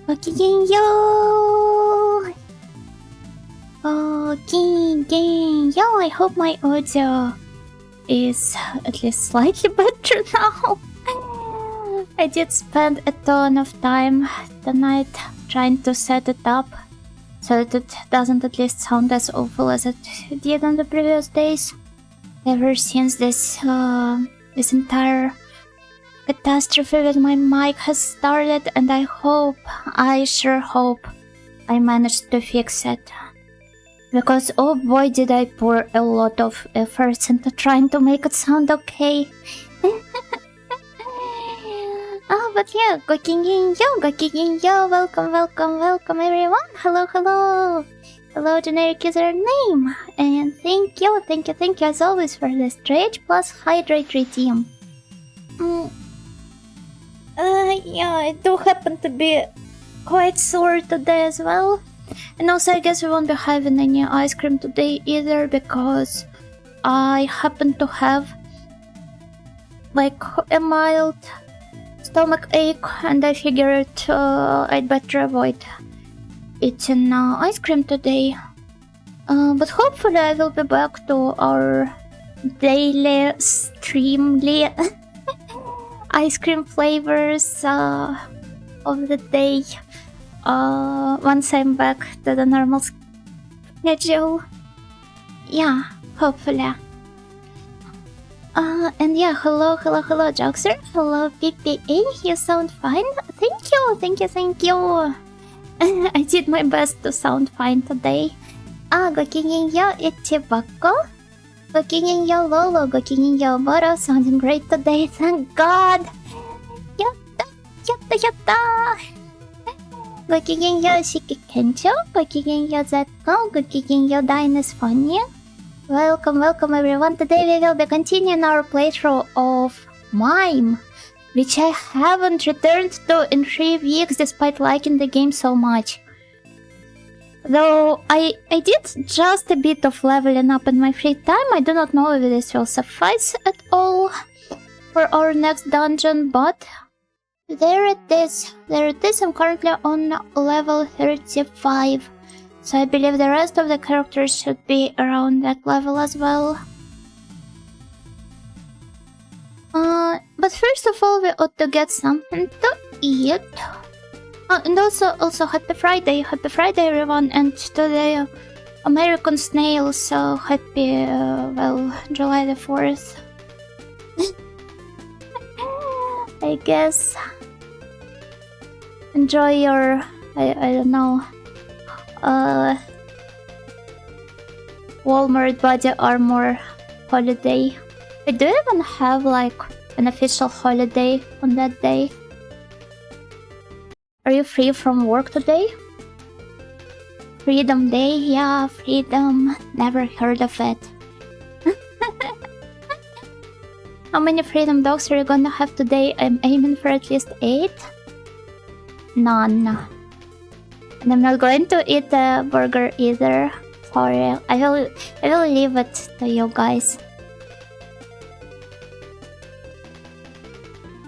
Gokigenyo! Gokigenyo! I hope my audio is at least slightly better now. I did spend a ton of time tonight trying to set it up so that it doesn't at least sound as awful as it did on the previous days. Ever since this entire catastrophe with my mic has started, and I sure hope I managed to fix it. Because oh boy did I pour a lot of efforts into trying to make it sound okay. But yeah, gokigenyo, welcome everyone. Hello. Hello generic username. And thank you as always for the Stretch plus Hydrate redeem. Yeah, I do happen to be quite sore today as well. And also I guess we won't be having any ice cream today either because I happen to have like a mild stomach ache and I figured I'd better avoid eating ice cream today. But hopefully I will be back to our daily streamly ice cream flavors of the day once I'm back to the normal schedule. Yeah, hopefully. And yeah, hello, Joxer. Hello, PPA. You sound fine. Thank you. I did my best to sound fine today. Gokigenyo Ichibako. Gokigenyo Lolo. Gokigenyo Boro. Sounding great today, thank God. Yatta. Gokigenyo Shiki Kencho. Gokigenyo Zetko. Gokigenyo Dines Funny. Welcome everyone. Today we will be continuing our playthrough of MIME, which I haven't returned to in 3 weeks despite liking the game so much. Though I did just a bit of leveling up in my free time. I do not know if this will suffice at all for our next dungeon, but there it is. I'm currently on level 35. So I believe the rest of the characters should be around that level as well. But first of all, we ought to get something to eat. And also happy Friday everyone, and to the American snails, so happy, July the 4th. I guess. Enjoy your, I don't know, Walmart body armor holiday. We do even have like an official holiday on that day. Are you free from work today? Freedom Day? Yeah, freedom. Never heard of it. How many freedom dogs are you gonna have today? I'm aiming for at least 8. None. And I'm not going to eat a burger either. Sorry. I will leave it to you guys.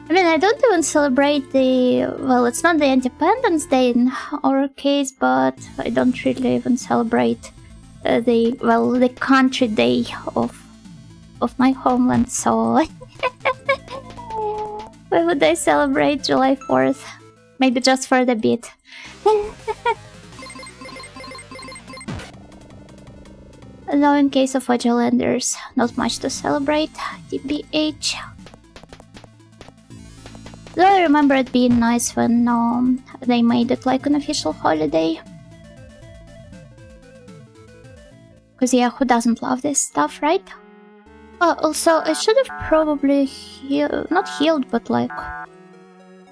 I mean, I don't even celebrate the... Well, it's not the Independence Day in our case, but I don't really even celebrate the country day of my homeland, so... Why would I celebrate July 4th? Maybe just for the bit. Though in case of Vigilanders, not much to celebrate. TBH. Though I remember it being nice when they made it like an official holiday. Cause yeah, who doesn't love this stuff, right? Also, I should have probably not healed, but like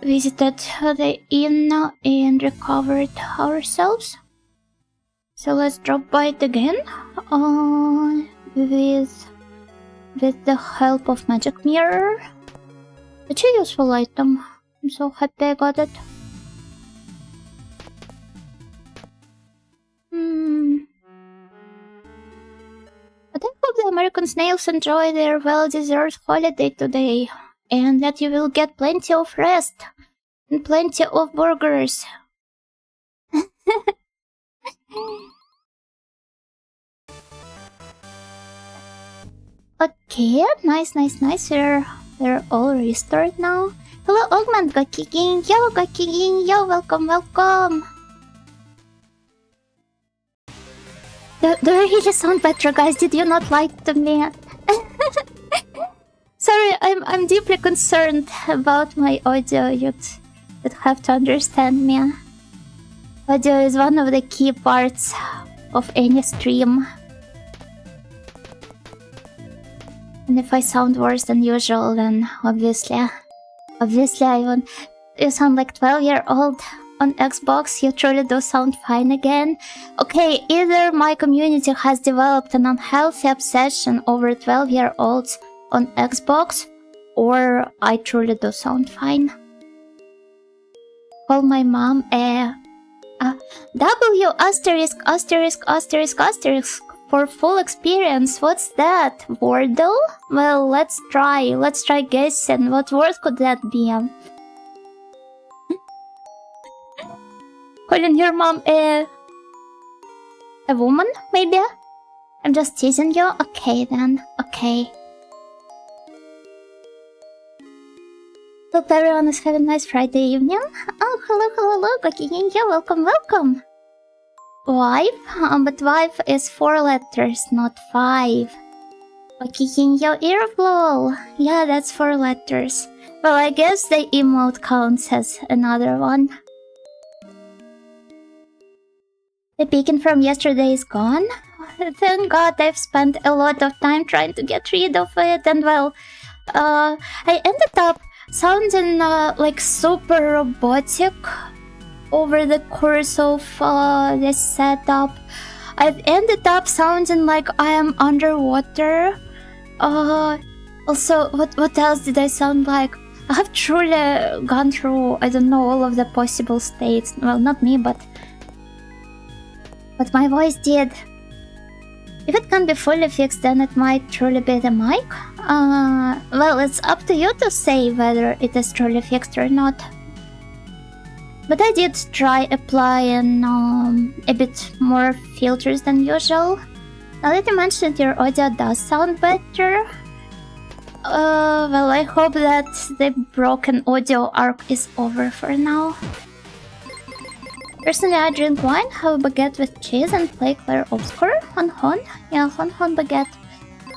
visited the inn and recovered ourselves. So let's drop by it again. With the help of magic mirror. Such a useful item. I'm so happy I got it. But I hope the American snails enjoy their well-deserved holiday today, and that you will get plenty of rest and plenty of burgers Okay, nice. We're all restored now. Hello, Augment, Gakigin, yo, welcome. Do I really sound better, guys? Did you not like me? Sorry, I'm deeply concerned about my audio. You'd have to understand me. Audio is one of the key parts of any stream. And if I sound worse than usual, then obviously I won't. You sound like 12-year-old on Xbox. You truly do sound fine again. Okay, either my community has developed an unhealthy obsession over 12-year-olds on Xbox, or I truly do sound fine. Call my mom W asterisk for full experience. What's that? Wordle? Well, let's try guessing. What word could that be? Calling your mom a woman, maybe? I'm just teasing you? Okay then, okay. Hope everyone is having a nice Friday evening. Oh, hello, Gakiginja, welcome. Wife? But wife is 4 letters, not 5. Gakiginja earflow. Yeah, that's 4 letters. Well, I guess the emote counts as another one. The beacon from yesterday is gone. Thank God, I've spent a lot of time trying to get rid of it, and well, I ended up sounding like super robotic over the course of this setup. I've ended up sounding like I am underwater. Also, what else did I sound like? I have truly gone through, I don't know, all of the possible states. Well, not me, but my voice did. If it can be fully fixed, then it might truly be the mic. Well, it's up to you to say whether it is truly fixed or not. But I did try applying a bit more filters than usual. Now that you mentioned, your audio does sound better. Well, I hope that the broken audio arc is over for now. Personally, I drink wine, have a baguette with cheese, and play Clair Obscur. Hon. Yeah, hon baguette.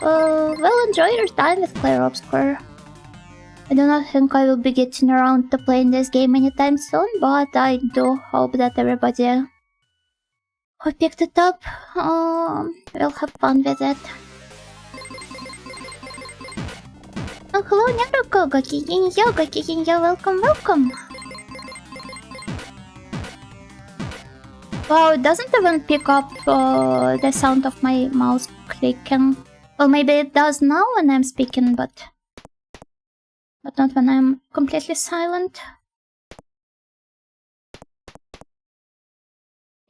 Well, enjoy your time with Clair Obscur. I do not think I will be getting around to playing this game anytime soon, but I do hope that everybody who picked it up will have fun with it. Oh, hello, Naruko, Gakiginyo, welcome. Wow, it doesn't even pick up the sound of my mouse clicking. Well, maybe it does now when I'm speaking, but not when I'm completely silent.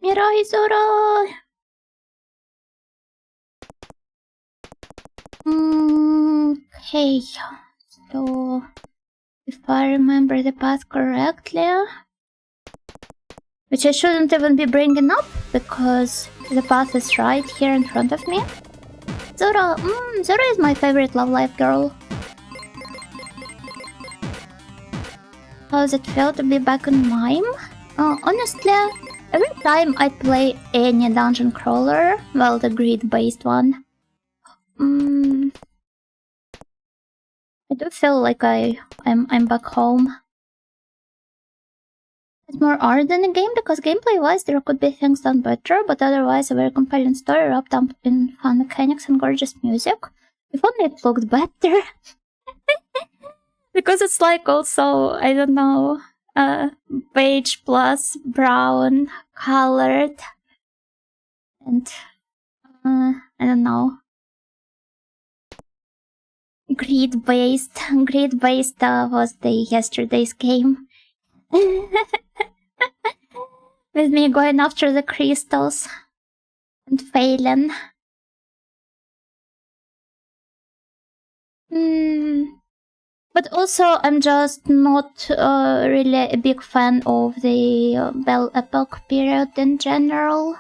Mirai Zoro! Okay, so if I remember the path correctly, which I shouldn't even be bringing up, because the path is right here in front of me. Zoro is my favorite Love Life girl. How does it feel to be back on MIME? Honestly, every time I play any dungeon crawler, well, the grid-based one, I do feel like I'm back home. It's more art than a game, because gameplay-wise there could be things done better, but otherwise a very compelling story wrapped up in fun mechanics and gorgeous music. If only it looked better. Because it's like also, I don't know, beige plus brown colored, and I don't know, grid-based was the yesterday's game. With me going after the crystals and failing. But also, I'm just not really a big fan of the Belle Epoch period in general,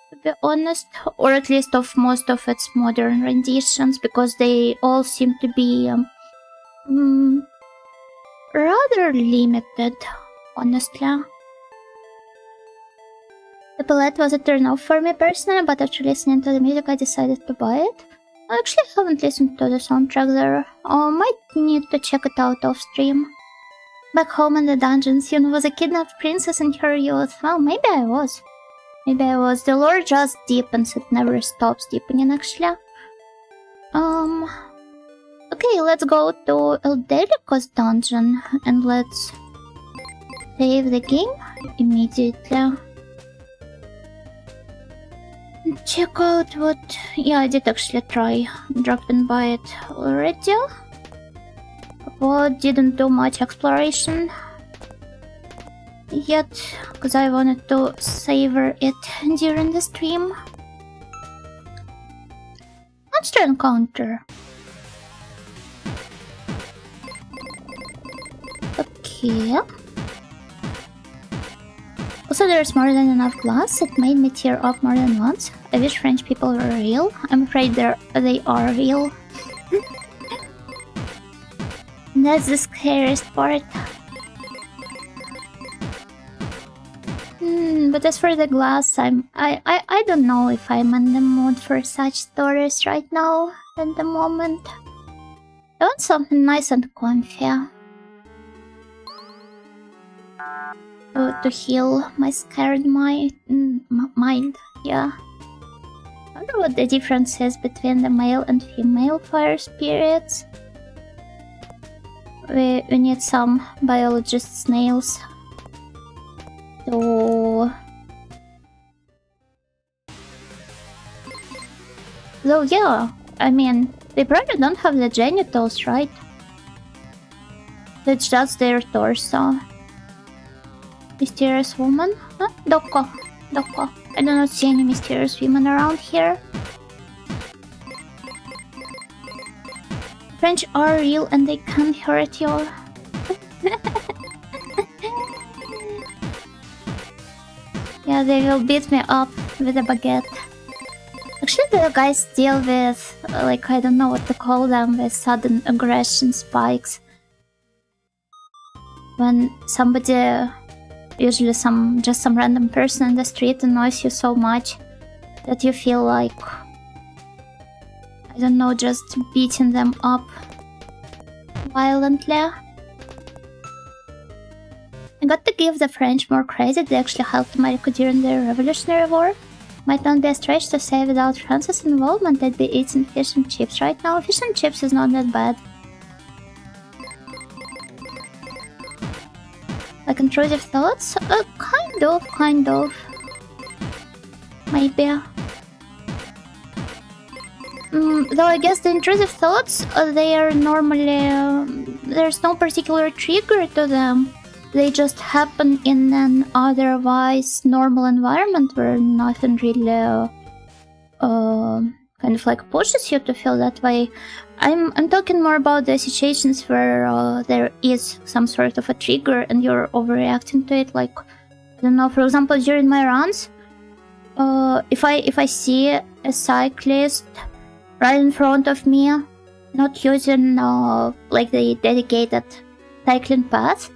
to be honest. Or at least of most of its modern renditions, because they all seem to be rather limited, honestly. The palette was a turn-off for me personally, but after listening to the music I decided to buy it. I actually haven't listened to the soundtrack there. Might need to check it out off stream. Back home in the dungeons, Yun was a kidnapped princess in her youth. Well, maybe I was. Maybe I was. The lore just deepens, it never stops deepening actually. Okay, let's go to Eldelico's dungeon and let's save the game immediately. Check out what... Yeah, I did actually try dropping by it already, but didn't do much exploration yet, because I wanted to savor it during the stream. Monster encounter. Okay. Also, there's more than enough glass. It made me tear up more than once. I wish French people were real. I'm afraid they are real. That's the scariest part. But as for the glass, I don't know if I'm in the mood for such stories right now at the moment. I want something nice and comfy. To heal my scared mind, yeah. I wonder what the difference is between the male and female fire spirits. We need some biologist snails to... Though yeah, I mean, they probably don't have the genitals, right? It's just their torso. Mysterious woman? Huh? Doko. I do not see any mysterious women around here. French are real and they can hurt you. Yeah, they will beat me up with a baguette. Actually, the guys deal with, like, I don't know what to call them, with sudden aggression spikes. When somebody... Usually just some random person in the street annoys you so much that you feel like, I don't know, just beating them up violently. I got to give the French more credit, they actually helped America during the Revolutionary War. Might not be a stretch to say without France's involvement they'd be eating fish and chips right now. Fish and chips is not that bad. Like intrusive thoughts? Kind of. Maybe. Though I guess the intrusive thoughts, they are normally... there's no particular trigger to them. They just happen in an otherwise normal environment where nothing really... kind of like pushes you to feel that way. I'm talking more about the situations where there is some sort of a trigger and you're overreacting to it. Like, I don't know, for example, during my runs, if I see a cyclist right in front of me, not using like the dedicated cycling path,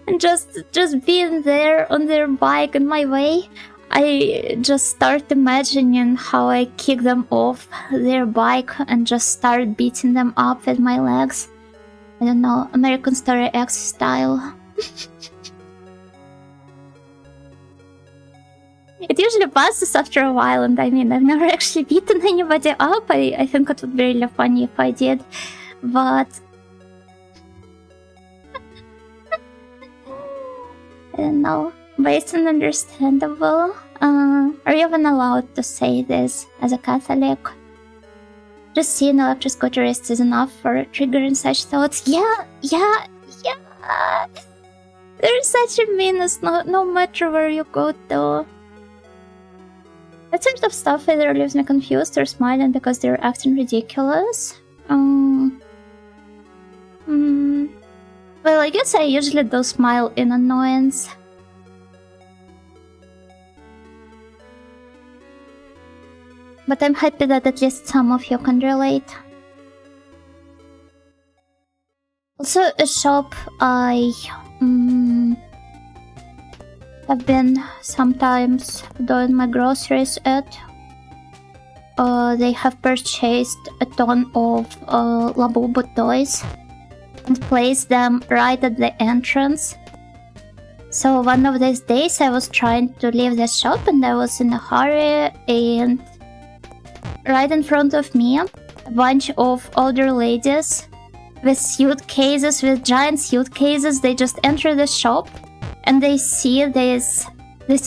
and just being there on their bike in my way, I just start imagining how I kick them off their bike and just start beating them up with my legs. I don't know, American Story X style. It usually passes after a while, and I mean, I've never actually beaten anybody up. I think it would be really funny if I did, but... I don't know. Based on understandable, are you even allowed to say this as a Catholic? Just seeing electroscooterists is enough for triggering such thoughts. Yeah. There's such a meanness no matter where you go to. That sort of stuff either leaves me confused or smiling because they're acting ridiculous. Well, I guess I usually do smile in annoyance. But I'm happy that at least some of you can relate. Also, a shop I have been sometimes doing my groceries at. They have purchased a ton of Labubu toys and placed them right at the entrance. So one of these days I was trying to leave the shop and I was in a hurry, and right in front of me, a bunch of older ladies with suitcases, with giant suitcases. They just enter the shop and they see this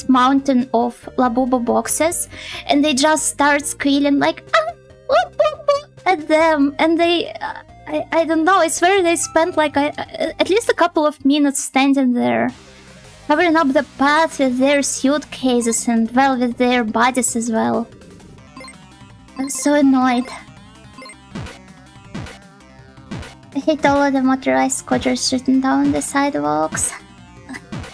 mountain of Labubu boxes, and they just start squealing like ah, Labubu at them. And they, I don't know, I swear they spent like at least a couple of minutes standing there, covering up the path with their suitcases and, well, with their bodies as well. I'm so annoyed. I hate all of the motorized scooters shooting down the sidewalks.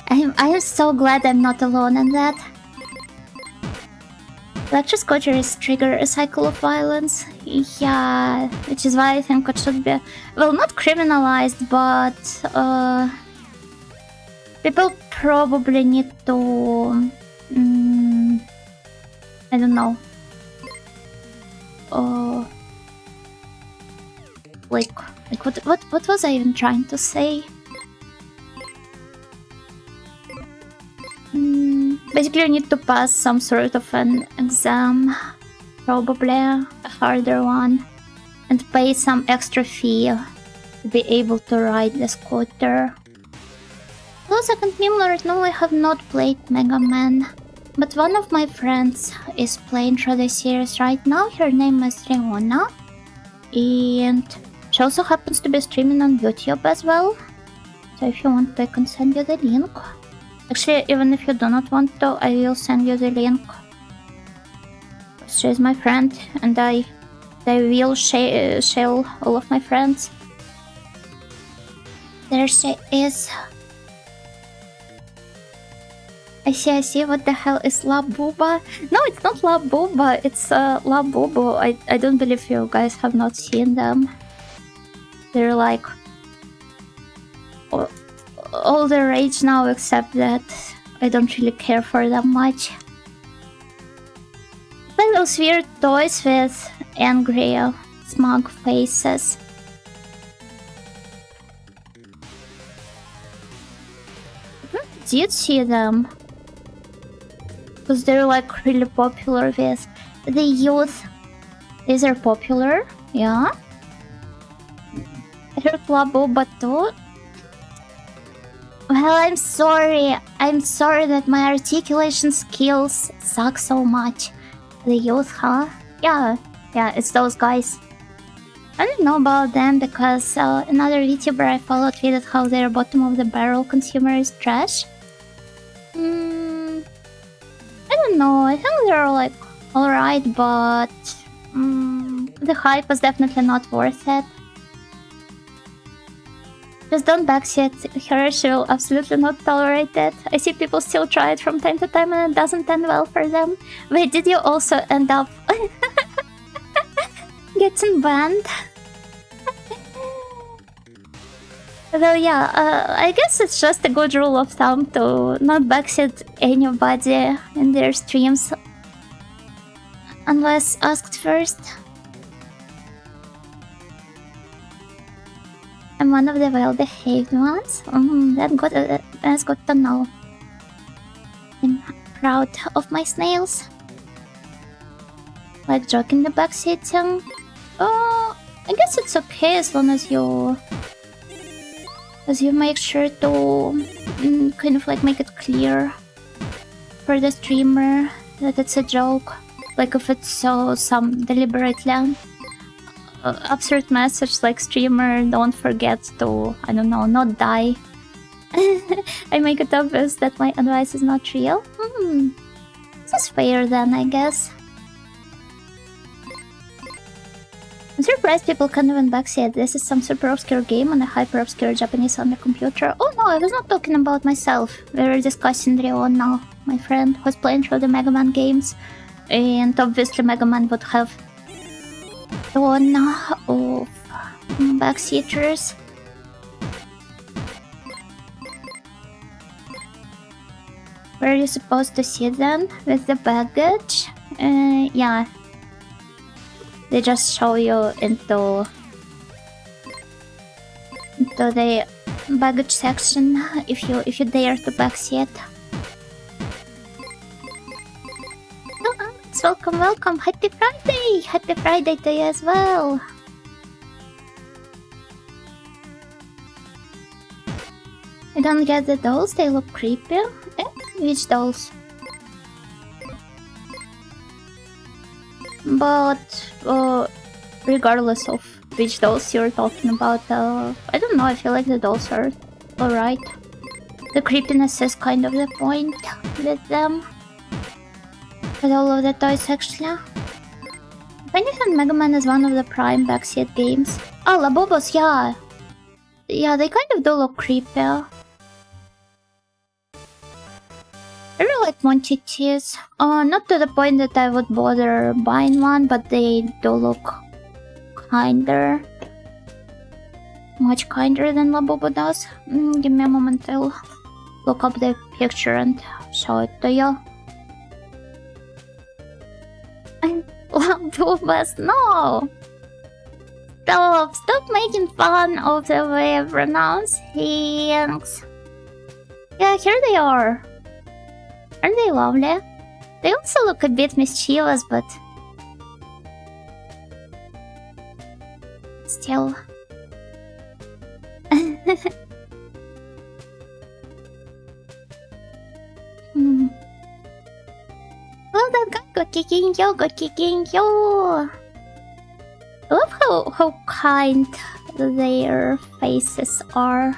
I am so glad I'm not alone in that. Electric scooters trigger a cycle of violence. Yeah, which is why I think it should be, well, not criminalized, but people probably need to, I don't know. What was I even trying to say? Basically, you need to pass some sort of an exam, probably a harder one, and pay some extra fee to be able to ride the scooter. Hello, second meme lord. No, I have not played Mega Man, but one of my friends is playing through the series right now. Her name is Leona, and she also happens to be streaming on YouTube as well. So if you want, I can send you the link. Actually, even if you do not want to, I will send you the link. She is my friend, and I will share all of my friends. There she is. I see. What the hell is Labuba? No, it's not Labuba. It's Labubu. I don't believe you guys have not seen them. They're like all the rage now, except that I don't really care for them much. Like those weird toys with angry, smug faces. Did see them? Because they're like really popular with the youth. These are popular, yeah. I heard Labuba too. Well, I'm sorry. I'm sorry that my articulation skills suck so much. The youth, huh? Yeah, it's those guys. I don't know about them because another VTuber I followed tweeted how their bottom of the barrel consumer is trash. I don't know. I think they're like alright, but the hype was definitely not worth it. Just don't backseat her, she will absolutely not tolerate it. I see people still try it from time to time and it doesn't end well for them. Wait, did you also end up getting banned? Though yeah, I guess it's just a good rule of thumb to not backseat anybody in their streams unless asked first. I'm one of the well-behaved ones. That's good to know. I'm proud of my snails. Like joking the backseating. I guess it's okay as long as you make sure to kind of like make it clear for the streamer that it's a joke. Like if it's some deliberately absurd message like streamer, don't forget to, I don't know, not die. I make it obvious that my advice is not real. This is That's fair then, I guess. I'm surprised people can't even backseat. This is some super obscure game on a hyper obscure Japanese on the computer. Oh no, I was not talking about myself. We were discussing Rion now, my friend, who's playing through the Mega Man games. And obviously Mega Man would have one of backseaters. Where are you supposed to sit then? With the baggage? Yeah. They just show you into the baggage section if you dare to backseat. Oh, Alex, welcome! Happy Friday! Happy Friday to you as well. I don't get the dolls. They look creepy. Which dolls? But regardless of which dolls you're talking about, I don't know, I feel like the dolls are alright. The creepiness is kind of the point with them. With all of the toys actually. If anything, Mega Man is one of the prime backseat games. Oh, Labobos, yeah. Yeah, they kind of do look creepy. I really like Montitis. Not to the point that I would bother buying one, but they do look kinder. Much kinder than Labubu does. Give me a moment, I'll look up the picture and show it to you. Labubus, no! Stop making fun of the way I pronounce things. Yeah, here they are. Aren't they lovely? They also look a bit mischievous, but still. Well, that guy got kicking you. I love how kind their faces are.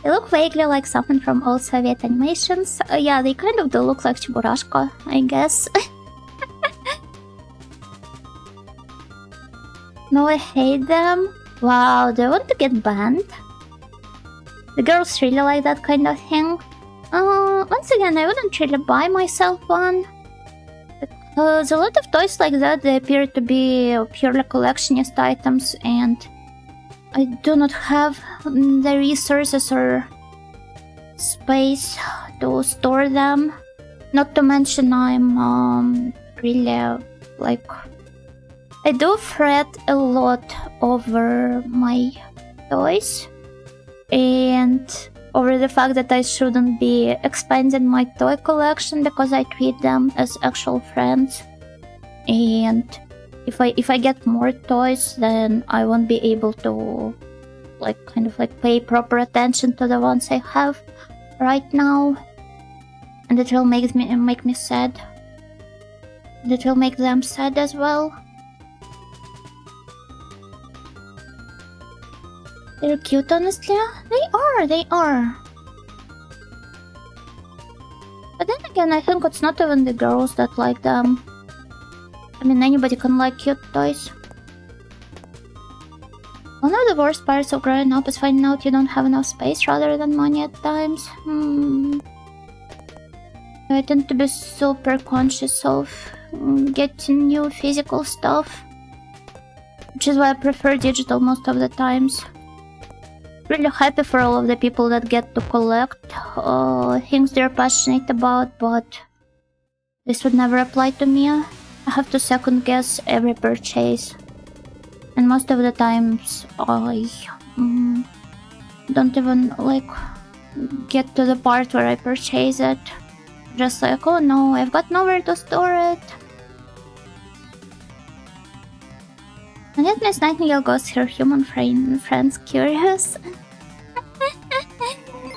They look vaguely like something from old Soviet animations. Yeah, they kind of do look like Cheburashka, I guess. No, I hate them. Wow, do I want to get banned? The girls really like that kind of thing. Once again, I wouldn't really buy myself one. Because a lot of toys like that, they appear to be purely collectionist items, and I do not have the resources or space to store them. Not to mention I'm really like... I do fret a lot over my toys. And over the fact that I shouldn't be expanding my toy collection because I treat them as actual friends. And if I get more toys, then I won't be able to pay proper attention to the ones I have right now, and it will make me sad. And it will make them sad as well. They're cute, honestly. They are. But then again, I think it's not even the girls that like them. I mean, anybody can like cute toys. One of the worst parts of growing up is finding out you don't have enough space rather than money at times. I tend to be super conscious of getting new physical stuff, which is why I prefer digital most of the times. Really happy for all of the people that get to collect things they're passionate about, but this would never apply to me. I have to second guess every purchase, and most of the times I don't even get to the part where I purchase it. Just like, oh no, I've got nowhere to store it. And yet Miss Nightingale goes her human friends curious.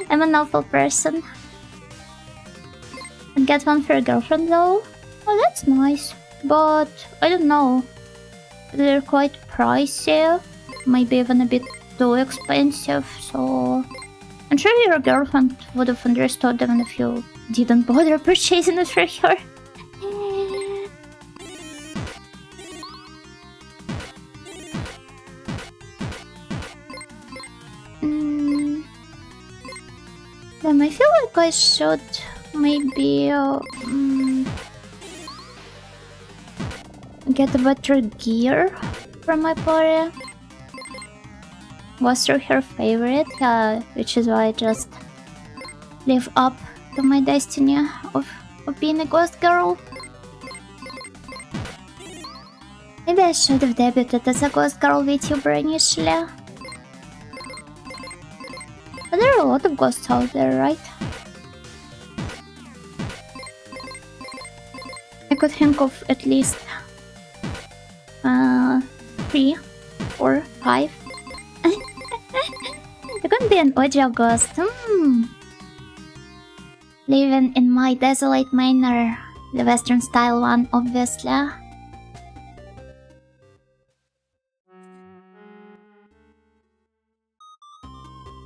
I'm an awful person. And get one for a girlfriend though? Oh, that's nice. But, I don't know. They're quite pricey. Maybe even a bit too expensive, so... I'm sure your girlfriend would have understood even if you didn't bother purchasing it for her. I feel like I should maybe get a better gear for my party. Was through her favorite, which is why I just live up to my destiny of being a ghost girl. Maybe I should have debuted as a ghost girl VTuber initially. But there are a lot of ghosts out there, right? I could think of at least 3, 4, 5. You could be an audio ghost. Living in my desolate manor. The western style one, obviously.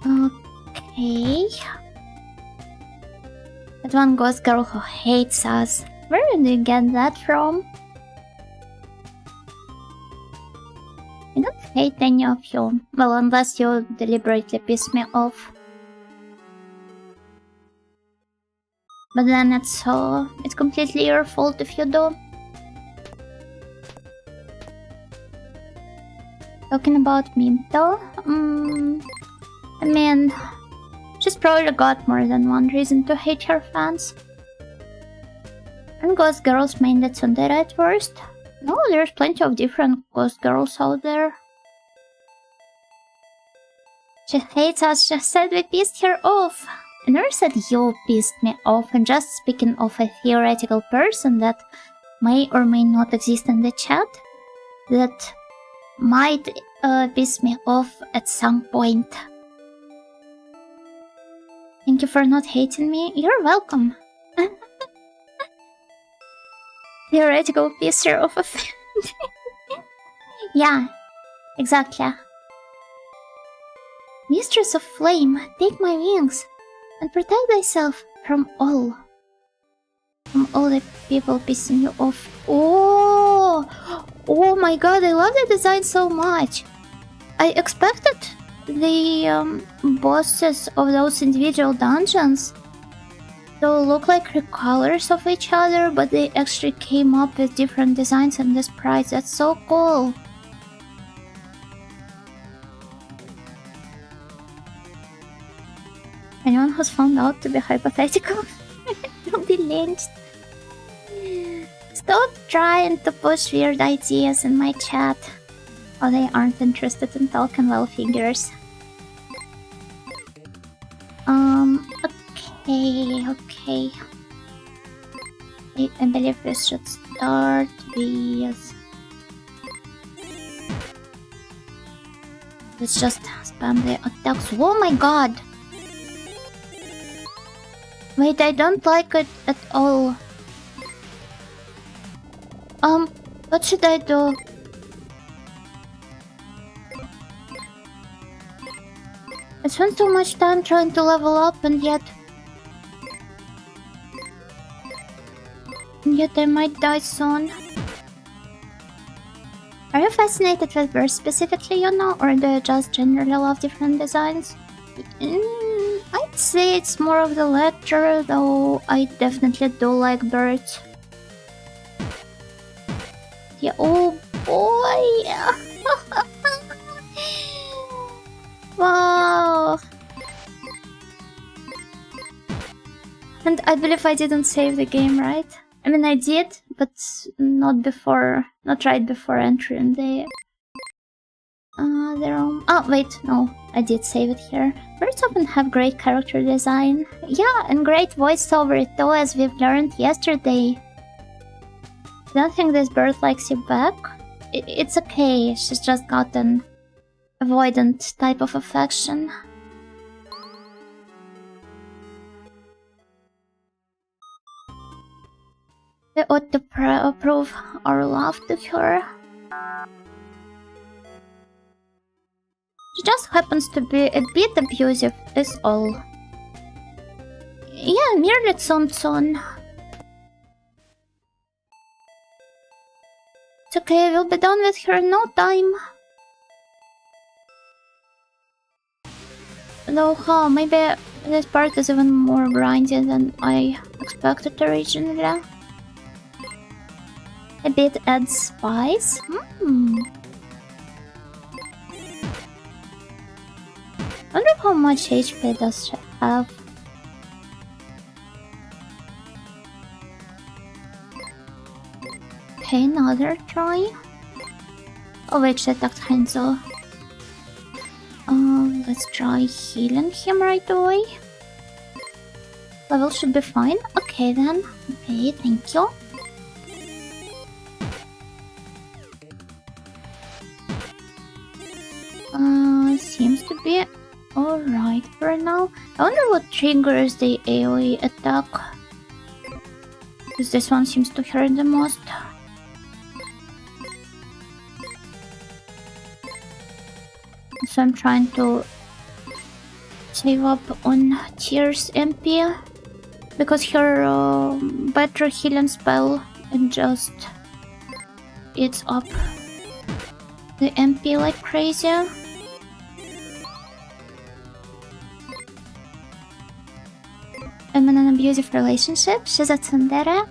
Okay. That one ghost girl who hates us. Where did you get that from? I don't hate any of you. Well, unless you deliberately piss me off. But then it's completely your fault if you do. Talking about me though, I mean, she's probably got more than one reason to hate her fans. And ghost girls mean that tsundere at worst? No, there's plenty of different ghost girls out there. She hates us, she said we pissed her off. I never said you pissed me off, I'm just speaking of a theoretical person that may or may not exist in the chat. That might piss me off at some point. Thank you for not hating me. You're welcome. Theoretical pisser of a fan. Yeah, exactly. Mistress of Flame, take my wings and protect thyself from all the people pissing you off. Oh my god, I love the design so much. I expected the bosses of those individual dungeons to look like recolors of each other, but they actually came up with different designs and the sprites. That's so cool. Anyone who's found out to be hypothetical will be lynched. Stop trying to push weird ideas in my chat. Oh, they aren't interested in talking well figures. Okay. I believe we should start with... Let's just spam the attacks. Oh my god! Wait, I don't like it at all. What should I do? I spent so much time trying to level up and yet I might die soon. Are you fascinated with birds specifically, you know, or do you just generally love different designs? I'd say it's more of the latter, though I definitely do like birds. Yeah, oh boy! Wow! And I believe I didn't save the game, right? I mean, I did, but not right before entering the room. Oh, wait, no, I did save it here. Birds often have great character design. Yeah, and great voiceover too, as we've learned yesterday. I don't think this bird likes you back. It's okay, she's just got an avoidant type of affection. We ought to prove our love to her. She just happens to be a bit abusive, is all. Yeah, merely Tsun. It's okay, we'll be done with her in no time. Though, maybe This part is even more grindy than I expected originally. A bit adds spice. Wonder how much HP does she have. Okay, another try. Oh wait, she attacked Hanzo. Let's try healing him right away. Level should be fine. Okay then. Okay, thank you. Seems to be alright for now. I wonder what triggers the AoE attack. Because this one seems to hurt the most. So I'm trying to save up on Tears MP. Because her better healing spell and just eats up the MP like crazy. I'm in an abusive relationship. She's a tsundere.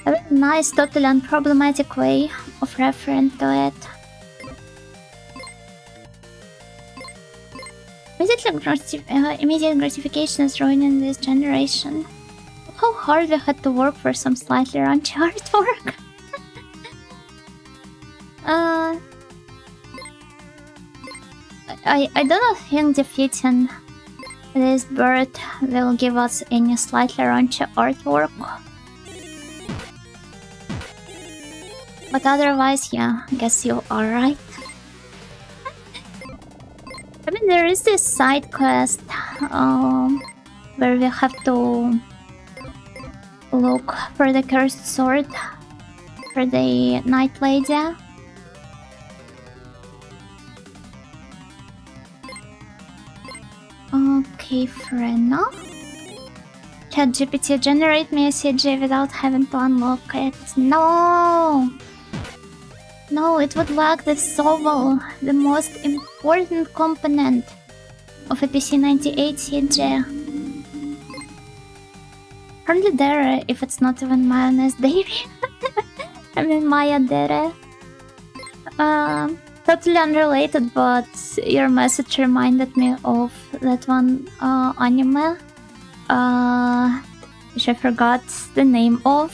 A very nice, totally unproblematic way of referring to it. Immediate gratification is ruining this generation. How hard we had to work for some slightly raunchy artwork. I do not think defeating this bird will give us any slightly raunchy artwork. But otherwise, yeah, I guess you are right. I mean, there is this side quest where we have to look for the cursed sword for the Night Lady. Okay, Frenna. ChatGPT, generate me a CG without having to unlock it. No! No, it would lack the soul, the most important component of a PC98 CG. Hardly dare if it's not even mayonnaise dairy. I mean Maya dere. Totally unrelated, but your message reminded me of that one anime. Which I forgot the name of.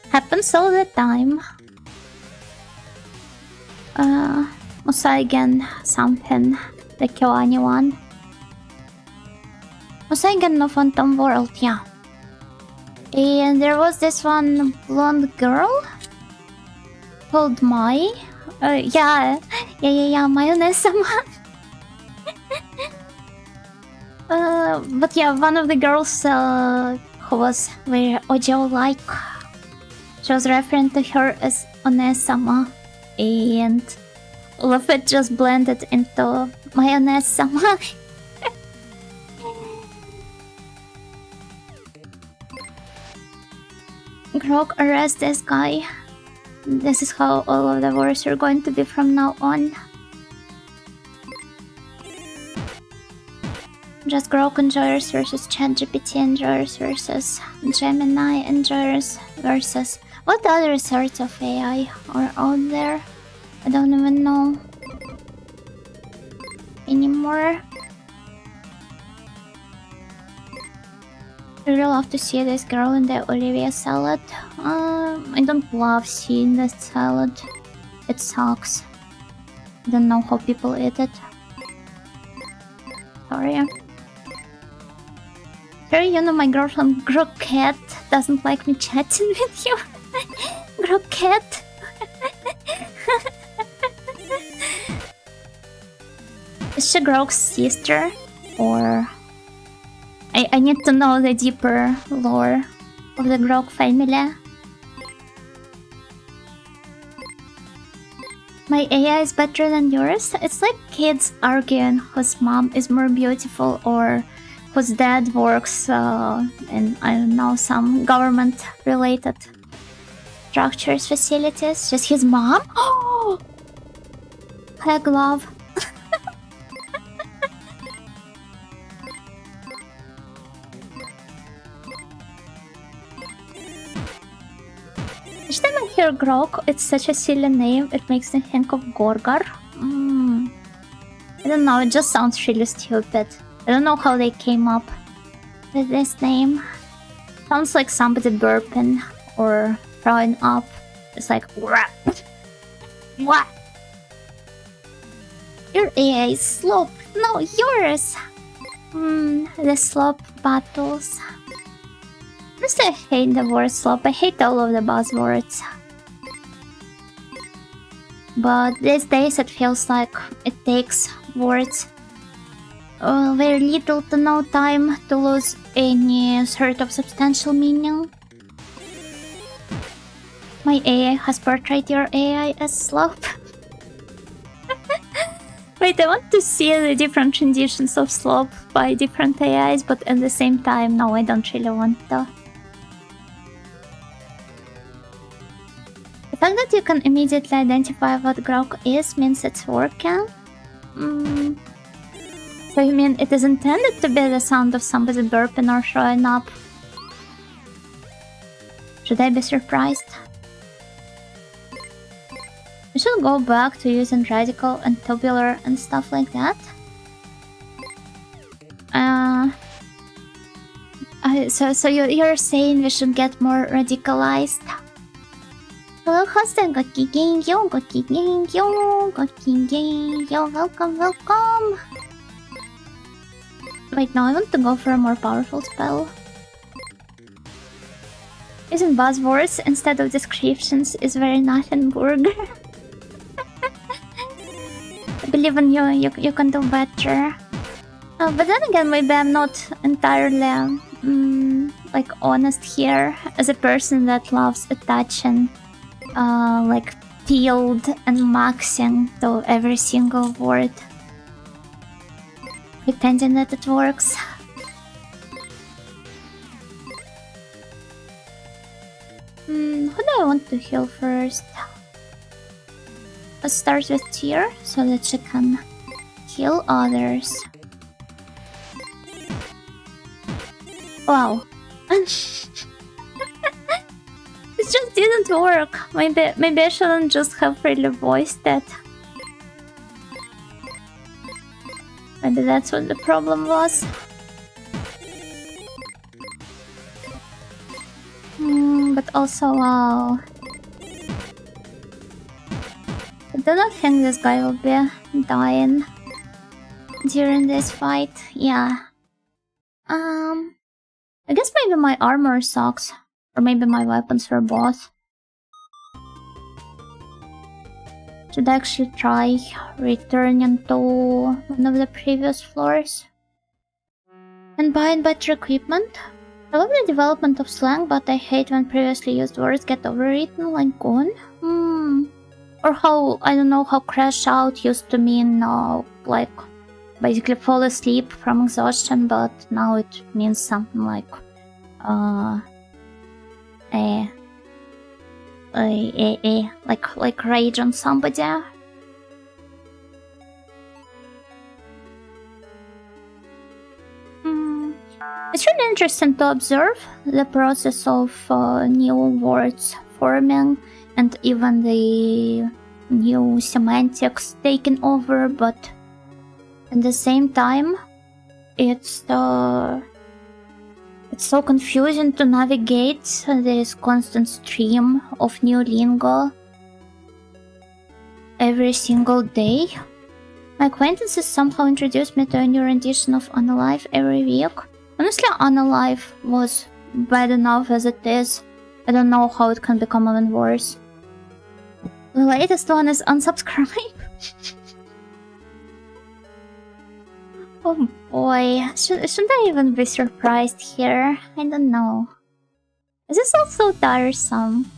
Happens all the time. Musaigen something. The Kyoani one. Musaigen no Phantom World, yeah. And there was this one blonde girl called Mai. Yeah, Mayonnaise-sama. But yeah, one of the girls who was very audio-like, she was referring to her as One-sama, and all of it just blended into Mayonnaise-sama. Grog, arrest this guy. This is how all of the wars are going to be from now on. Just Grog enjoyers versus ChatGPT enjoyers versus Gemini enjoyers versus... What other sorts of AI are out there? I don't even know anymore. I really love to see this girl in the Olivia salad. I don't love seeing this salad. It sucks. I don't know how people eat it. Sorry. Sorry, you know my girlfriend Croquette doesn't like me chatting with you. Croquette. Is she Grog's sister? Or... I need to know the deeper lore of the Grog family. My AI is better than yours? It's like kids arguing whose mom is more beautiful or whose dad works in, I don't know, some government-related structures, facilities. Just his mom? Oh! Peg love. Mr. Grok, it's such a silly name, it makes me think of Gorgar. I don't know, it just sounds really stupid. I don't know how they came up with this name. Sounds like somebody burping or throwing up. It's like, what? Your AI is slope. No, yours. The slope battles. Honestly, I hate the word slope. I hate all of the buzzwords. But these days it feels like it takes words very little to no time to lose any sort of substantial meaning. My AI has portrayed your AI as slope. Wait, I want to see the different renditions of slope by different AIs, but at the same time, no, I don't really want to. The fact that you can immediately identify what Grok is means it's working. So you mean it is intended to be the sound of somebody burping or throwing up? Should I be surprised? We should go back to using radical and tubular and stuff like that. So you're saying we should get more radicalized? Hello, hosting. Welcome. Wait, no, I want to go for a more powerful spell. Using buzzwords instead of descriptions is very Nothenburg. I believe in you, you can do better. But then again, maybe I'm not entirely like honest here as a person that loves attaching like tilde and maxing to every single word, pretending that it works. Who do I want to heal first? Let's start with Tyr so that she can heal others. Wow. It just didn't work. Maybe I shouldn't just have really voiced it. Maybe that's what the problem was. But also, wow. I do not think this guy will be dying during this fight. Yeah. I guess maybe my armor sucks. Or maybe my weapons are both. Should I actually try returning to one of the previous floors? And buying better equipment? I love the development of slang, but I hate when previously used words get overwritten like gone. Or how, I don't know, how crash out used to mean like basically fall asleep from exhaustion, but now it means something like like rage on somebody. It's really interesting to observe the process of new words forming and even the new semantics taking over, but at the same time, it's so confusing to navigate this constant stream of new lingo every single day. My acquaintances somehow introduced me to a new rendition of Unalive every week. Honestly, Unalive was bad enough as it is. I don't know how it can become even worse. The latest one is unsubscribe. Oh boy, shouldn't I even be surprised here? I don't know. Is this also tiresome?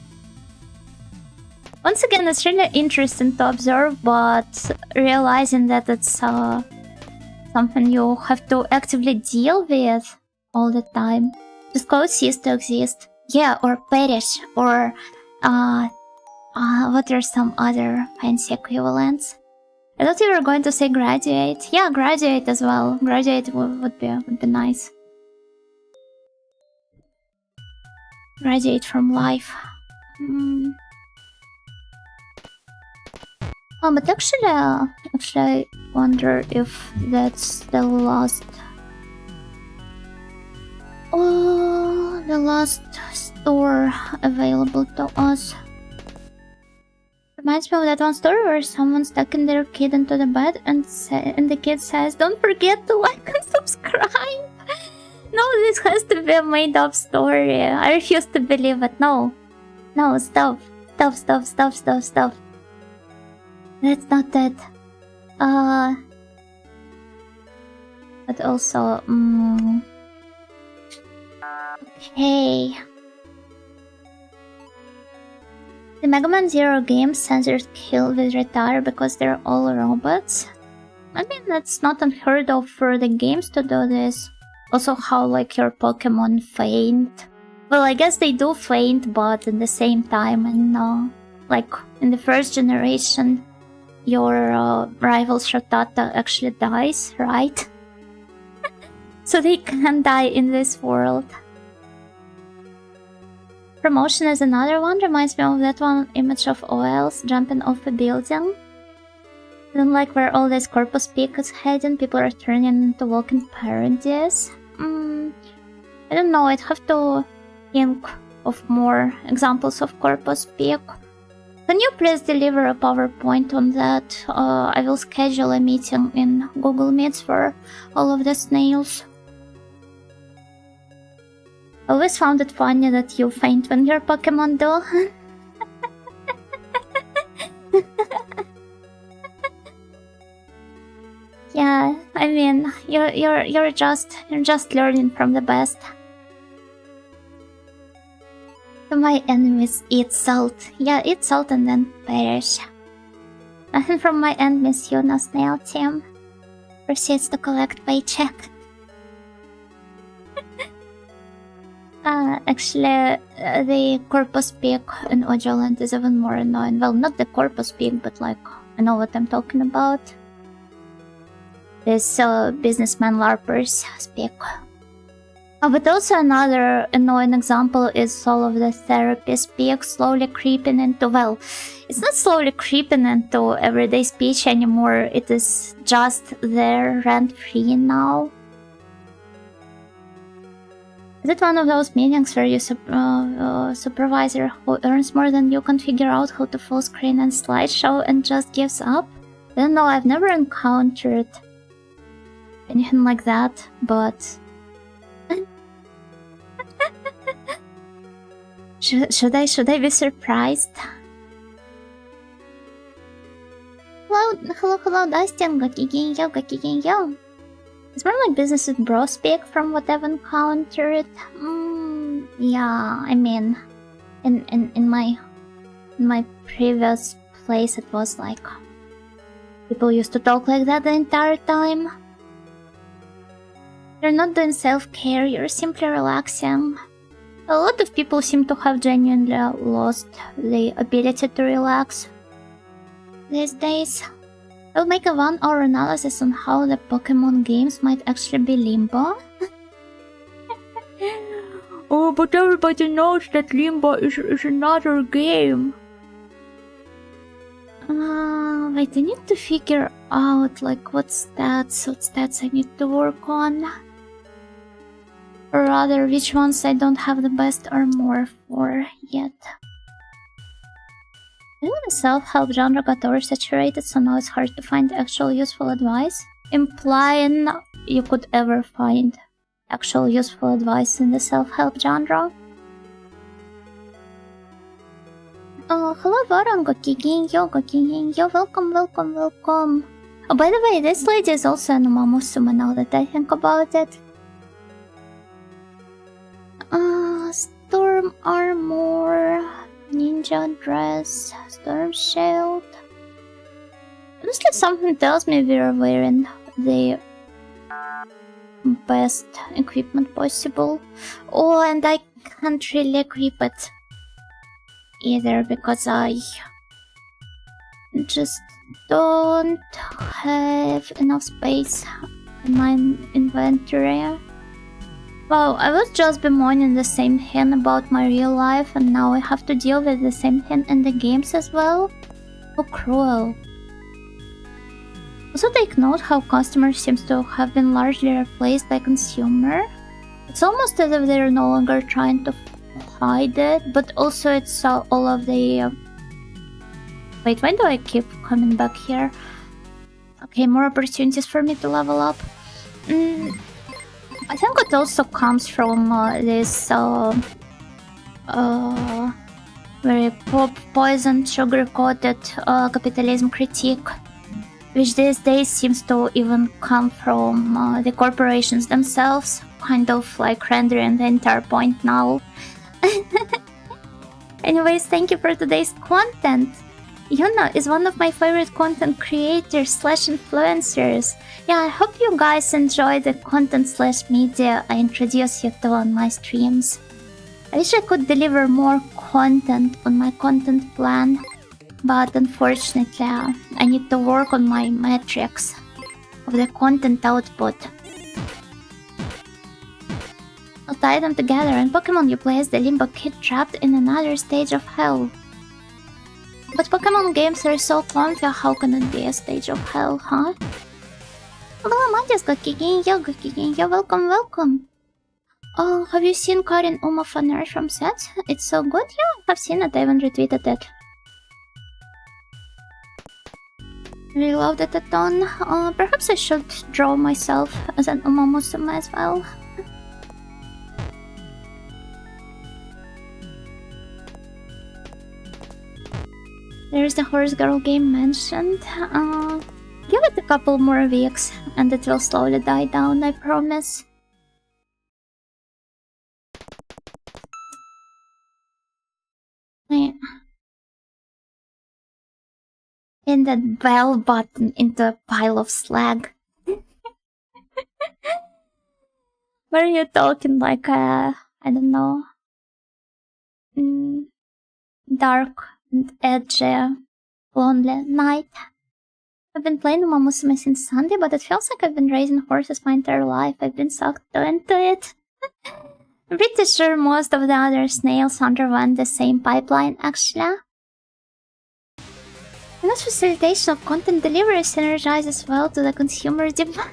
Once again, it's really interesting to observe, but realizing that it's something you have to actively deal with all the time. Just code cease to exist. Yeah, or perish, or what are some other fancy equivalents? I thought you were going to say graduate. Yeah, graduate as well. Graduate would be nice. Graduate from life. But actually, I wonder if that's the last. Oh, the last store available to us. Reminds me of that one story where someone stuck in their kid into the bed and the kid says, "Don't forget to like and subscribe." No, this has to be a made-up story. I refuse to believe it. No, stop. That's not it. But also, okay. The Mega Man Zero game censored kill will retire because they're all robots. I mean, that's not unheard of for the games to do this. Also, how like your Pokemon faint. Well, I guess they do faint, but at the same time, and like in the first generation, your rival Shotata actually dies, right? So they can die in this world. Promotion is another one, reminds me of that one image of OLs jumping off a building. Then like where all this Corpus Peak is heading, people are turning into walking parodies. I don't know, I'd have to think of more examples of Corpus Peak. Can you please deliver a PowerPoint on that? I will schedule a meeting in Google Meets for all of the snails. I always found it funny that you faint when your Pokemon do. Yeah, I mean, you're just learning from the best. My enemies eat salt. Yeah, eat salt and then perish. Nothing from my end, Miss Yuna Snail Team. Proceeds to collect paycheck. Actually, the Corpus Peak in Ojoland is even more annoying. Well, not the Corpus Peak, but like, I know what I'm talking about. This businessman LARPers speak. But also another annoying example is all of the therapy speak slowly creeping into, well, it's not slowly creeping into everyday speech anymore, it is just there rent-free now. Is it one of those meetings where your supervisor who earns more than you can figure out how to full screen and slideshow and just gives up? I don't know, I've never encountered anything like that, but... Should I be surprised? Hello, Dustin. Gakigen. It's more like business with bro speak from what I've encountered. Yeah, I mean, in my previous place, it was like people used to talk like that the entire time. You're not doing self-care, you're simply relaxing. A lot of people seem to have genuinely lost the ability to relax these days. I'll make a 1-hour analysis on how the Pokemon games might actually be limbo. Oh, but everybody knows that limbo is another game. Wait, I need to figure out like what stats I need to work on. Or rather, which ones I don't have the best armor for yet. I think the self-help genre got oversaturated, so now it's hard to find actual useful advice. Implying you could ever find actual useful advice in the self-help genre. Oh, hello Varan, Gokigenyo, welcome. Oh, by the way, this lady is also an Umamusume now that I think about it. Storm armor, ninja dress, storm shield. Honestly, something tells me we're wearing the best equipment possible. Oh, and I can't really equip it either because I just don't have enough space in my inventory. Wow, I was just bemoaning the same thing about my real life and now I have to deal with the same thing in the games as well? How cruel. Also take note how customer seems to have been largely replaced by consumer. It's almost as if they're no longer trying to hide it, but also it's all of the... Wait, why do I keep coming back here? Okay, more opportunities for me to level up. I think it also comes from this very poisoned, sugar-coated capitalism critique, which these days seems to even come from the corporations themselves, kind of like rendering the entire point null. Anyways, thank you for today's content. Yuna is one of my favorite content creators slash influencers. Yeah, I hope you guys enjoy the content slash media I introduce you to on my streams. I wish I could deliver more content on my content plan, but unfortunately I need to work on my metrics of the content output. I'll tie them together. In Pokemon you play as the Limbo Kid trapped in another stage of hell. But Pokemon games are so comfy, how can it be a stage of hell, huh? Hello, Mandiska, Kigenyo, welcome, welcome. Oh, have you seen Karin Uma Faner from sets? It's so good, yeah, I've seen it, I even retweeted it. Really loved it a ton. Perhaps I should draw myself as an Uma Musume as well. There's the horse girl game mentioned. Give it a couple more weeks and it will slowly die down, I promise. Yeah. In that bell button into a pile of slag. Were you talking like I don't know, dark and edgy, lonely night? I've been playing Uma Musume since Sunday, but it feels like I've been raising horses my entire life. I've been sucked into it. I'm pretty sure most of the other snails underwent the same pipeline, actually. And this facilitation of content delivery synergizes well to the consumer demand.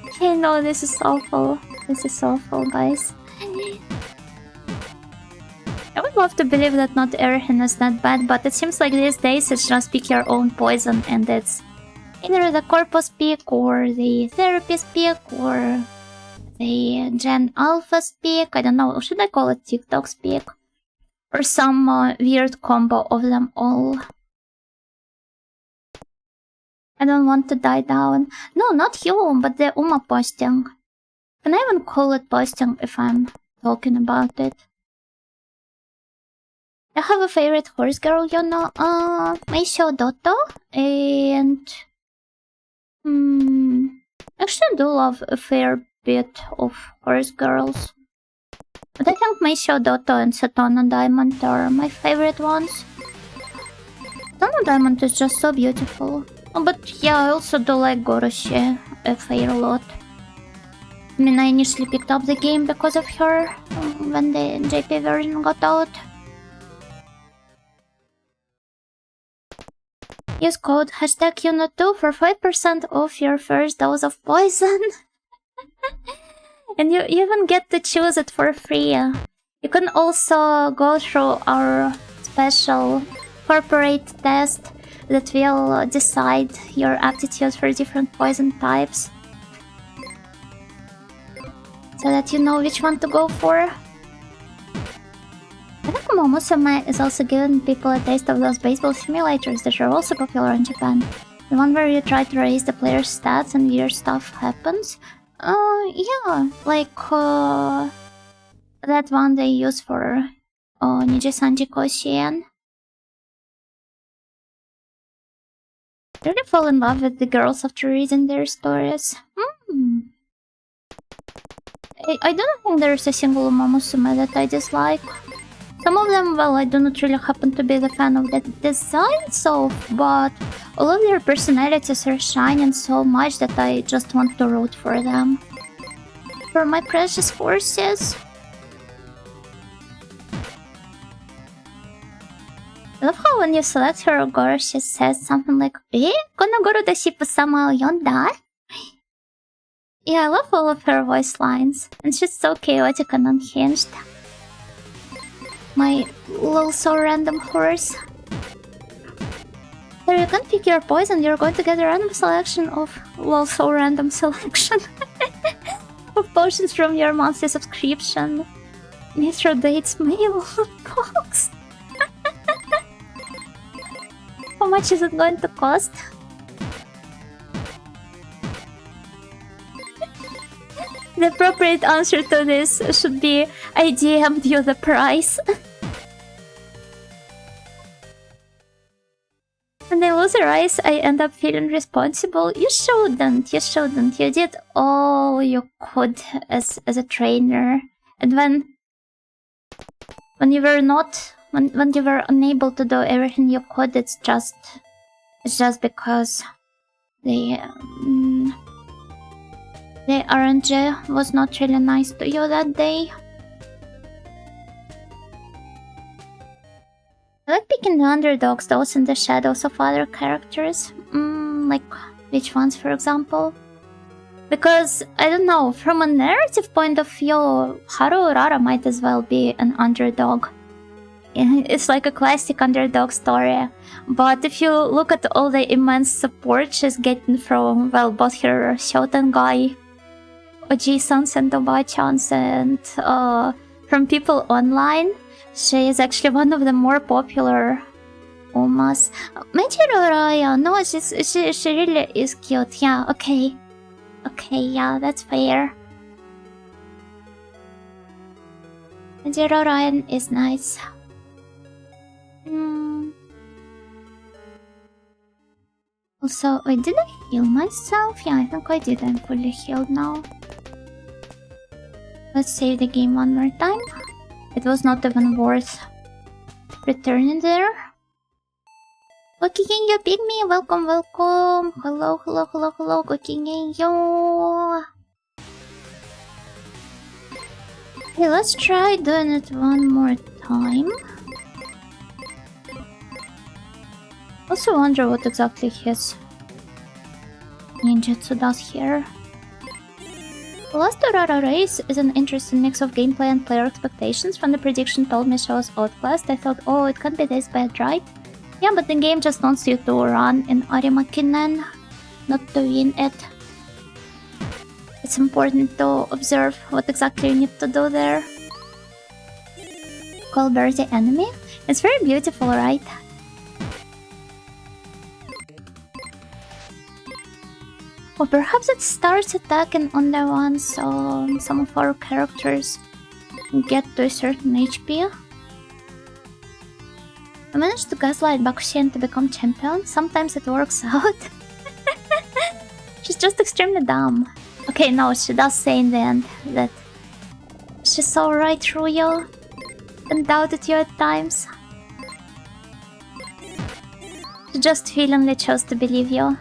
Okay, no, this is awful. This is awful, guys. I would love to believe that not everything is that bad, but it seems like these days it's just pick your own poison and it's either the corpus pick or the therapist pick or the Gen Alpha pick. I don't know, should I call it TikTok's pick? Or some weird combo of them all. I don't want to die down. No, not you, but the Uma posting. Can I even call it posting if I'm talking about it? I have a favorite horse girl, you know, Meisho Dotto, and actually I do love a fair bit of horse girls. But I think Meisho Dotto and Satana Diamond are my favorite ones. Satana Diamond is just so beautiful. Oh, but yeah, I also do like Goroshi a fair lot. I mean, I initially picked up the game because of her when the JP version got out. Use code #Yuno2 for 5% off your first dose of poison. And you even get to choose it for free. You can also go through our special corporate test that will decide your aptitude for different poison types. So that you know which one to go for. I think Momosume is also giving people a taste of those baseball simulators that are also popular in Japan. The one where you try to raise the player's stats and weird stuff happens. Yeah, like that one they use for Nijisanji Koshien. I really fall in love with the girls after reading their stories. I don't think there's a single Momosume that I dislike. Some of them, well, I do not really happen to be the fan of the designs of, but all of their personalities are shining so much that I just want to root for them. For my precious horses. I love how when you select her girl, she says something like, Konogoro deshi sama o yonda? Yeah, I love all of her voice lines. And she's so chaotic and unhinged. My little so random horse. So you can pick your poison, you're going to get a random selection of... Well, so random selection. of potions from your monthly subscription. Nitro dates mail box. How much is it going to cost? The appropriate answer to this should be I DM'd you the price. When I lose a race, I end up feeling responsible. You shouldn't. You did all you could as a trainer. And when you were when you were unable to do everything you could, it's just because the RNG was not really nice to you that day. I like picking the underdogs, those in the shadows of other characters. Like which ones, for example? Because, I don't know, from a narrative point of view, Haru Urara might as well be an underdog. It's like a classic underdog story. But if you look at all the immense support she's getting from, well, both her Shoten guy, Oji-sans and Oba-chans, and from people online, she is actually one of the more popular Umas. Michiru Raya, no, she really is cute, yeah, okay. Okay, yeah, that's fair. Michiru Ryan is nice. Also, wait, did I heal myself? Yeah, I think I did. I'm fully healed now. Let's save the game one more time. It was not even worth returning there. Cooking you pygmy, welcome. Hello, cooking you. Okay, let's try doing it one more time. Also wonder what exactly his ninjutsu does here. The last Urara race is an interesting mix of gameplay and player expectations. When the prediction told me she was outclassed, I thought, oh, it can't be this bad, right? Yeah, but the game just wants you to run in Arimakinen, not to win it. It's important to observe what exactly you need to do there. Colbert the enemy? It's very beautiful, right? Or perhaps it starts attacking only once some of our characters get to a certain HP. I managed to gaslight Bakushin to become champion. Sometimes it works out. She's just extremely dumb. Okay, no, she does say in the end that she saw right through you and doubted you at times. She just feelingly chose to believe you.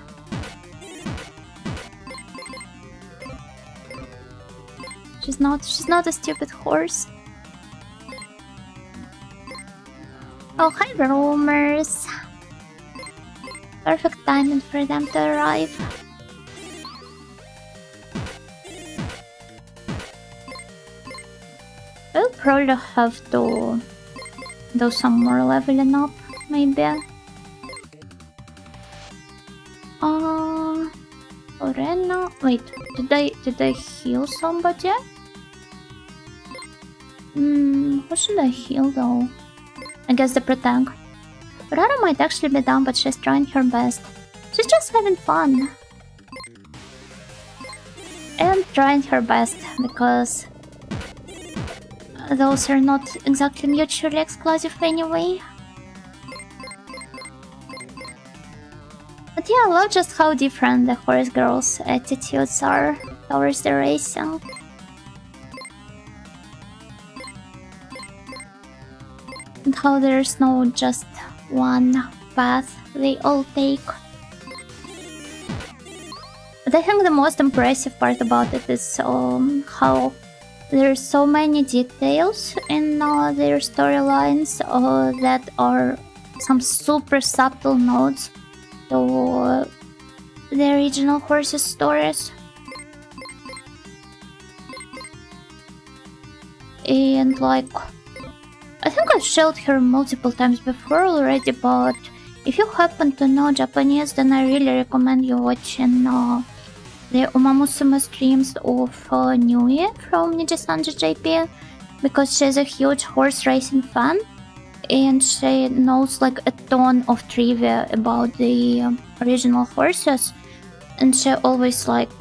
She's not a stupid horse. Oh, hi rumors. Perfect timing for them to arrive. I'll probably have to do some more leveling up, maybe. Orena. Wait, did I heal somebody? Who should I heal though? I guess the pro-tank. Rara might actually be down, but she's trying her best. She's just having fun. And trying her best, because those are not exactly mutually exclusive anyway. But yeah, I love just how different the horse girls' attitudes are towards the racing. And how there's no just one path they all take. But I think the most impressive part about it is how there's so many details in their storylines that are some super subtle notes to the original horses stories. And like, I think I've showed her multiple times before already, but if you happen to know Japanese, then I really recommend you watching the Umamusume streams of Nui from Niji-san JP, because she's a huge horse racing fan and she knows like a ton of trivia about the original horses, and she always like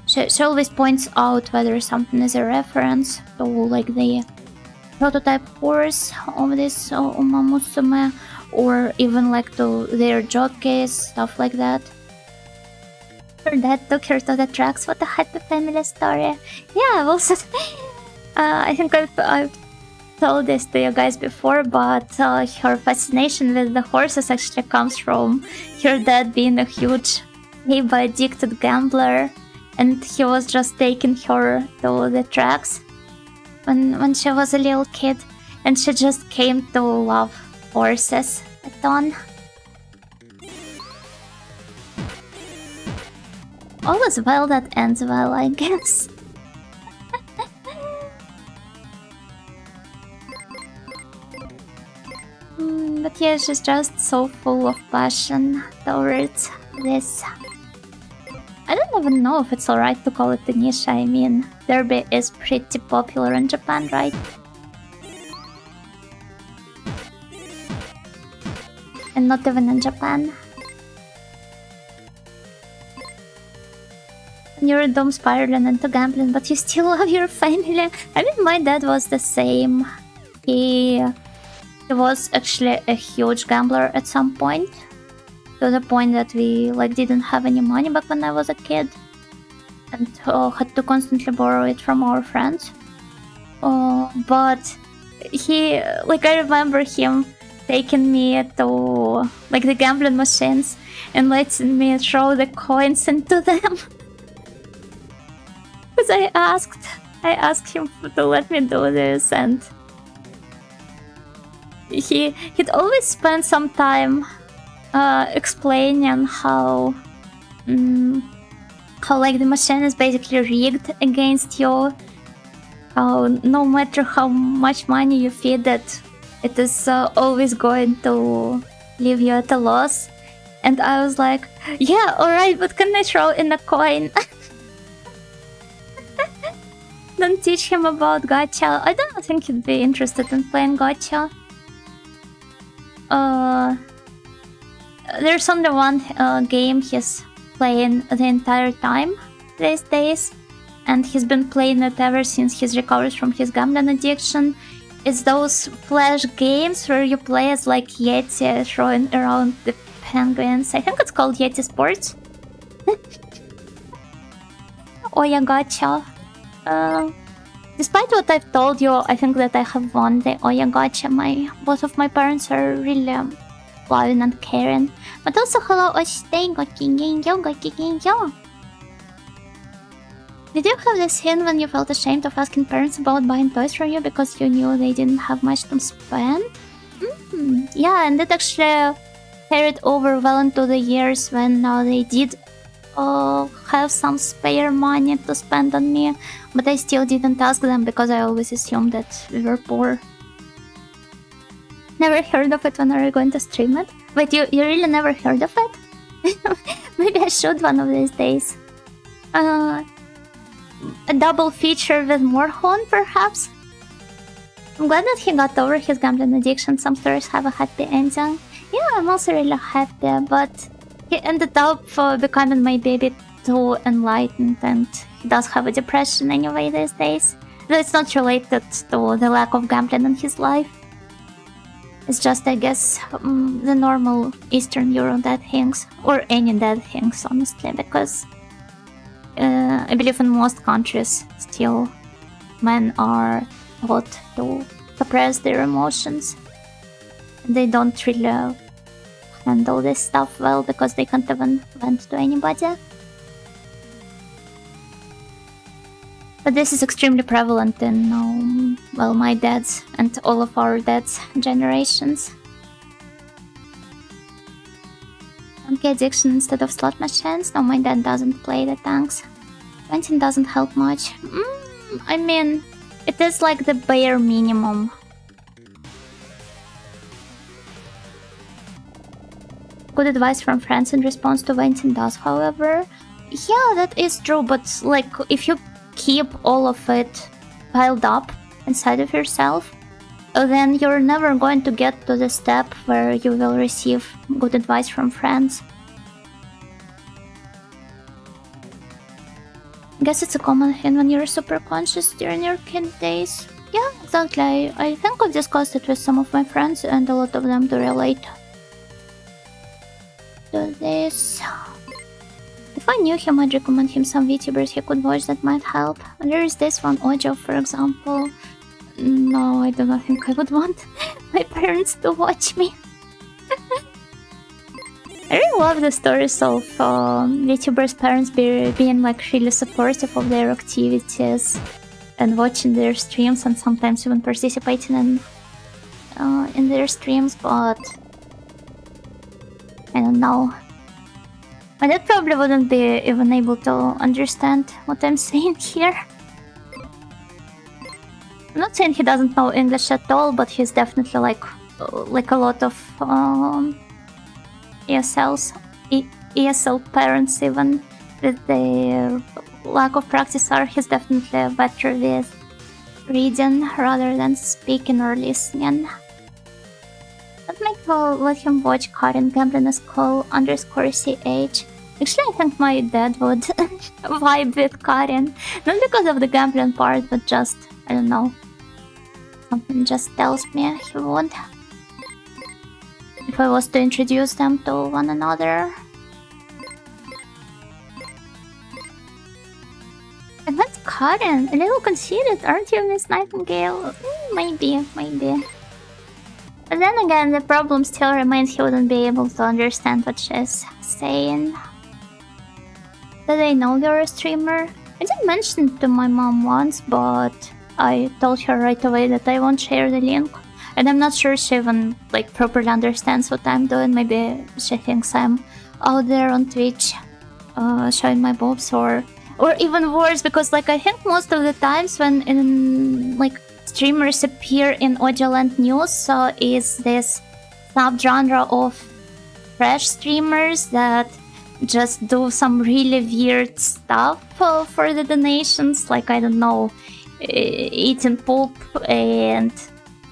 she always points out whether something is a reference to like the prototype horse of this Umamusume, or even like to their jockeys, stuff like that. Her dad took her to the tracks. What a happy family story. Yeah, I've also I think I've told this to you guys before, but her fascination with the horses actually comes from her dad being a huge addicted gambler, and he was just taking her to the tracks when she was a little kid, and she just came to love horses a ton. All is well that ends well, I guess. But yeah, she's just so full of passion towards this. I don't even know if it's alright to call it a niche. I mean, derby is pretty popular in Japan, right? And not even in Japan. You're doom spiraling into gambling, but you still love your family. I mean, my dad was the same. He was actually a huge gambler at some point, to the point that we like didn't have any money back when I was a kid, and had to constantly borrow it from our friends. But he, like, I remember him taking me to like the gambling machines and letting me throw the coins into them. Because I asked him to let me do this, and he'd always spend some time explaining how like the machine is basically rigged against you, how no matter how much money you feed it, it is always going to leave you at a loss. And I was like, yeah, alright, but can I throw in a coin? Don't teach him about gacha. I don't think he'd be interested in playing gacha. There's only one game he's playing the entire time these days, and he's been playing it ever since he's recovered from his gambling addiction. It's those flash games where you play as like Yeti throwing around the penguins. I think it's called Yeti Sports. Oya Gacha. Despite what I've told you, I think that I have won the Oya Gacha. Both of my parents are really loving and caring. But also, hello, Oshite, Gokigenyo. Did you have this scene when you felt ashamed of asking parents about buying toys for you because you knew they didn't have much to spend? Yeah, and it actually carried over well into the years when they did have some spare money to spend on me, but I still didn't ask them because I always assumed that we were poor. Never heard of it. When are you going to stream it? Wait, you really never heard of it? Maybe I should one of these days. A double feature with Morhon, perhaps? I'm glad that he got over his gambling addiction. Some stories have a happy ending. Yeah, I'm also really happy, but he ended up becoming my baby too enlightened, and he does have a depression anyway these days. Though it's not related to the lack of gambling in his life. It's just, I guess, the normal Eastern Euro dad things, or any dad things, honestly, because I believe in most countries still men are taught to suppress their emotions. They don't really handle this stuff well because they can't even vent to anybody. But this is extremely prevalent in, well, my dad's and all of our dad's generations. Okay, addiction instead of slot machines. No, my dad doesn't play the tanks. Venting doesn't help much. I mean, it is like the bare minimum. Good advice from friends in response to venting does, however. Yeah, that is true, but like, if you keep all of it piled up inside of yourself, then you're never going to get to the step where you will receive good advice from friends. I guess it's a common thing when you're super conscious during your kid days. Yeah, exactly. I think I've discussed it with some of my friends and a lot of them do relate to this. If I knew him, I'd recommend him some VTubers he could watch that might help. There is this one, Ojo, for example. No, I do not think I would want my parents to watch me. I really love the stories of VTubers' parents being like really supportive of their activities and watching their streams and sometimes even participating in their streams, but I don't know. My dad probably wouldn't be even able to understand what I'm saying here. I'm not saying he doesn't know English at all, but he's definitely like a lot of ESL parents, even with their lack of practice, he's definitely better with reading rather than speaking or listening. Let him watch Karin Gambling School _CH. Actually, I think my dad would vibe with Karin. Not because of the gambling part, but just, I don't know. Something just tells me he would. If I was to introduce them to one another. And that's Karin. A little conceited, aren't you, Miss Nightingale? Maybe. But then again, the problem still remains he wouldn't be able to understand what she's saying. Did I know you're a streamer? I did mention it to my mom once, but I told her right away that I won't share the link. And I'm not sure she even like properly understands what I'm doing. Maybe she thinks I'm out there on Twitch showing my boobs, or even worse, because like I think most of the times when streamers appear in Audioland news, is this subgenre of fresh streamers that just do some really weird stuff for the donations, like I don't know, eating poop and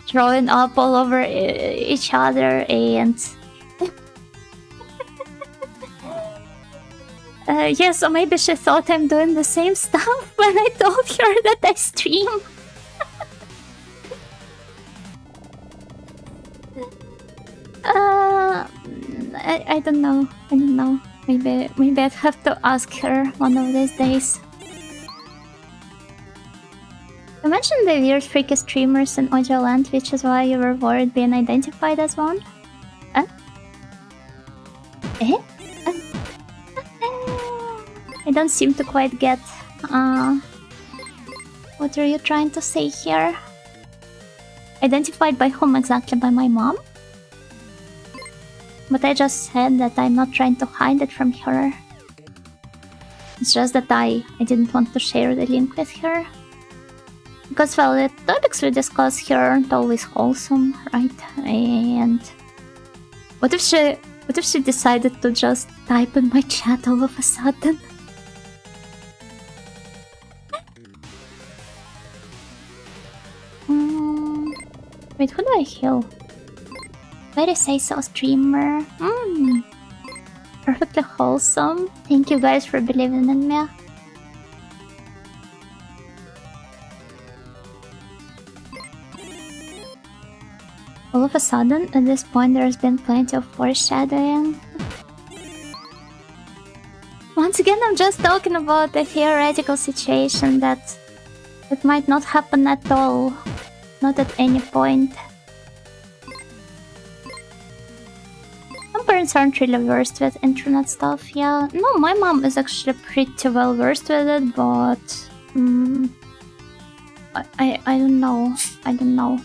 throwing up all over each other and yes, or maybe she thought I'm doing the same stuff when I told her that I stream. I don't know. Maybe I'd have to ask her one of these days. You mentioned the weird freaky streamers in Audioland, which is why you were worried being identified as one? Huh? Eh? I don't seem to quite get what are you trying to say here? Identified by whom exactly? By my mom? But I just said that I'm not trying to hide it from her. It's just that I didn't want to share the link with her. Because, well, the topics we discuss here aren't always wholesome, right? And what if she decided to just type in my chat all of a sudden? Wait, who do I heal? Very say-so streamer. Perfectly wholesome. Thank you guys for believing in me. All of a sudden, at this point, there's been plenty of foreshadowing. Once again, I'm just talking about a theoretical situation that might not happen at all. Not at any point. Some parents aren't really versed with internet stuff, yeah. No, my mom is actually pretty well versed with it, but... I don't know.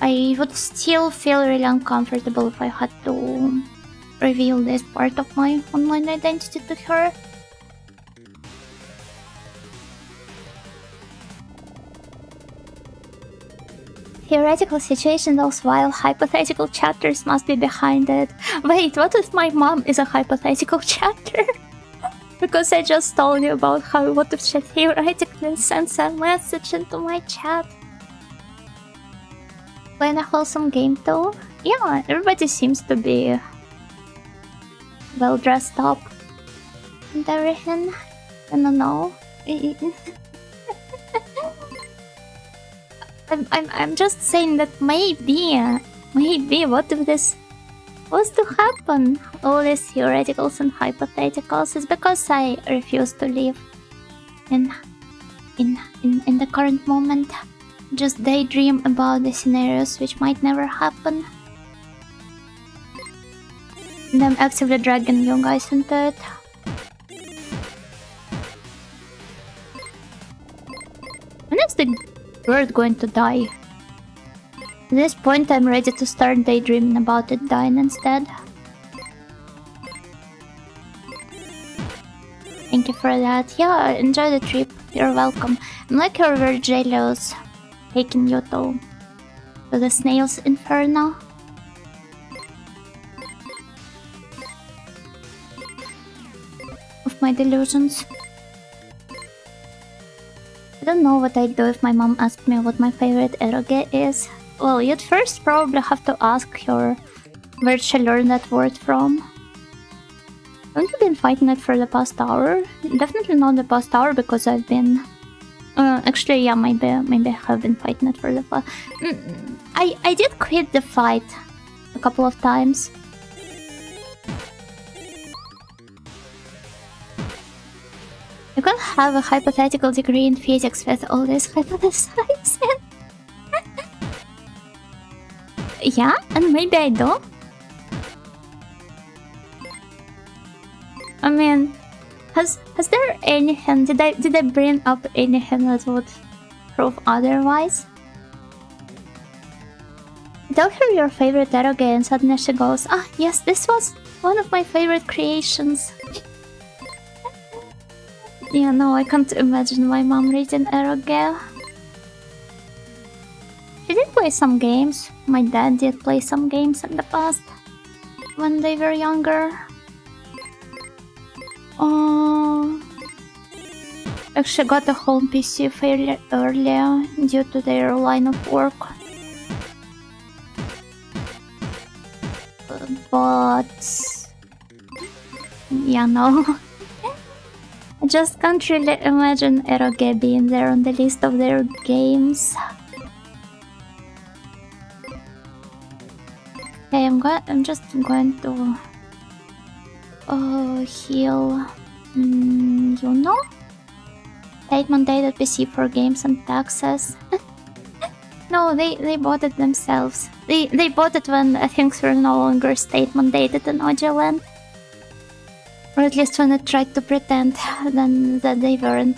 I would still feel really uncomfortable if I had to reveal this part of my online identity to her. Theoretical situation those while hypothetical chapters must be behind it. Wait, what if my mom is a hypothetical chapter? Because I just told you about how what if she theoretically sends a message into my chat. Playing a wholesome game though? Yeah, everybody seems to be well dressed up and everything. I don't know. I'm just saying that maybe what if this was to happen? All these theoreticals and hypotheticals is because I refuse to live in the current moment. Just daydream about the scenarios which might never happen. And I'm actively dragging you guys into it. When is the bird going to die? At this point I'm ready to start daydreaming about it dying instead. Thank you for that. Yeah, enjoy the trip. You're welcome. I'm like you're very jealous taking you to the snail's inferno. Of my delusions. I don't know what I'd do if my mom asked me what my favorite eroge is. Well, you'd first probably have to ask her where she learned that word from. Haven't you been fighting it for the past hour? Definitely not the past hour because I've been... actually, yeah, maybe I have been fighting it for the past... I did quit the fight a couple of times. You can't have a hypothetical degree in physics with all this hypothesizing. Yeah, and maybe I do. I mean, has there anything? Did I bring up anything that would prove otherwise? Tell her your favorite eroge and suddenly she goes, ah yes, this was one of my favorite creations. Yeah, no, I can't imagine my mom reading eroge. She did play some games. My dad did play some games in the past when they were younger. Actually got a home PC fairly early due to their line of work. But... yeah, no. I just can't really imagine eroge being there on the list of their games. Okay, I'm just going to heal you know? Paid mandated PC for games and taxes. No, they bought it themselves. They bought it when things were no longer state mandated in Ogeland. Or at least when it tried to pretend then that they weren't.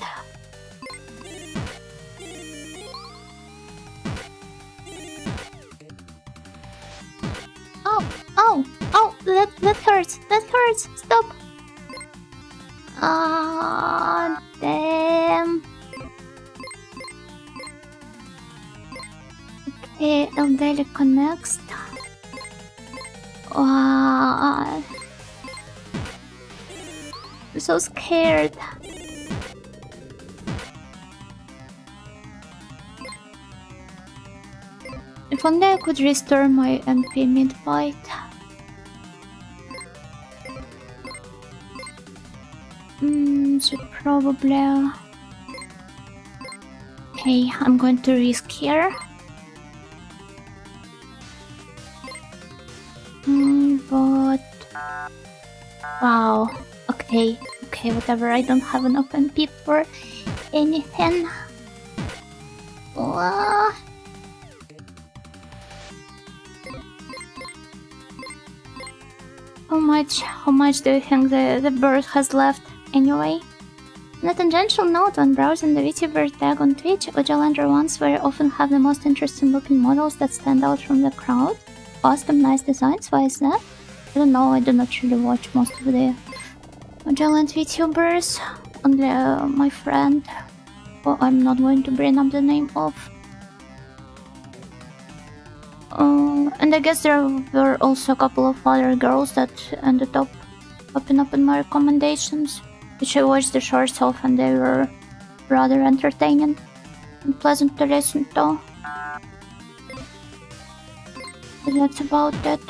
Oh, that hurts, stop! Ah, damn. Okay, Eldelica next. I'm so scared. If only I could restore my MP mid-fight. Should probably... okay, I'm going to risk here. But... wow. Okay, whatever. I don't have enough MP for anything. How much do you think the bird has left anyway? On a tangential note, when browsing the VTuber tag on Twitch, Ojalander ones very often have the most interesting looking models that stand out from the crowd. Awesome, nice designs, why is that? don't know, I do not really watch most of the Magellan VTubers. Only my friend, who I'm not going to bring up the name of. And I guess there were also a couple of other girls that ended up popping up in my recommendations, which I watched the shorts of, and they were rather entertaining and pleasant to listen to. But that's about it.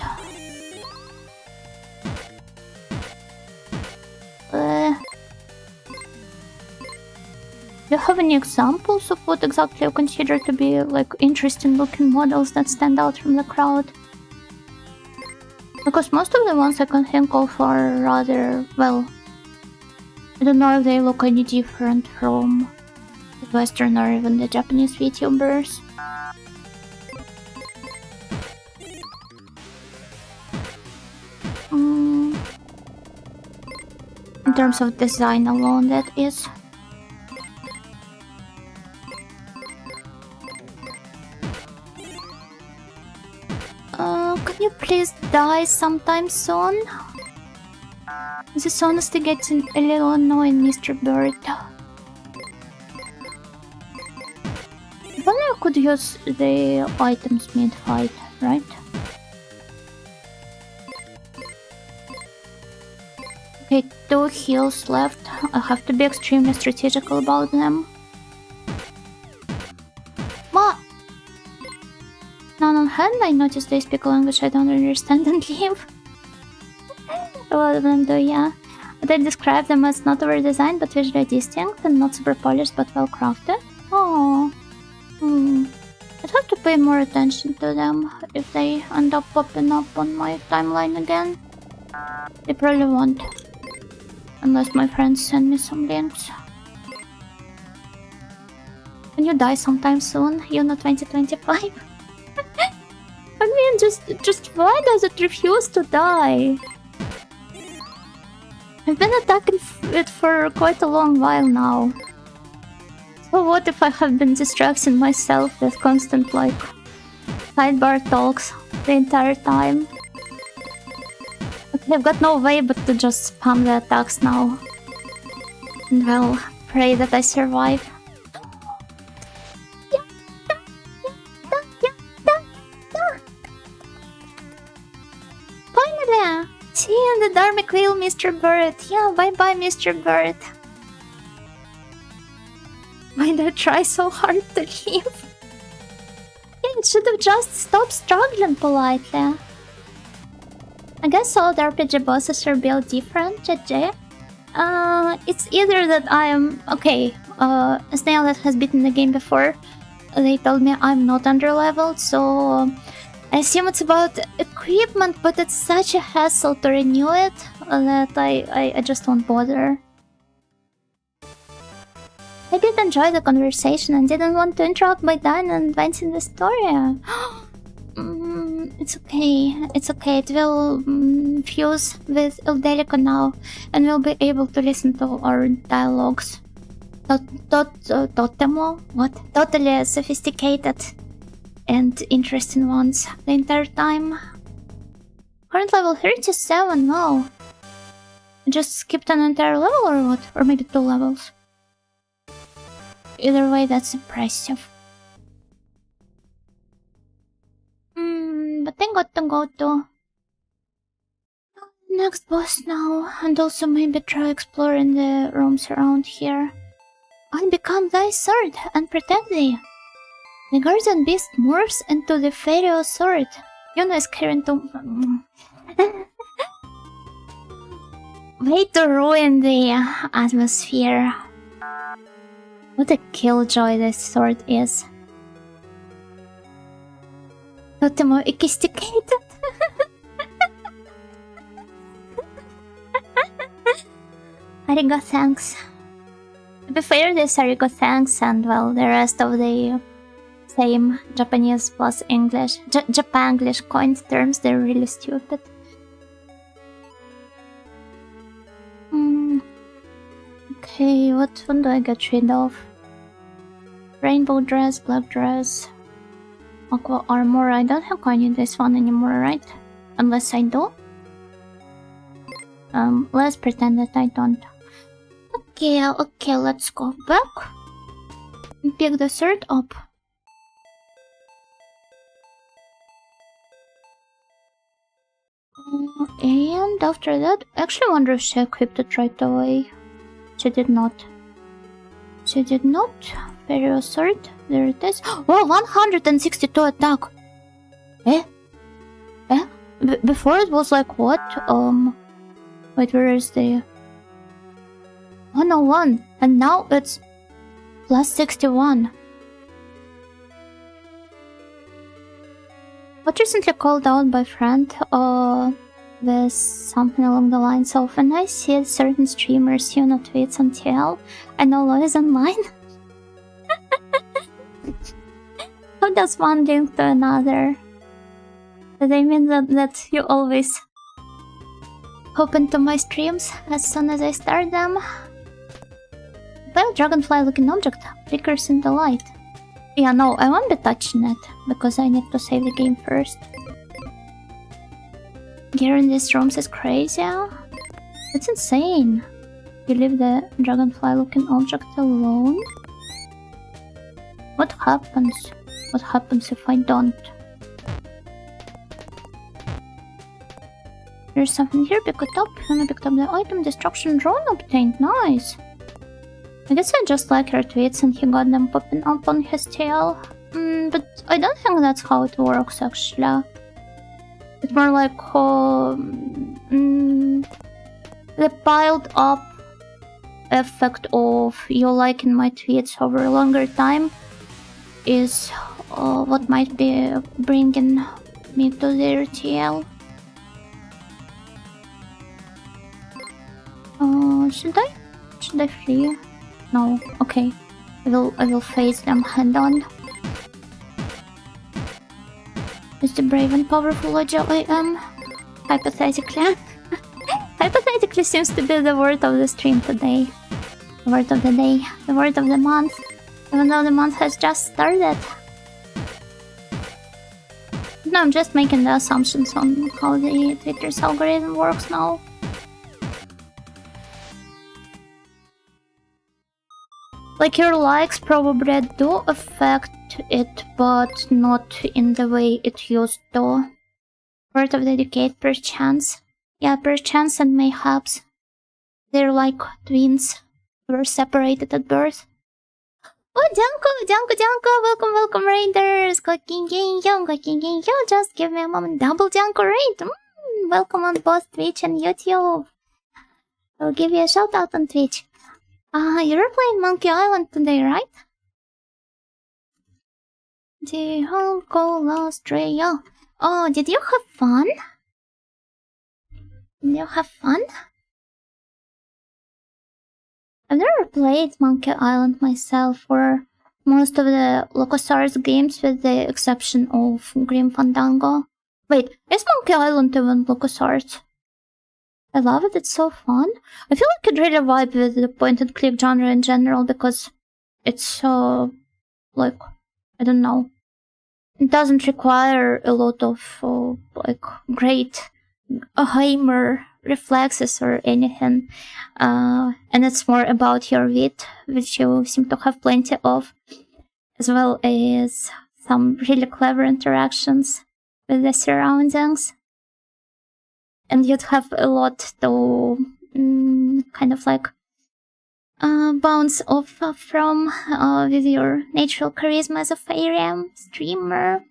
Do you have any examples of what exactly you consider to be like interesting looking models that stand out from the crowd? Because most of the ones I can think of are rather, well, I don't know if they look any different from the Western or even the Japanese VTubers. In terms of design alone, that is. Can you please die sometime soon? This is honestly getting a little annoying, Mr. Bird. If only I could use the items mid-fight, right? Okay, 2 heals left. I have to be extremely strategical about them. What? None on hand, I noticed they speak a language I don't understand and leave. A lot of them do, yeah. But I describe them as not over-designed but visually distinct and not super polished but well crafted. Oh. I'd have to pay more attention to them if they end up popping up on my timeline again. They probably won't. Unless my friends send me some links. Can you die sometime soon? Yuno 2025? I mean, just why does it refuse to die? I've been attacking it for quite a long while now. So what if I have been distracting myself with constant, like, sidebar talks the entire time? Okay, I've got no way but to just spam the attacks now. And well, pray that I survive. Finally! See you in the Dharmic Wheel, Mr. Bird. Yeah, bye-bye, Mr. Bird. Why did I try so hard to leave? Yeah, it should have just stopped struggling politely. I guess all the RPG bosses are built different, JJ. It's either that I am... Okay, a snail that has beaten the game before, they told me I'm not underleveled, so... I assume it's about equipment, but it's such a hassle to renew it that I just won't bother. I did enjoy the conversation and didn't want to interrupt by dying and advancing the story. It's okay, it's okay. It will fuse with Ildelico now, and we'll be able to listen to our dialogues. Totemo? What? Totally sophisticated and interesting ones the entire time. Current level 37, no. I just skipped an entire level or what? Or maybe 2 levels. Either way, that's impressive. But I got to go to next boss now, and also maybe try exploring the rooms around here. I'll become thy sword and protect thee. The guardian beast morphs into the Pharaoh sword. Yuna is carrying to... Way to ruin the atmosphere. What a killjoy this sword is. Totemo sophisticated. Arigo thanks. To be fair, this Arigo thanks and well, the rest of the same Japanese plus English, Japanglish coined terms, they're really stupid. Okay, what one do I get rid of? Rainbow dress, black dress, aqua armor. I don't think I need this one anymore, right? Unless I do. Let's pretend that I don't. Okay, let's go back and pick the third up. And after that, I actually wonder if she equipped it right away. She did not. She did not. Very assert. There it is. Oh, 162 attack. Before it was like what? Wait, where is the 101? And now it's plus 61. What recently called out by friend with something along the lines of, when I see certain streamers, you know, tweets on TL, I know law is online. How does one link to another? Does that mean that you always hop into my streams as soon as I start them? Pale dragonfly looking object flickers in the light. Yeah, no, I won't be touching it, because I need to save the game first. Gear in these rooms is crazy. It's insane. You leave the dragonfly looking object alone? What happens? What happens if I don't? There's something here, pick it up. When I picked up the item, destruction drone obtained. Nice. I guess I just like her tweets and he got them popping up on his tail. But I don't think that's how it works actually. It's more like the piled up effect of you liking my tweets over a longer time is what might be bringing me to their TL. Should I flee? No, okay. I will face them head on. Is the brave and powerful agile I am? Hypothetically. Hypothetically seems to be the word of the stream today. The word of the day. The word of the month. Even though the month has just started. No, I'm just making the assumptions on how the Twitter's algorithm works now. Like, your likes probably do affect it, but not in the way it used to. Word of the decade, perchance. Yeah, perchance and mayhaps. They're like twins who were separated at birth. Oh, Janko! Welcome, Raiders! Clicking yo, just give me a moment. Double Janko raid! Welcome on both Twitch and YouTube. I'll give you a shout out on Twitch. You're playing Monkey Island today, right? The whole Australia. Oh, did you have fun? Did you have fun? I've never played Monkey Island myself, or most of the LucasArts games with the exception of Grim Fandango. Wait, is Monkey Island even LucasArts? I love it, it's so fun. I feel like it really vibe with the point-and-click genre in general, because it's so, like, I don't know. It doesn't require a lot of, like, great gamer reflexes or anything. And it's more about your wit, which you seem to have plenty of, as well as some really clever interactions with the surroundings. And you'd have a lot to kind of like bounce off from with your natural charisma as a fairy streamer.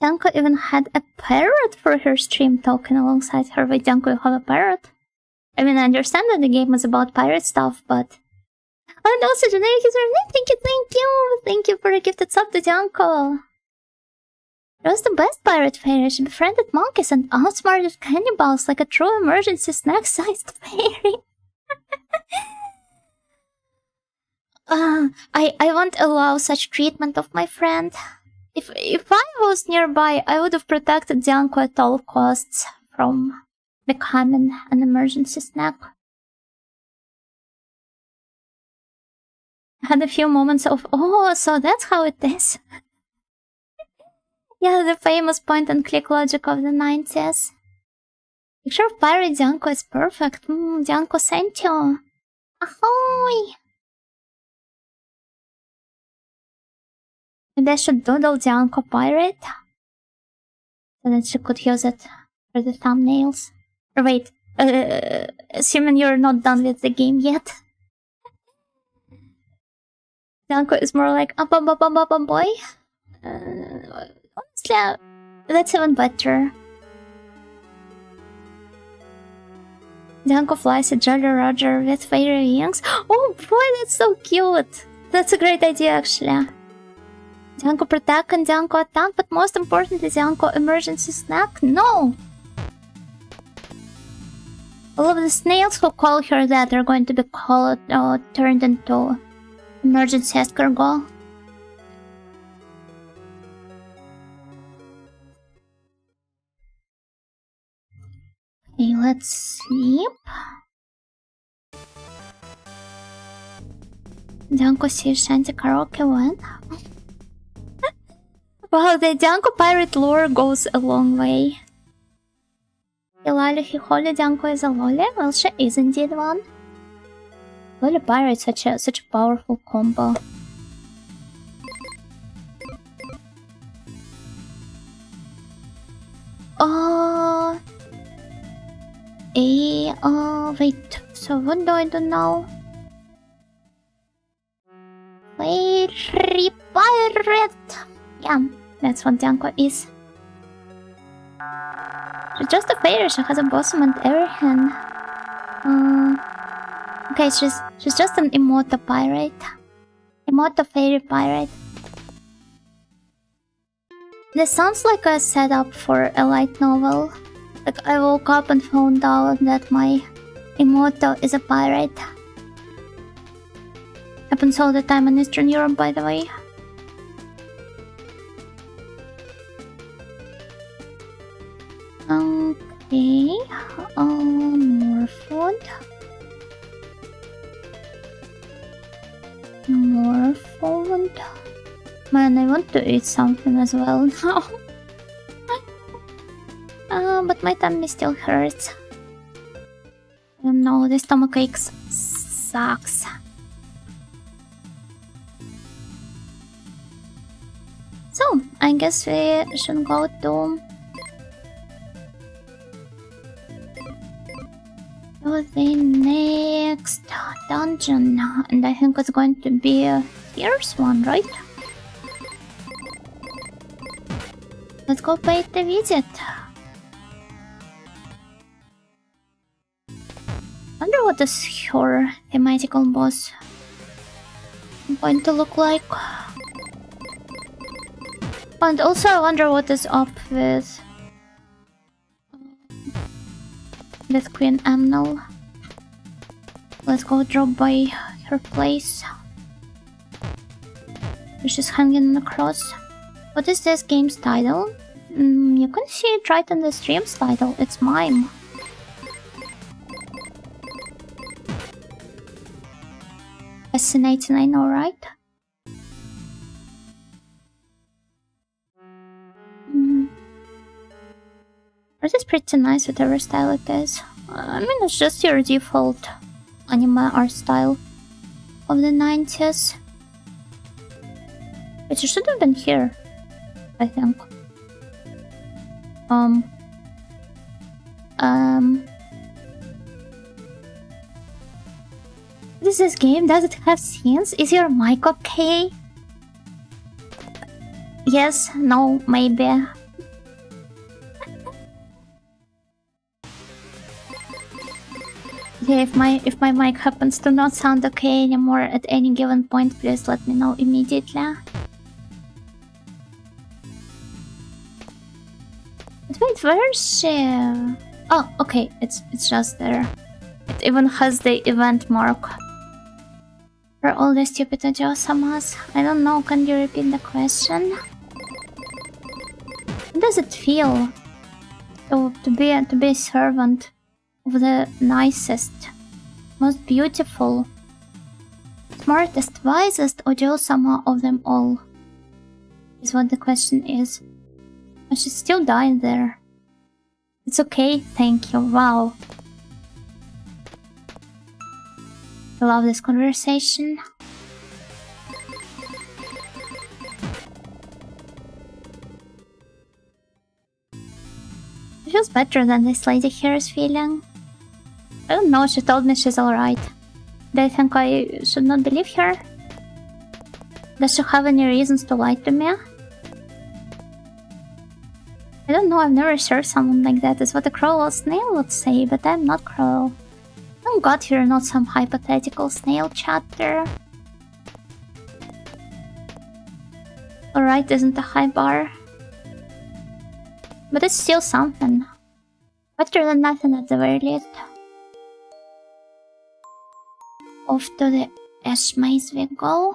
Janko even had a parrot for her stream talking alongside her. Wait, Janko, you have a parrot? I mean, I understand that the game is about pirate stuff, but... And also, generic username, thank you for the gifted sub to Janko. It was the best pirate fairy. She befriended monkeys and outsmarted cannibals like a true emergency snack-sized fairy. I won't allow such treatment of my friend. If I was nearby, I would have protected Janko at all costs from becoming an emergency snack. I had a few moments of, oh, so that's how it is. Yeah, the famous point-and-click logic of the 90s. Picture of pirate Janko is perfect. Janko sent you. Ahoy! Maybe I should doodle Janko pirate. So that she could use it for the thumbnails. Or wait, assuming you're not done with the game yet. Janko is more like a boy. Honestly, that's even better. Janko flies a Jolly Roger with fairy wings. Oh boy, that's so cute! That's a great idea, actually. Janko protect and Janko attack, but most importantly, Janko emergency snack? No! All of the snails who call her that are going to be turned into emergency escargot. Okay, let's sleep. Janko sees Shanty karaoke one. Wow, the Janko pirate lore goes a long way. Hilali Hiholi Janko is a loli? Well, she is indeed one. Loli pirate, such a powerful combo. Wait, so what do I do now? Fairy pirate! Yeah, that's what Janko is. She's just a fairy, she has a bosom and everything. Okay, she's just an Emoto pirate. Emoto fairy pirate. This sounds like a setup for a light novel. Like I woke up and found out that my Emoto is a pirate. Happens all the time in Eastern Europe, by the way. Okay, more food. More food. Man, I want to eat something as well now. But my tummy still hurts. No, the stomach aches sucks. So, I guess we should go to the next dungeon. And I think it's going to be here's one, right? Let's go pay the visit. Wonder what this horror thematical boss is going to look like. And also I wonder what is up with Queen Amnel. Let's go drop by her place. She's hanging on the cross. What is this game's title? You can see it right in the stream's title. It's MIME. Fascinating, I know, right? Art is pretty nice, whatever style it is. I mean, it's just your default anime art style of the 90s. But you should have been here, I think. What is this game? Does it have scenes? Is your mic okay? Yes, no, maybe. Yeah, if my mic happens to not sound okay anymore at any given point, please let me know immediately. But wait, where is she? Oh, okay, it's just there. It even has the event mark. For all the stupid Ajo-samas. I don't know, can you repeat the question? How does it feel to be a servant of the nicest, most beautiful, smartest, wisest Ojo-sama of them all? Is what the question is. But she's still dying there. It's okay, thank you. Wow. I love this conversation. It feels better than this lady here is feeling. I don't know, she told me she's alright. Do you think I should not believe her? Does she have any reasons to lie to me? I don't know, I've never heard someone like that. It's what a crow or snail would say, but I'm not crow. Thank God you're not some hypothetical snail chatter. Alright isn't a high bar. But it's still something. Better than nothing at the very least. Off to the ash maze we go.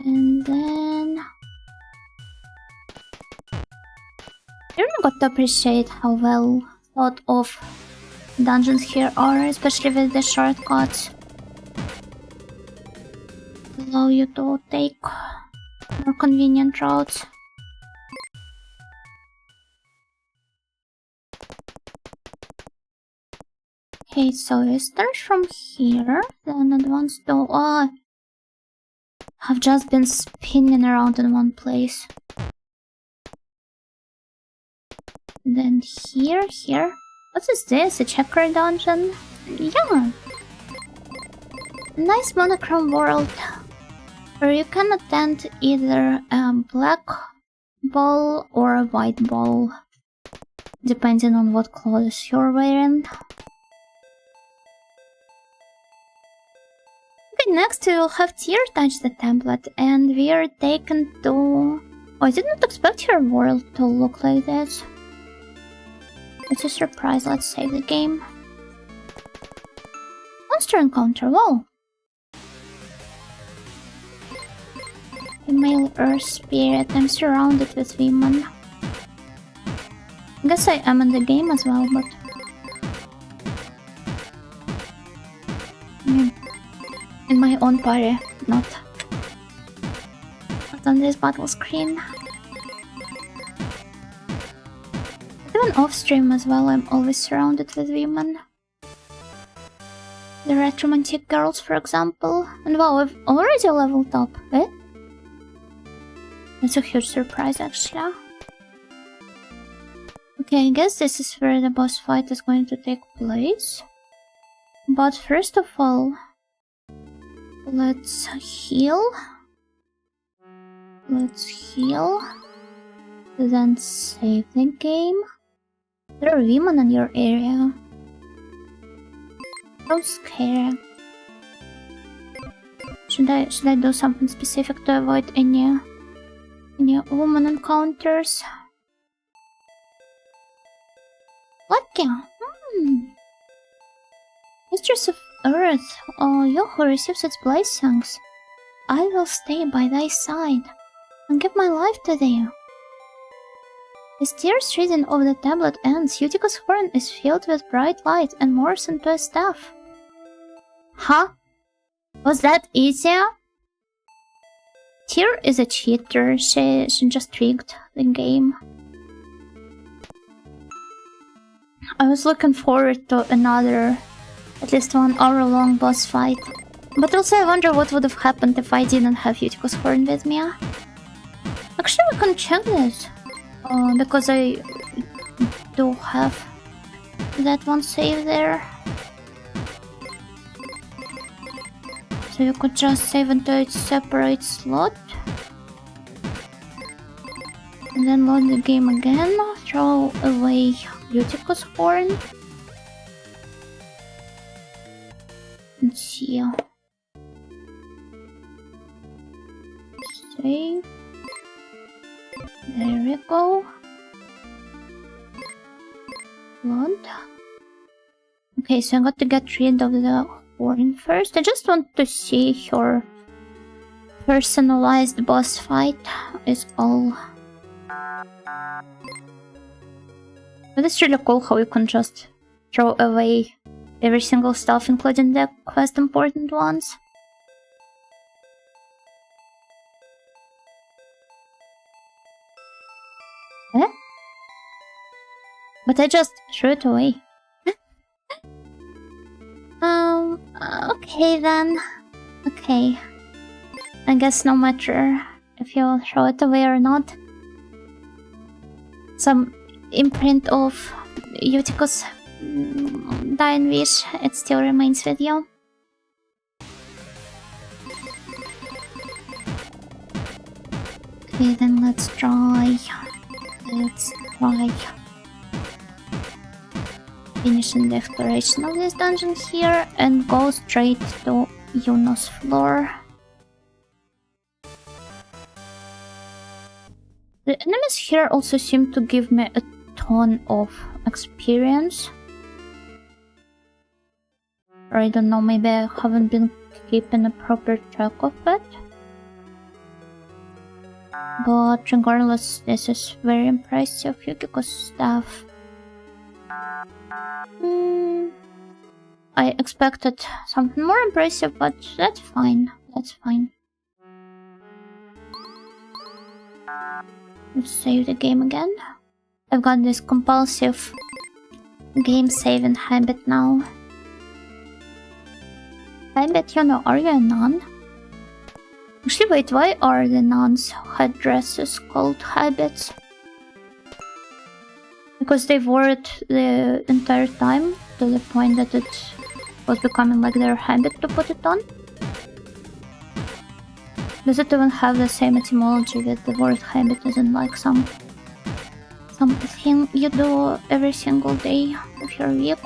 And then... I really got to appreciate how well thought of dungeons here are, especially with the shortcuts. Allow you to take more convenient routes. Okay, so we start from here, then advance to... I've just been spinning around in one place. Then here. What is this? A checker dungeon? Yeah. Nice monochrome world. Where you can attend either a black ball or a white ball. Depending on what clothes you're wearing. Okay, next we will have Tyr touch the template and we are taken to... Oh, I did not expect your world to look like this. It's a surprise, let's save the game. Monster encounter, wow! Female earth spirit, I'm surrounded with women. I guess I am in the game as well, but... in my own party, not on this battle screen. Even off stream as well, I'm always surrounded with women. The red romantic girls, for example. And wow, I've already leveled up, eh? That's a huge surprise, actually. Okay, I guess this is where the boss fight is going to take place. But first of all, let's heal. Then save the game. There are women in your area. So scary. Should I do something specific to avoid any woman encounters? Lucky. Mistress of Earth, you who receives its blessings, I will stay by thy side and give my life to thee. As Tyr's reading of the tablet ends, Utica's horn is filled with bright light and morphs into a staff. Huh? Was that easier? Tyr is a cheater, she just rigged the game. I was looking forward to another, at least 1 hour long boss fight. But also I wonder what would have happened if I didn't have Utica's horn with me. Actually, we can check this. Because I do have that one save there. So you could just save into its separate slot. And then load the game again, throw away Utica's horn. Let's see. Save. There we go. Load. Okay, so I got to get rid of the horn first. I just want to see her personalized boss fight is all. But it's really cool how you can just throw away every single stuff, including the quest important ones. Eh? But I just threw it away. Okay then. Okay. I guess no matter if you throw it away or not, some imprint of Utiko's dying wish, it still remains with you. Okay, then let's try. Finishing the exploration of this dungeon here and go straight to Yuno's floor. The enemies here also seem to give me a ton of experience. Or I don't know, maybe I haven't been keeping a proper track of it. But regardless, this is very impressive Yukiko's stuff. I expected something more impressive, but that's fine. That's fine. Let's save the game again. I've got this compulsive game saving habit now. I bet you know, are you a nun? Actually, wait, why are the nuns' headdresses called habits? Because they wore it the entire time, to the point that it was becoming like their habit to put it on? Does it even have the same etymology that the word habit isn't like something you do every single day of your week?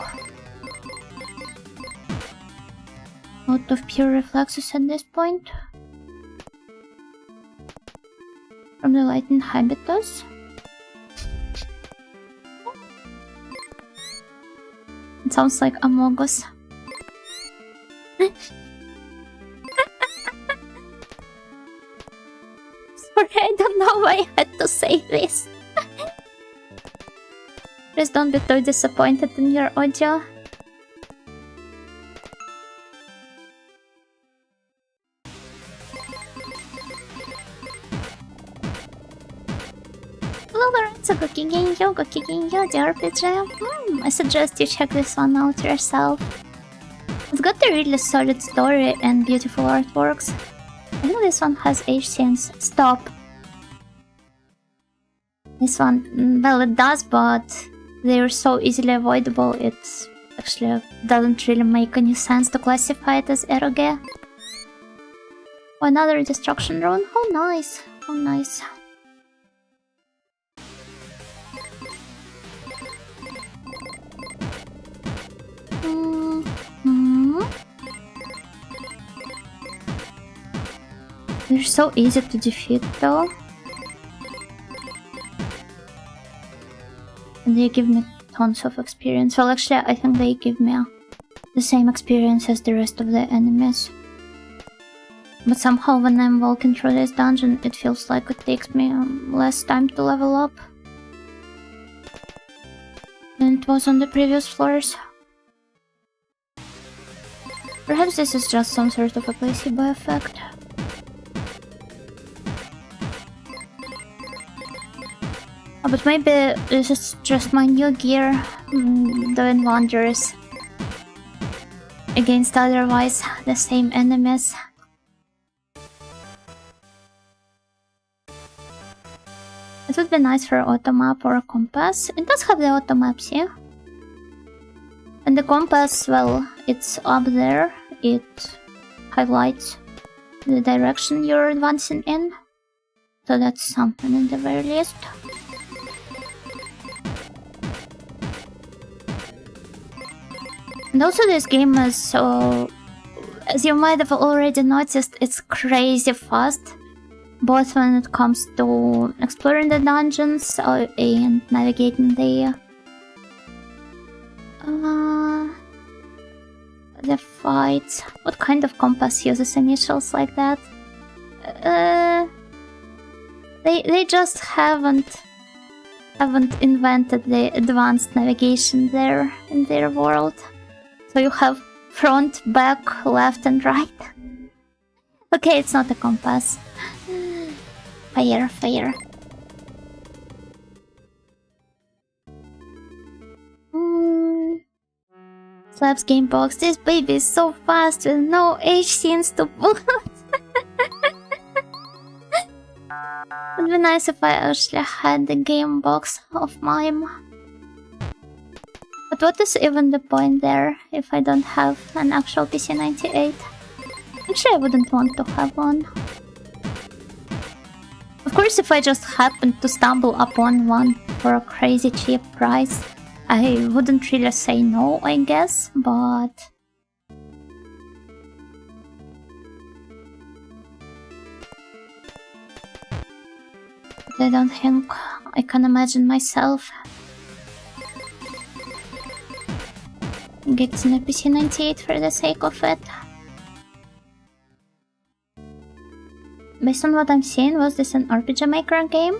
Out of pure reflexes at this point. From the lightning habitus. It sounds like Among Us. Sorry, I don't know why I had to say this. Please don't be too disappointed in your audio. Hello Lorenzo, Gokigenyo, the RPG. I suggest you check this one out yourself. It's got a really solid story and beautiful artworks. I know this one has age scenes. Stop. This one, well, it does, but they're so easily avoidable, it actually doesn't really make any sense to classify it as eroge. Oh, another destruction drone. Oh, nice. Oh, nice. They're so easy to defeat though. And they give me tons of experience. Well, actually, I think they give me the same experience as the rest of the enemies. But somehow when I'm walking through this dungeon, it feels like it takes me less time to level up than it was on the previous floors. Perhaps this is just some sort of a placebo effect. Oh, but maybe this is just my new gear doing wonders against otherwise the same enemies. It would be nice for auto map or a compass. It does have the auto maps, yeah. And the compass, well, it's up there. It highlights the direction you're advancing in. So that's something in the very least. And also this game is so... as you might have already noticed, it's crazy fast. Both when it comes to exploring the dungeons and navigating the fights. What kind of compass uses initials like that? They just haven't invented the advanced navigation there in their world. So you have front, back, left and right. Okay, it's not a compass. Fire. Flaps game box. This baby is so fast with no age scenes to boot. Would be nice if I actually had the game box of MIME. But what is even the point there if I don't have an actual PC-98? Actually, I wouldn't want to have one. Of course, if I just happened to stumble upon one for a crazy cheap price, I wouldn't really say no, I guess, but... I don't think I can imagine myself getting a PC-98 for the sake of it. Based on what I'm seeing, was this an RPG Maker game?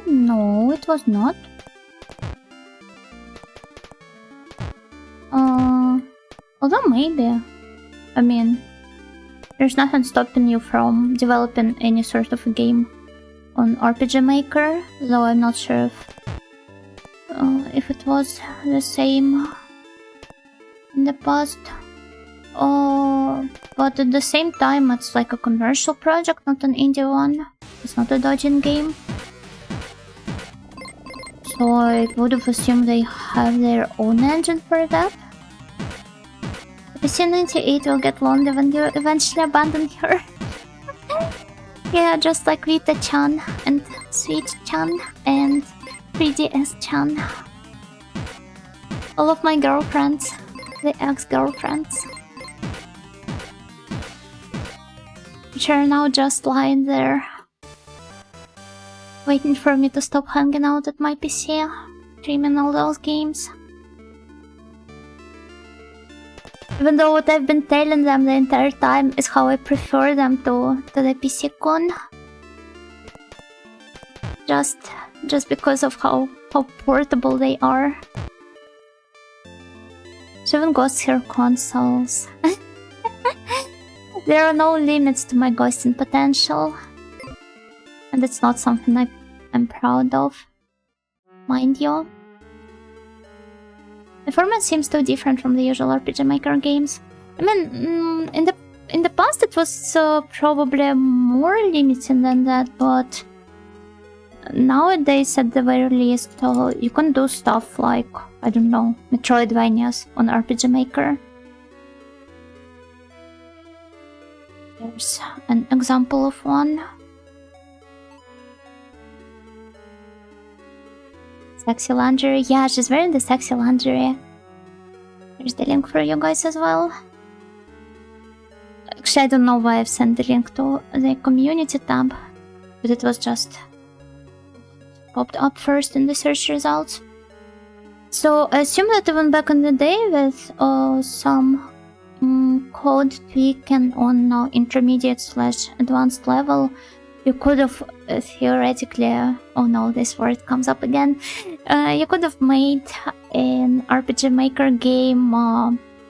No, it was not. Although maybe. I mean, there's nothing stopping you from developing any sort of a game on RPG Maker, though I'm not sure if it was the same in the past. But at the same time, it's like a commercial project, not an indie one. It's not a dodging game. So I would have assumed they have their own engine for that. The PC-98 will get lonely when you eventually abandon her. Yeah, just like Vita-chan and Switch-chan and 3DS-chan. All of my girlfriends, the ex-girlfriends, which are now just lying there, waiting for me to stop hanging out at my PC, streaming all those games. Even though what I've been telling them the entire time is how I prefer them to the PC-con. Just because of how portable they are. So even Ghost consoles. There are no limits to my ghosting potential. And it's not something I'm proud of, mind you. The format seems too different from the usual RPG Maker games. I mean, in the past it was probably more limiting than that, but nowadays at the very least you can do stuff like, I don't know, Metroidvanias on RPG Maker. There's an example of one. Sexy lingerie. Yeah, she's wearing the sexy lingerie. There's the link for you guys as well. Actually, I don't know why I've sent the link to the community tab, but it was just popped up first in the search results. So I assume that even back in the day with some code tweaking on intermediate/advanced level, you could have theoretically, oh no, this word comes up again. You could have made an RPG Maker game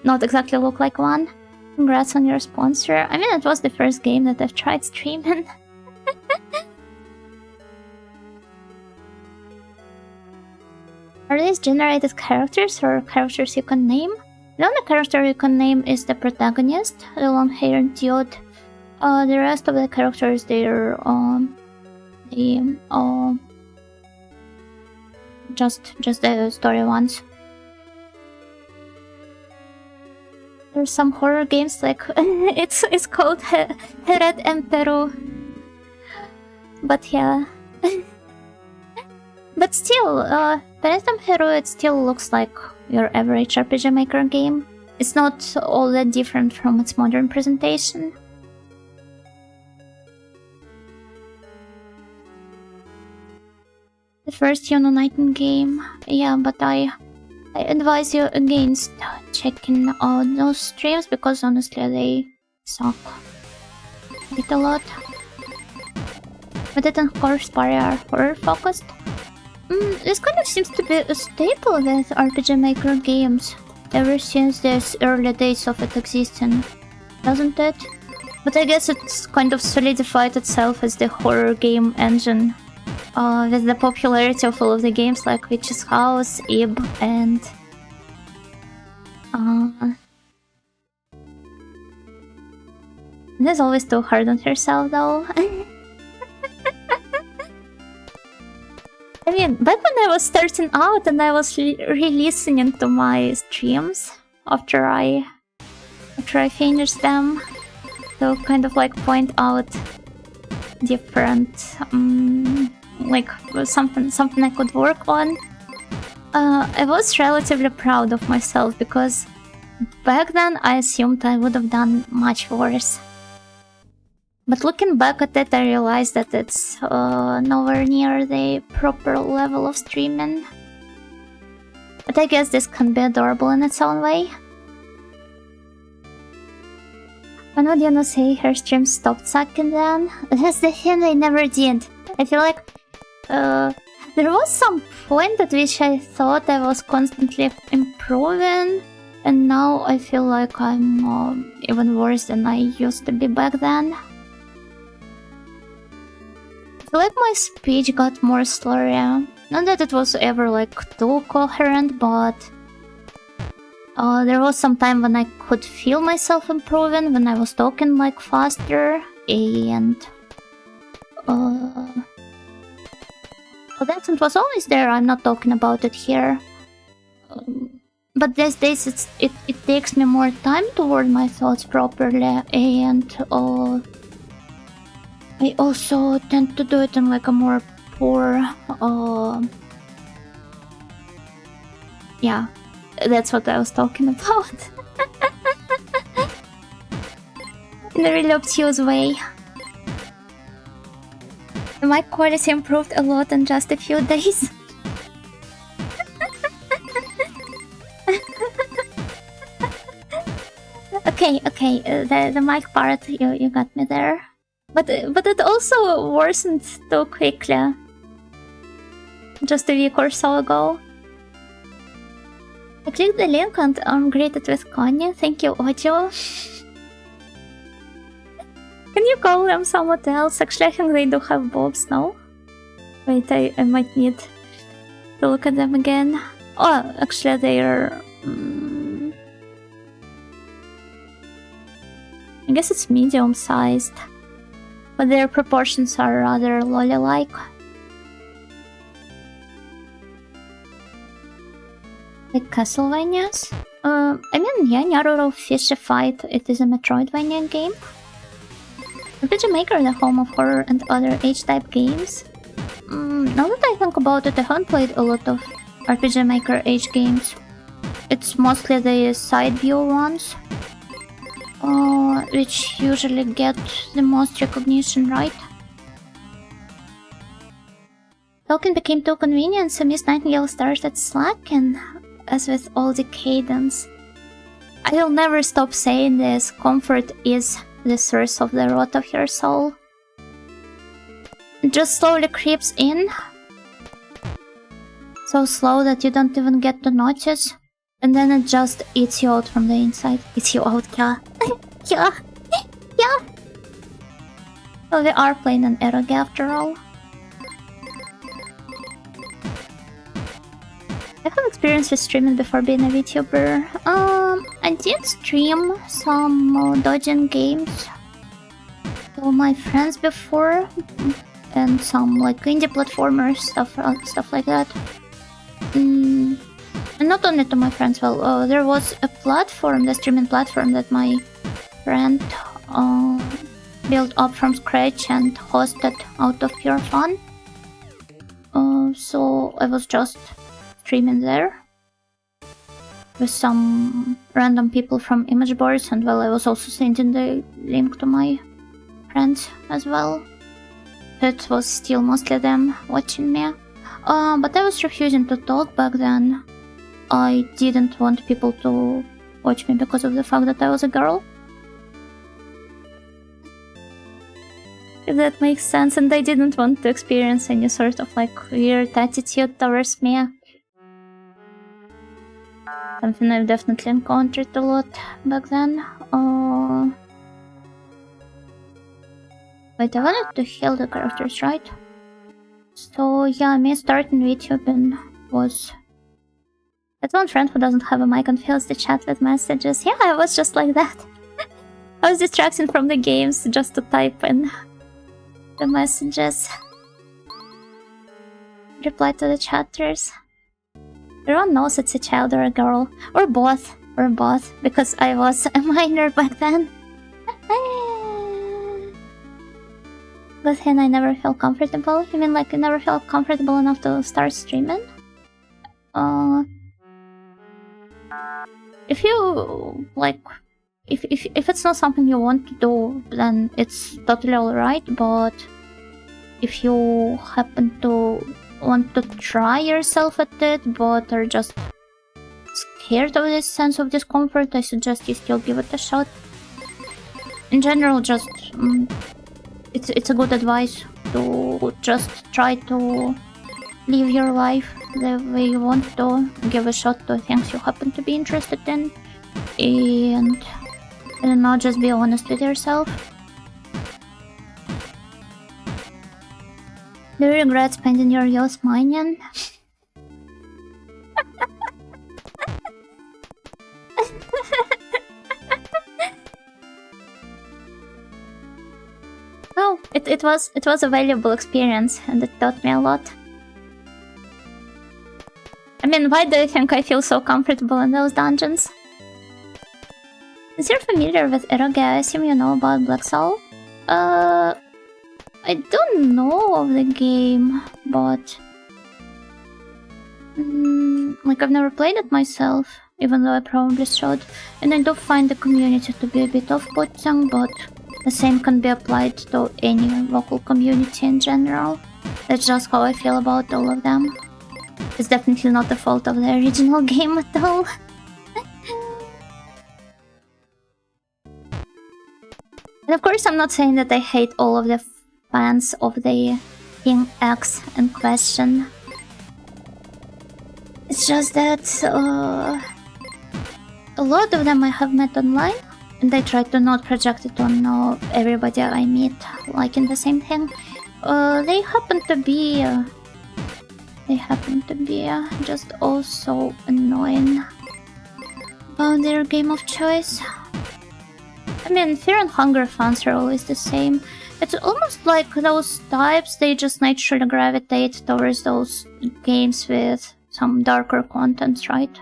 not exactly look like one. Congrats on your sponsor. I mean, it was the first game that I've tried streaming. Are these generated characters or characters you can name? The only character you can name is the protagonist, the long-haired dude. The rest of the characters, they're just the story ones. There's some horror games like it's called Heret Emperor, but yeah. But still, Heret Emperor, it still looks like your average RPG Maker game. It's not all that different from its modern presentation. The first Unoniting game, yeah, but I advise you against checking out those streams because honestly they suck quite a lot. But it and Course Party are horror focused. This kind of seems to be a staple with RPG Maker games ever since the early days of it existing, doesn't it? But I guess it's kind of solidified itself as the horror game engine. With the popularity of all of the games like Witch's House, Ib, and It's always too hard on herself, though. I mean, back when I was starting out and I was re-listening to my streams after I finished them to kind of like point out different like something I could work on. I was relatively proud of myself because back then I assumed I would have done much worse. But looking back at it, I realized that it's nowhere near the proper level of streaming. But I guess this can be adorable in its own way. When would Yana say her stream stopped sucking then? That's the thing I never did. I feel like there was some point at which I thought I was constantly improving, and now I feel like I'm even worse than I used to be back then. I feel like my speech got more slurry. Not that it was ever like too coherent, but there was some time when I could feel myself improving, when I was talking like faster, and the accent was always there. I'm not talking about it here. But these days it takes me more time to word my thoughts properly, and I also tend to do it in like a more poor yeah, that's what I was talking about. In a really obtuse way. The mic quality improved a lot in just a few days. Okay, the mic part, you got me there. But it also worsened too quickly. Just a week or so ago. I clicked the link and I'm greeted with Connie. Thank you, Audio. Can you call them somewhat else? Actually, I think they do have bobs now. Wait, I might need to look at them again. Oh, actually, they are... I guess it's medium-sized. But their proportions are rather lolly-like. Like Castlevanias? I mean, yeah, Naruto Fishy Fight, it is a Metroidvania game. RPG Maker, the home of horror and other H-type games. Now that I think about it, I haven't played a lot of RPG Maker H games. It's mostly the side view ones, which usually get the most recognition, right? Talking became too convenient, so Miss Nightingale started slacking, as with all the cadence. I will never stop saying this, comfort is the source of the rot of your soul. It just slowly creeps in. So slow that you don't even get to notice. And then it just eats you out from the inside. Eats you out, yeah. Yeah. Yeah. Well, we are playing an eroge after all. I have experience with streaming before being a VTuber. I did stream some dodging games to my friends before, and some like indie platformers, stuff like that. And not only to my friends. Well, there was a platform, the streaming platform that my friend built up from scratch and hosted out of pure fun. So I was just streaming there with some random people from image boards, and well, I was also sending the link to my friends as well. It was still mostly them watching me. But I was refusing to talk back then. I didn't want people to watch me because of the fact that I was a girl. If that makes sense, and I didn't want to experience any sort of like weird attitude towards me. Something I've definitely encountered a lot back then. Wait, I wanted to heal the characters, right? So yeah, me starting VTubing was That one friend who doesn't have a mic and fills the chat with messages. Yeah, I was just like that. I was distracting from the games just to type in the messages. Reply to the chatters. Everyone knows it's a child or a girl. Or both. Or both. Because I was a minor back then. But then I never felt comfortable. You mean like I never felt comfortable enough to start streaming? If you like, if it's not something you want to do, then it's totally alright. But if you happen to want to try yourself at it, but are just scared of this sense of discomfort, I suggest you still give it a shot. In general, just it's a good advice to just try to live your life the way you want to, give a shot to things you happen to be interested in, and I don't know, just be honest with yourself. Do you regret spending your youth mining? No, it was a valuable experience and it taught me a lot. I mean, why do you think I feel so comfortable in those dungeons? Since you're familiar with Eroge, I assume you know about Black Soul? I don't know of the game, but... like, I've never played it myself, even though I probably should. And I do find the community to be a bit off-putting, but the same can be applied to any local community in general. That's just how I feel about all of them. It's definitely not the fault of the original game at all. And of course, I'm not saying that I hate all of the fans of the King X in question. It's just that a lot of them I have met online, and I try to not project it on everybody I meet liking the same thing. They happen to be just also annoying about their game of choice. I mean, Fear and Hunger fans are always the same. It's almost like those types, they just naturally gravitate towards those games with some darker content, right?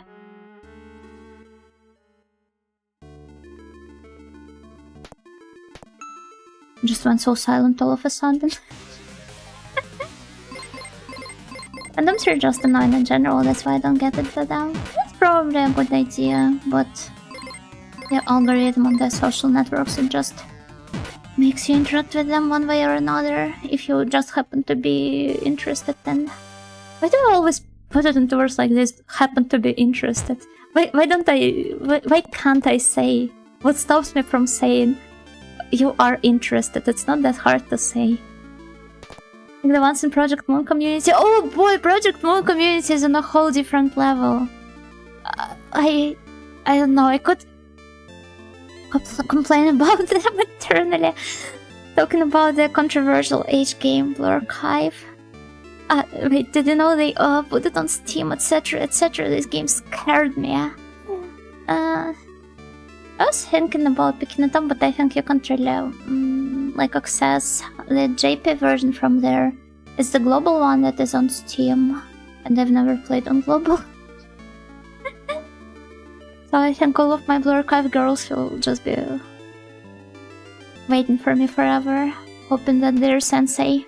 Just went so silent all of a sudden. Fandoms are just annoying in general, that's why I don't get it to them. That's probably a good idea, but the algorithm on the social networks, it just makes you interact with them one way or another if you just happen to be interested in. Why do I always put it into words like this, happen to be interested? Why can't I say? What stops me from saying you are interested? It's not that hard to say. Like the ones in Project Moon community. Oh boy, Project Moon community is on a whole different level. I don't know, I could complain about them eternally. Talking about the controversial H game Blur Archive. Wait, did you know they put it on Steam, etc, etc? This game scared me. I was thinking about picking it up, but I think you can't really like access the JP version from there. It's the global one that is on Steam, and I've never played on global. So I think all of my Blue Archive girls will just be waiting for me forever, hoping that their sensei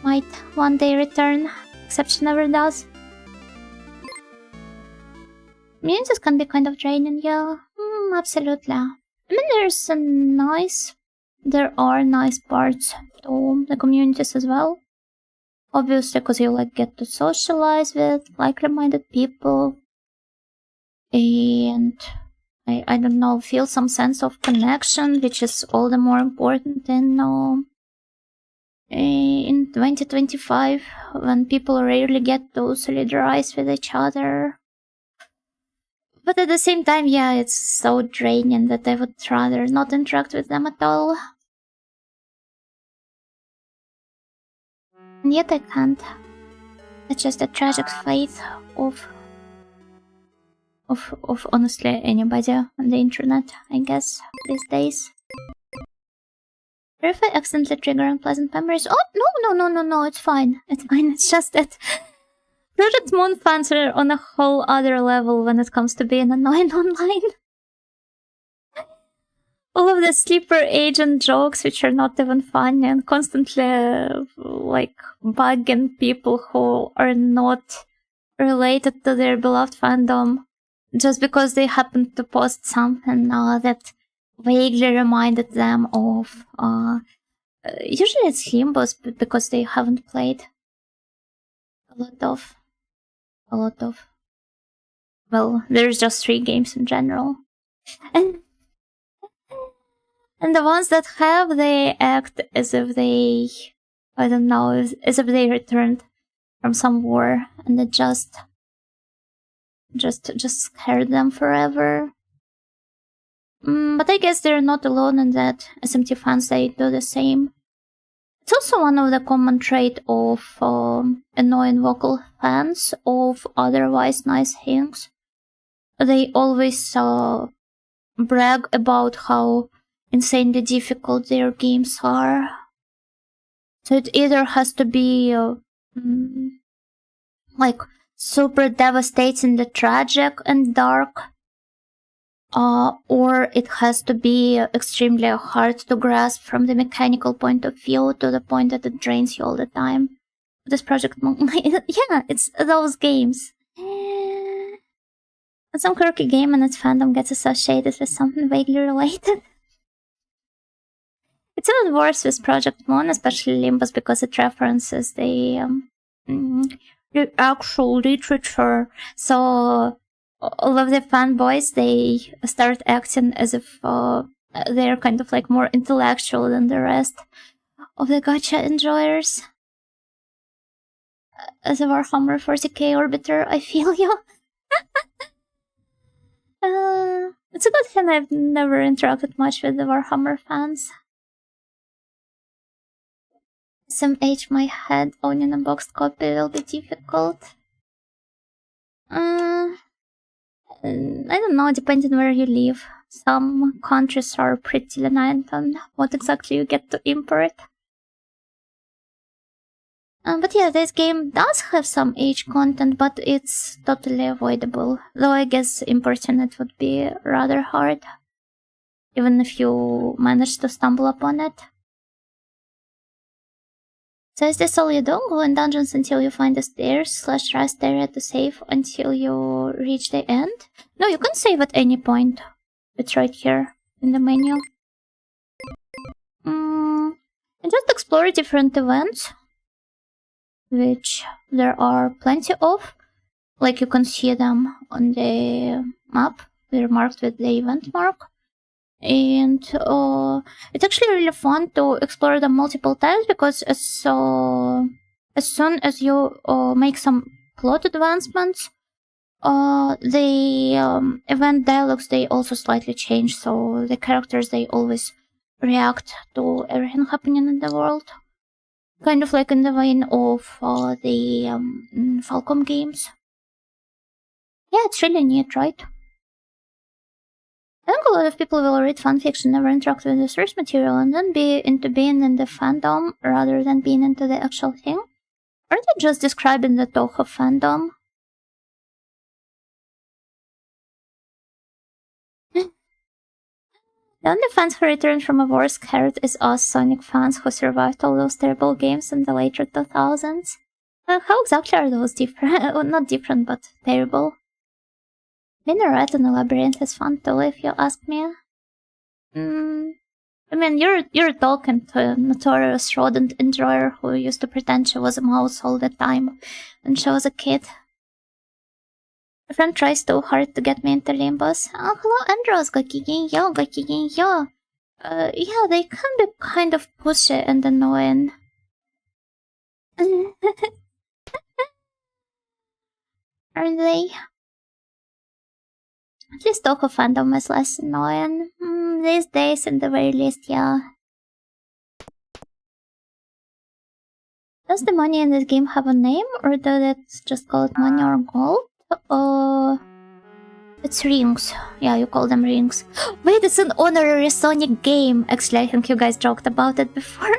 might one day return, except she never does. Communities can be kind of draining, yeah. Absolutely. I mean, there are nice parts to the communities as well. Obviously, because you like get to socialize with like-minded people, and I don't know, feel some sense of connection, which is all the more important in 2025, when people rarely get to solidarize with each other. But at the same time, yeah, it's so draining that I would rather not interact with them at all. And yet I can't. It's just a tragic fate of of honestly anybody on the internet, I guess, these days. If I accidentally trigger unpleasant memories. Oh, no, it's fine. It's fine. It's just that Project Moon fans are on a whole other level when it comes to being annoying online. All of the sleeper agent jokes, which are not even funny, and constantly, like, bugging people who are not related to their beloved fandom just because they happened to post something that vaguely reminded them of. Usually it's Limbos, because they haven't played a lot of. Well, there's just 3 games in general. And the ones that have, they act as if they, I don't know, as if they returned from some war and it just scared them forever. But I guess they're not alone in that. SMT fans, they do the same. It's also one of the common trait of annoying vocal fans of otherwise nice things. They always brag about how insanely difficult their games are. So it either has to be like super devastatingly tragic and dark, or it has to be extremely hard to grasp from the mechanical point of view to the point that it drains you all the time. This Project Moon, yeah, it's those games. Some quirky game and its fandom gets associated with something vaguely related. It's even worse with Project Moon, especially Limbus, because it references the actual literature. So all of the fanboys, they start acting as if they're kind of like more intellectual than the rest of the gacha enjoyers. As a Warhammer 40k orbiter, I feel you. It's a good thing I've never interacted much with the Warhammer fans. SMH my head, owning a boxed copy will be difficult. I don't know, depending where you live. Some countries are pretty lenient on what exactly you get to import. But yeah, this game does have some age content, but it's totally avoidable. Though I guess importing it would be rather hard, even if you manage to stumble upon it. So is this all you do? Go in dungeons until you find the stairs, / rest area to save until you reach the end? No, you can save at any point. It's right here in the menu. And just explore different events, which there are plenty of. Like, you can see them on the map. They're marked with the event mark. And it's actually really fun to explore them multiple times, because as soon as you make some plot advancements, the event dialogues, they also slightly change. So the characters, they always react to everything happening in the world, kind of like in the vein of the Falcom games. Yeah, it's really neat, right? I think a lot of people will read fanfiction, never interact with the source material, and then be into being in the fandom rather than being into the actual thing. Aren't they just describing the Toho fandom? The only fans who returned from a war scared is us Sonic fans who survived all those terrible games in the later 2000s. How exactly are those different? Well, not different, but terrible. Being a rat in a labyrinth is fun too, if you ask me. I mean, you're talking to a notorious rodent enjoyer who used to pretend she was a mouse all the time when she was a kid. My friend tries too hard to get me into Limbus. Oh, hello, Andros. Gakigen yo. Yeah, they can be kind of pushy and annoying. Aren't they? At least Toho fandom is less annoying. These days, at the very least, yeah. Does the money in this game have a name, or do they just call it money or gold? It's rings. Yeah, you call them rings. Wait, it's an honorary Sonic game. Actually, I think you guys joked about it before.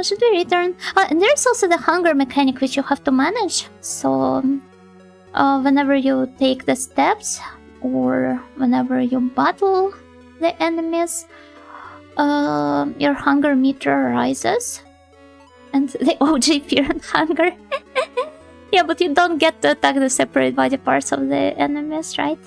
Should we return? And there's also the hunger mechanic which you have to manage. So, whenever you take the steps or whenever you battle the enemies, your hunger meter rises. And the OG fear and hunger. Yeah, but you don't get to attack the separate body parts of the enemies, right?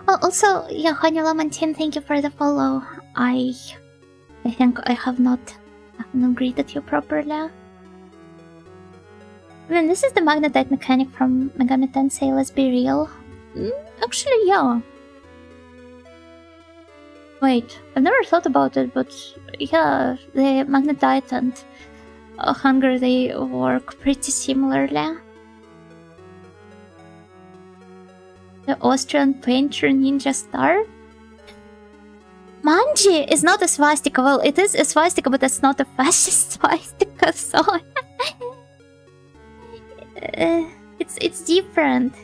Oh, also, yeah, Honey Lemon10, thank you for the follow. I think I have not greeted you properly. I mean, this is the magnetite mechanic from Megami Tensei, let's be real. Actually, yeah. Wait, I've never thought about it, but yeah, the magnetite and hunger, they work pretty similarly. The Austrian painter ninja star? Manji is not a swastika. Well, it is a swastika, but it's not a fascist swastika, so... it's different.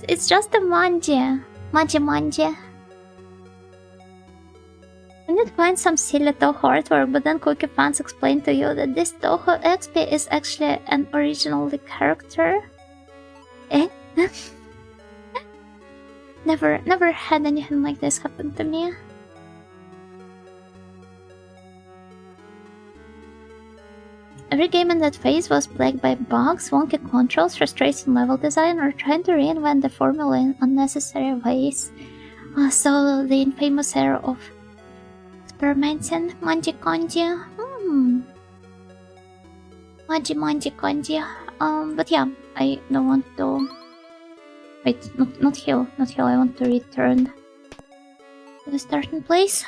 It's just a manji. Manji. You need to find some silly Toho artwork, but then Cookie fans explain to you that this Toho XP is actually an original character. Eh? Never had anything like this happen to me. Every game in that phase was plagued by bugs, wonky controls, frustrating level design, or trying to reinvent the formula in unnecessary ways. So the infamous era of experimenting, Manji Kanji. Manji Kanji. But yeah, I don't want to... Wait, not heal, I want to return to the starting place.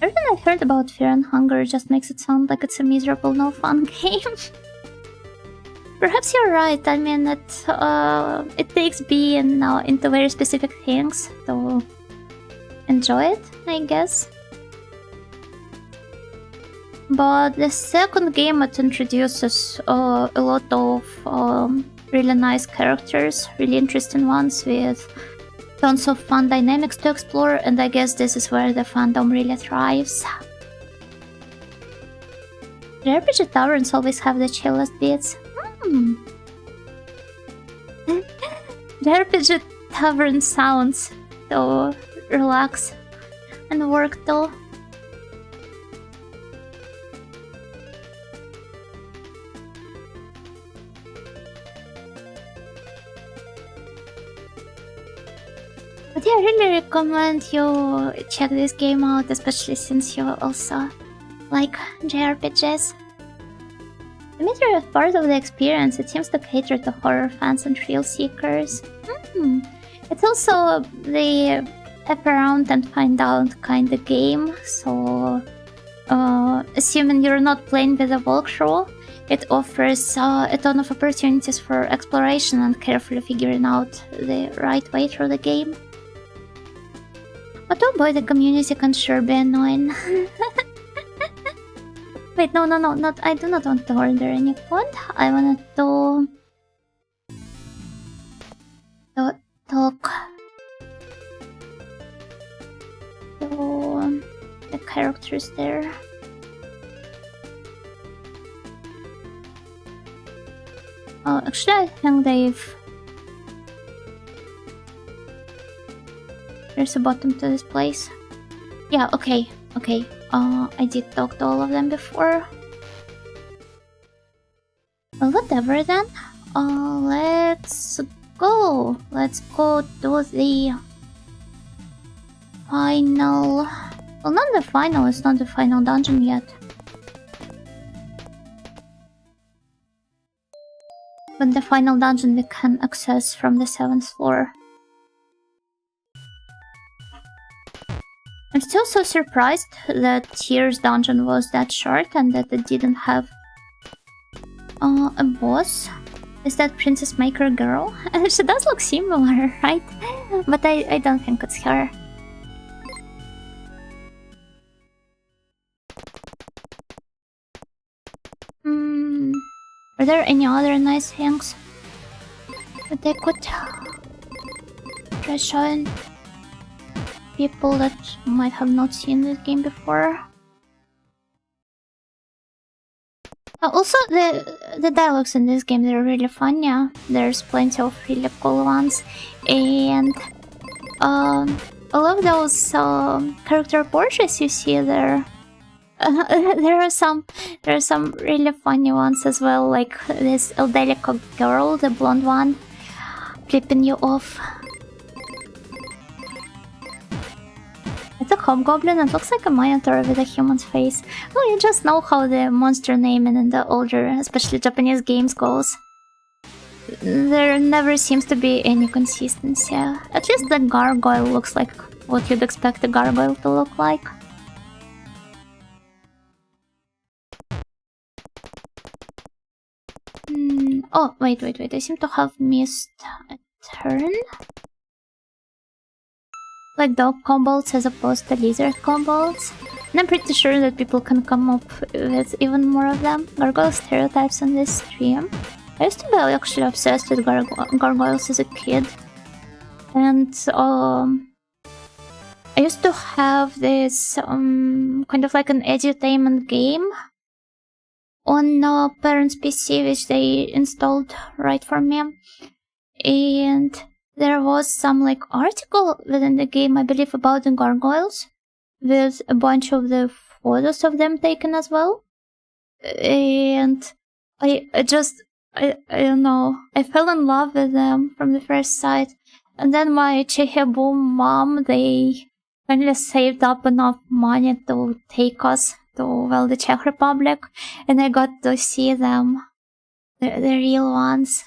Everything I've heard about Fear and Hunger just makes it sound like it's a miserable, no fun game. Perhaps you're right, I mean, it takes being into very specific things to enjoy it, I guess. But the second game, it introduces a lot of really nice characters, really interesting ones with tons of fun dynamics to explore, and I guess this is where the fandom really thrives. The RPG taverns always have the chillest beats. The RPG tavern sounds so relax and work though. But yeah, I really recommend you check this game out, especially since you also like JRPGs. The mystery is part of the experience. It seems to cater to horror fans and thrill seekers. It's also the app around and find out kind of game, so assuming you're not playing with a walkthrough, it offers a ton of opportunities for exploration and carefully figuring out the right way through the game. But oh boy, the community can sure be annoying. Wait, no, not. I do not want to order any food. I wanted to talk to the characters there. Oh, actually, I think there's a bottom to this place. Yeah, okay. I did talk to all of them before. Well, whatever then. Let's go. Let's go to the final... Well, not the final. It's not the final dungeon yet. But the final dungeon we can access from the 7th floor. I'm still so surprised that Tears dungeon was that short and that it didn't have a boss. Is that Princess Maker girl? She does look similar, right? But I don't think it's her. Are there any other nice things that they could try showing people that might have not seen this game before? Also, the dialogues in this game, they're really fun, yeah. There's plenty of really cool ones. And I love those character portraits you see there. There are some really funny ones as well, like this Eldelica girl, the blonde one, flipping you off. It's a hobgoblin. It looks like a minotaur with a human's face. Well, you just know how the monster naming in the older, especially Japanese games goes. There never seems to be any consistency. At least the gargoyle looks like what you'd expect a gargoyle to look like. Oh, wait. I seem to have missed a turn. Like dog kobolds as opposed to lizard kobolds. And I'm pretty sure that people can come up with even more of them. Gargoyle stereotypes on this stream. I used to be actually obsessed with gargoyles as a kid. And I used to have this kind of like an edutainment game on parents' PC, which they installed right for me. And there was some like article within the game, I believe, about the gargoyles, with a bunch of the photos of them taken as well. And I don't know, I fell in love with them from the first sight. And then my Chehaboom mom, they finally saved up enough money to take us to, well, the Czech Republic, and I got to see them, the real ones.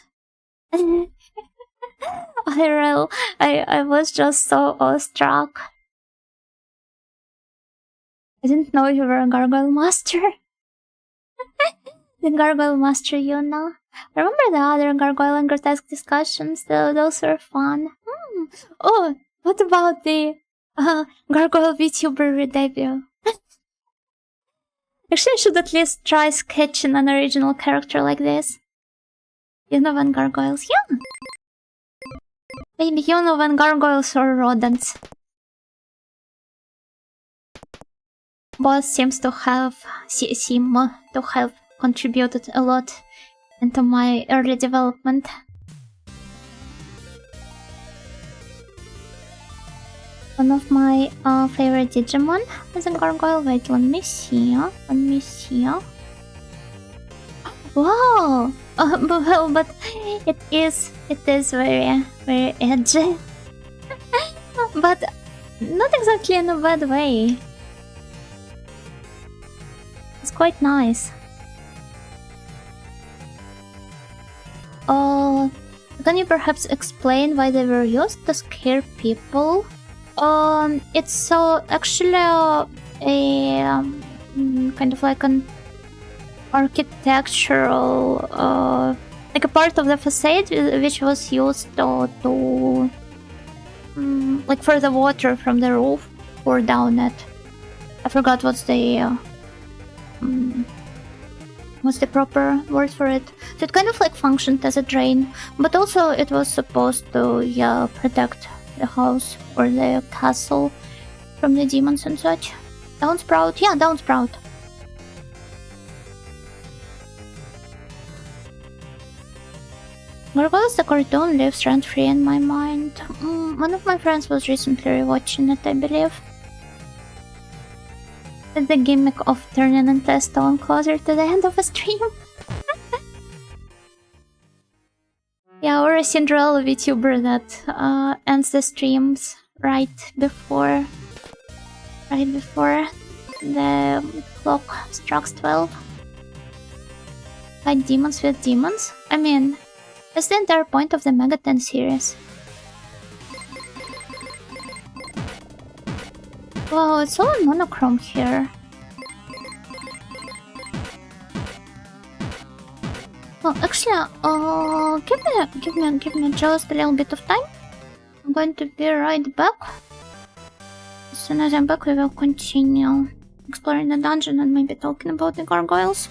I was just so awestruck. I didn't know you were a gargoyle master. The gargoyle master, you know. I remember the other gargoyle and grotesque discussions, though. Those were fun. Oh, what about the gargoyle VTuber debut? Actually, I should at least try sketching an original character like this. You know when gargoyles, yeah. Maybe you know when gargoyles or rodents. Both seem to have contributed a lot into my early development. One of my favorite Digimon is a gargoyle. Wait, let me see. Wow! Well, but it is very, very edgy. But not exactly in a bad way. It's quite nice. Can you perhaps explain why they were used to scare people? It's so actually a kind of like an architectural, like a part of the facade which was used to like for the water from the roof pour down it. I forgot what's the proper word for it. So it kind of like functioned as a drain, but also it was supposed to, yeah, protect the house or the castle from the demons and such. Downsprout, yeah, Downsprout. Gargoyles the cartoon lives rent-free in my mind. One of my friends was recently rewatching it, I believe. It's the gimmick of turning into a stone closer to the end of a stream. Yeah, or a Cinderella VTuber that ends the streams right before the clock strikes 12. Fight demons with demons? I mean, that's the entire point of the Mega 10 series. Wow, it's all monochrome here. Well, actually, give me just a little bit of time. I'm going to be right back. As soon as I'm back, we will continue exploring the dungeon and maybe talking about the gargoyles.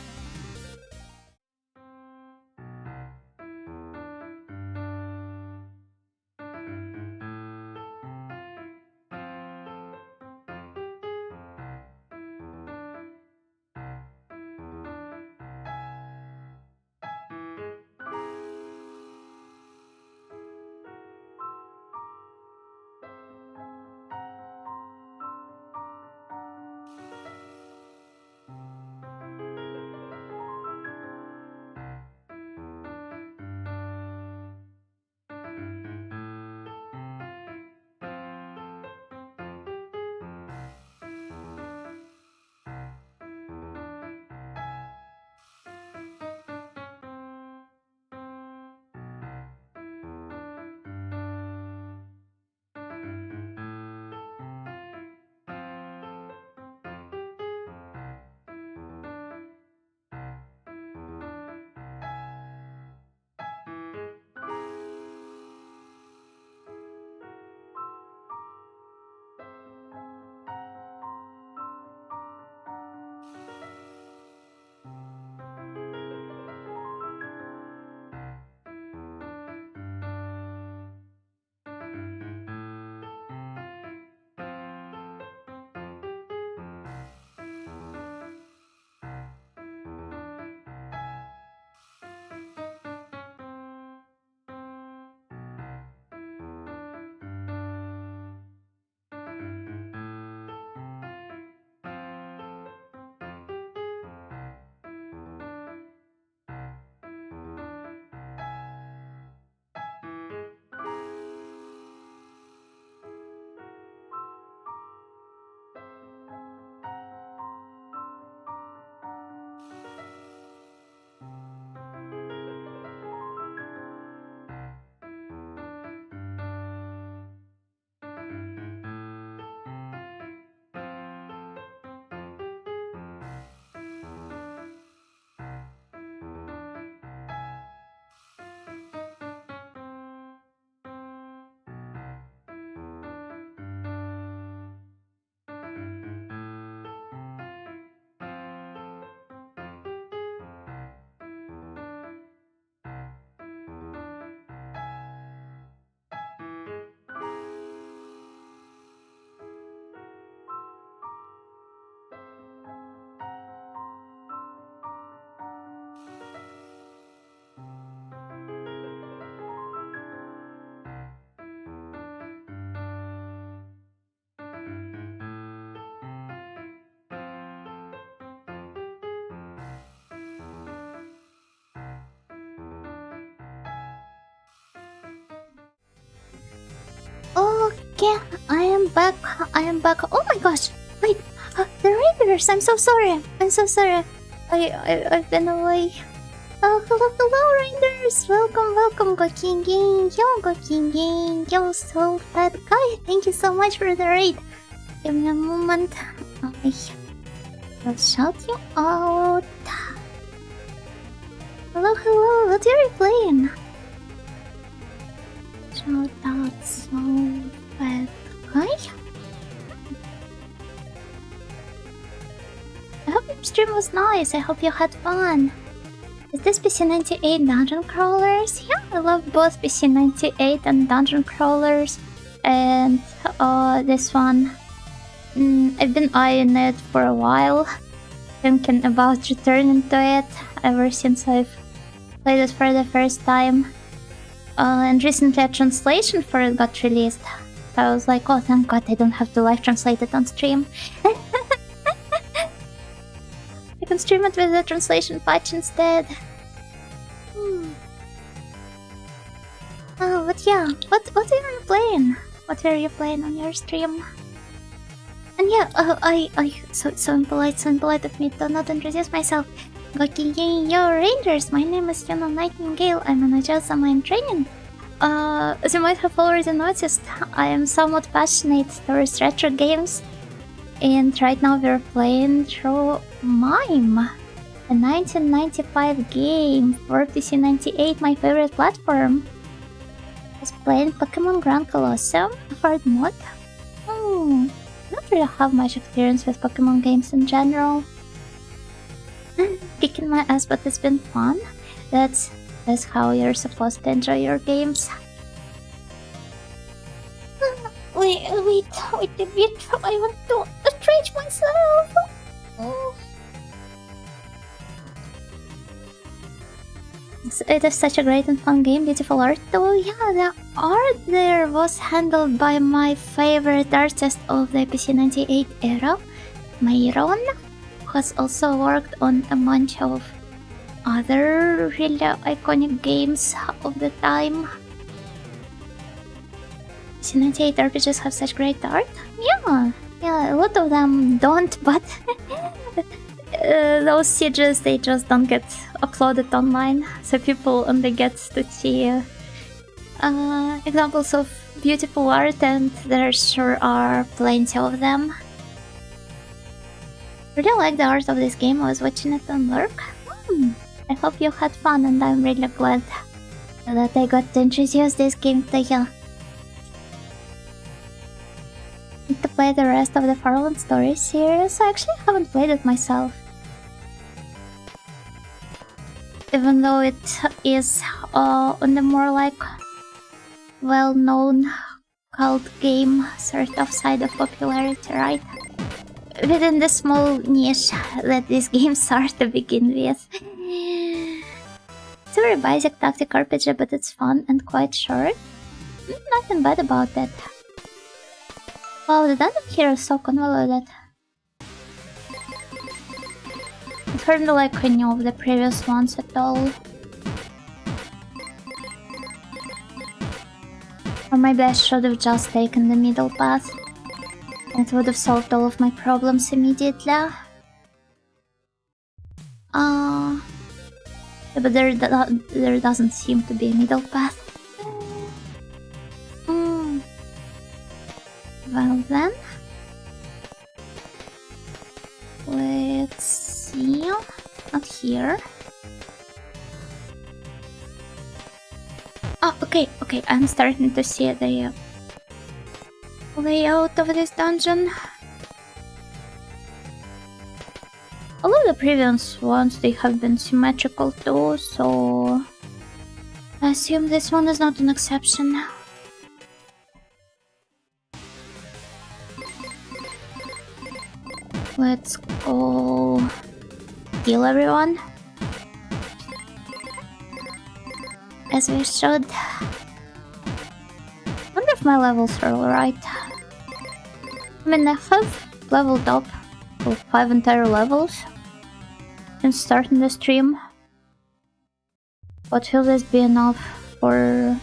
Okay, I am back. I am back. Oh my gosh! Wait, the Raiders! I'm so sorry. I'm so sorry. I've been away. Oh, hello, Raiders! Welcome, Go King, yo, so fat guy. Thank you so much for the raid. Give me a moment. I will shout you out. Hello, what are you playing? Shout out, so fat guy. I hope your stream was nice. I hope you had fun. Is this PC98 dungeon crawlers? Yeah, I love both PC98 and dungeon crawlers. And this one. I've been eyeing it for a while. Thinking about returning to it ever since I've played it for the first time. And recently a translation for it got released. So I was like, oh thank god I don't have to live translate it on stream. I can stream it with the translation patch instead. Oh, but yeah, what are you playing? What are you playing on your stream? And yeah, so impolite of me to not introduce myself. Yo Rangers, my name is Yuna Nightingale, I'm an Ajazama in training. As you might have already noticed, I am somewhat passionate towards retro games. And right now we're playing through MIME, a 1995 game for PC98, my favorite platform. I was playing Pokemon Grand Colosseum, a hard mod. I don't really have much experience with Pokemon games in general. Kicking my ass, but it's been fun. That's how you're supposed to enjoy your games. Wait a bit. I want to stretch myself. It is such a great and fun game, beautiful art though. Yeah, the art there was handled by my favorite artist of the PC98 era, Myron, who has also worked on a bunch of other really iconic games of the time. PC98 RPGs have such great art. Yeah, a lot of them don't, but those sieges, they just don't get uploaded online, so people only get to see examples of beautiful art, and there sure are plenty of them. Really like the art of this game. I was watching it on Lurk. I hope you had fun, and I'm really glad that I got to introduce this game to you. To play the rest of the Farland Story series, I actually haven't played it myself. Even though it is on the more like well-known cult game sort of side of popularity, right? Within the small niche that these games are to begin with. It's a very basic tactic RPG, but it's fun and quite short. Nothing bad about it. Wow, the dungeon here is so convoluted. It hurt me like any of the previous ones at all. Or maybe I should have just taken the middle path. It would have solved all of my problems immediately. Yeah, but there doesn't seem to be a middle path. Well then, let's see. Not here. Oh, okay, I'm starting to see the layout of this dungeon. All of the previous ones, they have been symmetrical too, so I assume this one is not an exception. Let's go heal everyone. As we should. I wonder if my levels are alright. I mean, I have leveled up for 5 entire levels since starting the stream. But will this be enough for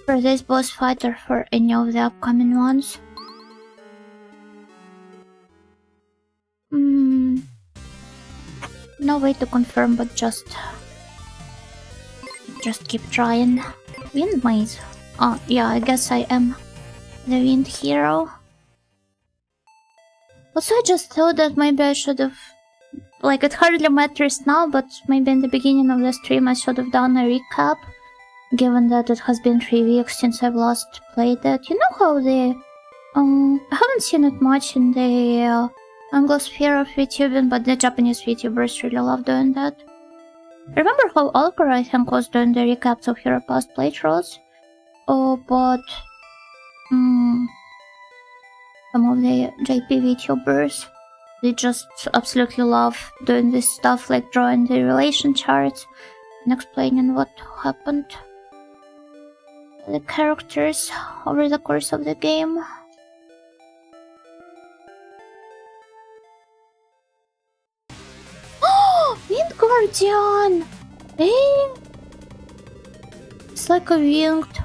For this boss fight or for any of the upcoming ones? No way to confirm, but just keep trying. Wind maze. Oh, yeah, I guess I am the wind hero. Also, I just thought that maybe I should have... Like, it hardly matters now, but maybe in the beginning of the stream I should have done a recap. Given that it has been 3 weeks since I've last played it. You know how the... I haven't seen it much in the Anglosphere of VTubing, but the Japanese VTubers really love doing that. Remember how Alcor, I think, was doing the recaps of her past playthroughs? Oh, but... some of the JP VTubers, they just absolutely love doing this stuff, like drawing the relation charts and explaining what happened to the characters over the course of the game. Wind Guardian! Hey! It's like a winged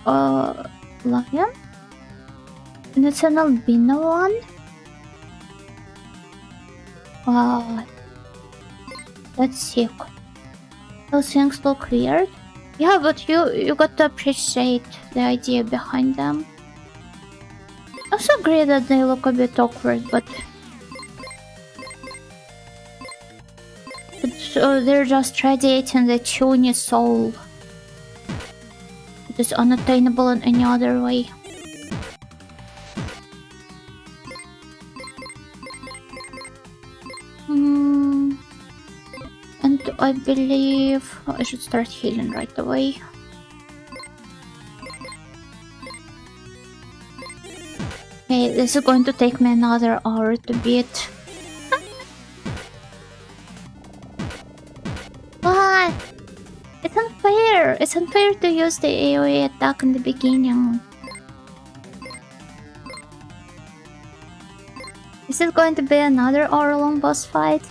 lion? And it's an albino one? Wow. That's sick. Those things look weird. Yeah, but you got to appreciate the idea behind them. I also agree that they look a bit awkward, but they're just radiating the Tuni soul. It is unattainable in any other way. And I believe I should start healing right away. Okay, this is going to take me another hour to beat. What? It's unfair! It's unfair to use the AoE attack in the beginning. Is it going to be another hour-long boss fight?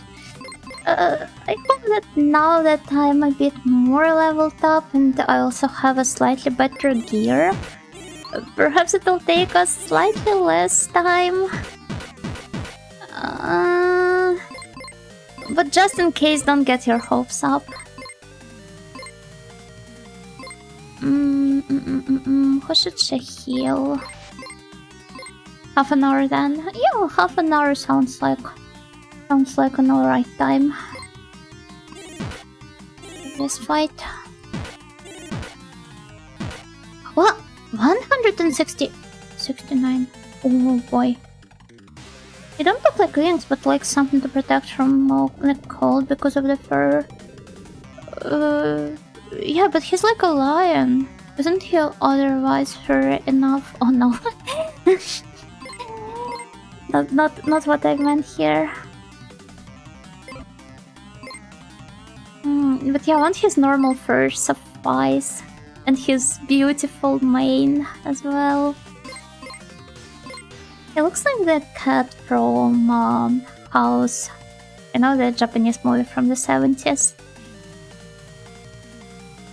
I hope that now that I'm a bit more leveled up and I also have a slightly better gear, perhaps it'll take us slightly less time. But just in case, don't get your hopes up. Who should she heal? Half an hour then? Yeah, half an hour sounds like an alright time. This fight. What? 169. Oh boy. They don't look like wings, but like something to protect from the cold because of the fur. Yeah, but he's like a lion. Isn't he otherwise furry enough? Oh no. Not what I meant here. But yeah, I want his normal fur suffice. And his beautiful mane as well. He looks like the cat from House. You know, the Japanese movie from the 70s.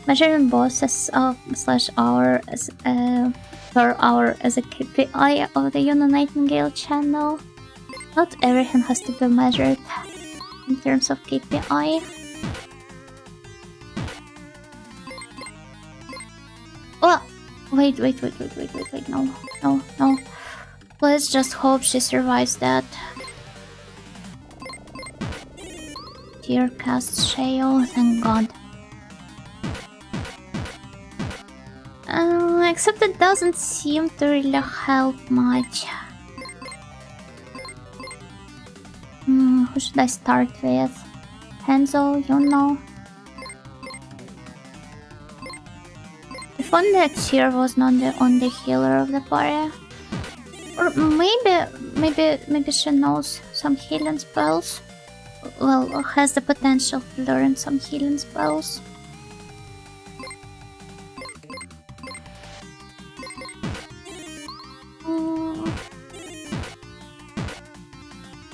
Measuring bosses slash hour as per hour as a KPI of the Yuna Nightingale channel. Not everything has to be measured in terms of KPI. Oh! Wait, no. Let's just hope she survives that. Tear cast Shale, thank god. Except it doesn't seem to really help much. Who should I start with? Hanzo, you know. If only Tear was not the only healer of the party. Or maybe she knows some healing spells. Well, has the potential to learn some healing spells.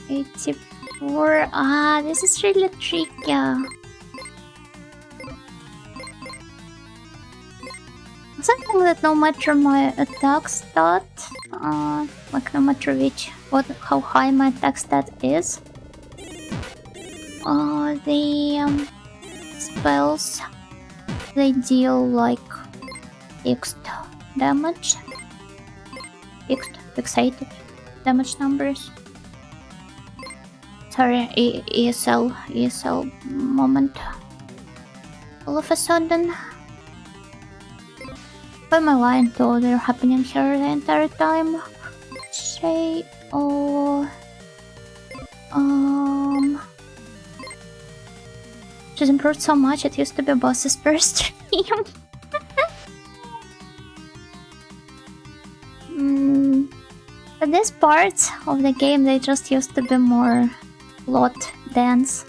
84. This is really tricky. think that no matter my attack stat, like no matter how high my attack stat is, the spells, they deal like fixed damage, fixated damage numbers. Sorry, ESL moment. All of a sudden, why am I lying though? They're happening here the entire time. Say, she's improved so much. It used to be boss's first stream. But this part of the game, they just used to be more plot dense.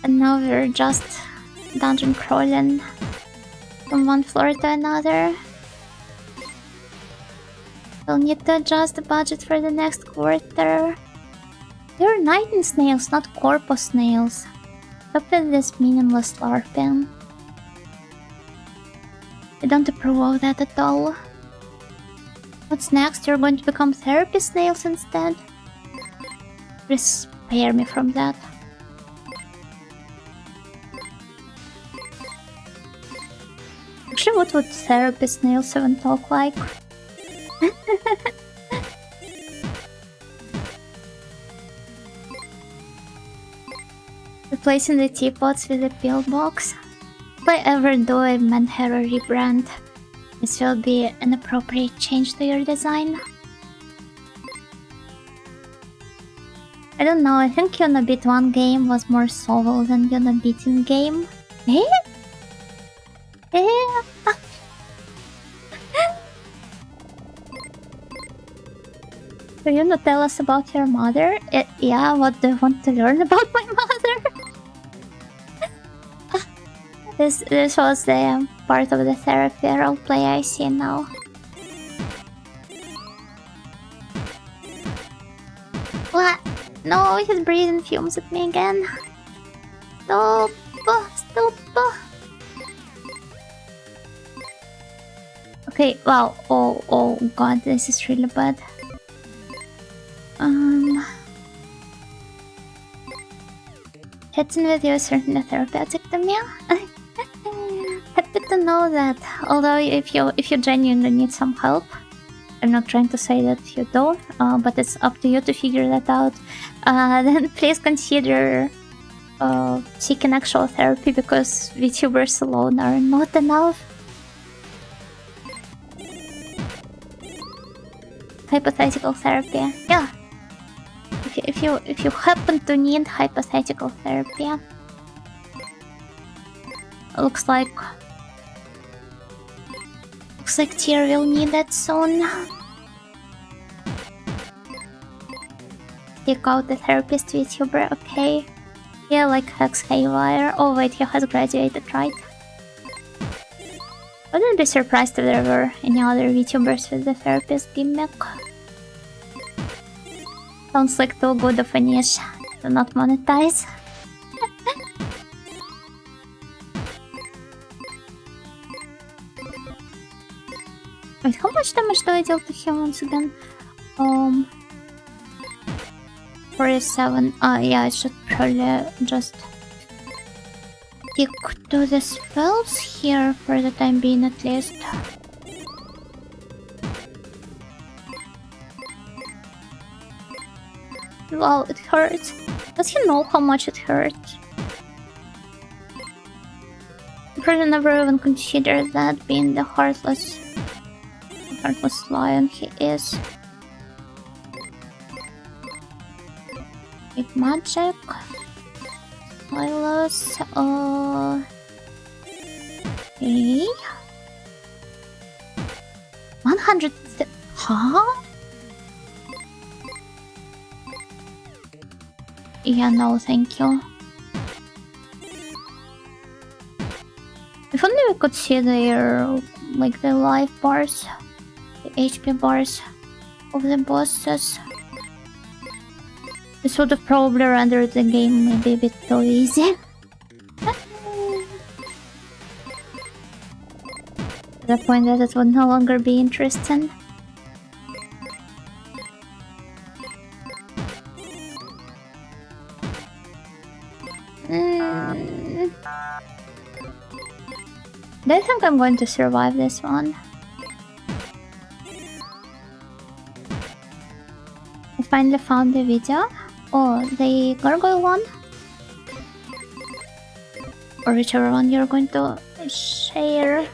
And now we're just dungeon crawling from one floor to another. We'll need to adjust the budget for the next quarter. They're nighting snails, not corpus snails. Stop with this meaningless LARPing. I don't approve of that at all. What's next? You're going to become therapy snails instead? Please spare me from that. Actually, what would therapy snails even talk like? Replacing the teapots with a pillbox. If I ever do a Manhero rebrand, this will be an appropriate change to your design. I don't know, I think Unabit 1 game was more soul than Unabit game. Eh? Eh? Do you not tell us about your mother? Yeah, what do you want to learn about my mother? This was the part of the therapy roleplay I see now. What? No, he's breathing fumes at me again. Stop! Stop! Okay, wow. Oh god, this is really bad. Chatting with you is certainly therapeutic to me. Happy to know that. Although if you genuinely need some help, I'm not trying to say that you don't, but it's up to you to figure that out. Then please consider seeking actual therapy, because VTubers alone are not enough. Hypothetical therapy, yeah. If you happen to need hypothetical therapy, looks like Tyr will need that soon. Pick out the therapist VTuber, okay. Yeah, like Hex Haywire. Oh wait, he has graduated, right? Wouldn't be surprised if there were any other VTubers with the therapist gimmick. Sounds like too good of a niche to not monetize. Wait, how much damage do I deal to him once again? 47. Yeah, I should probably just stick to the spells here for the time being at least. Wow, it hurts. Does he know how much it hurts? I probably never even considered that, being the heartless lion he is. Big magic. Silas. Okay. 100. Huh? Yeah, no, thank you. If only we could see their, like, the life bars, the HP bars of the bosses. This would have probably rendered the game maybe a bit too easy. the point that it would no longer be interesting. Do you think I'm going to survive this one? I finally found the video. Oh, the gargoyle one? Or whichever one you're going to share.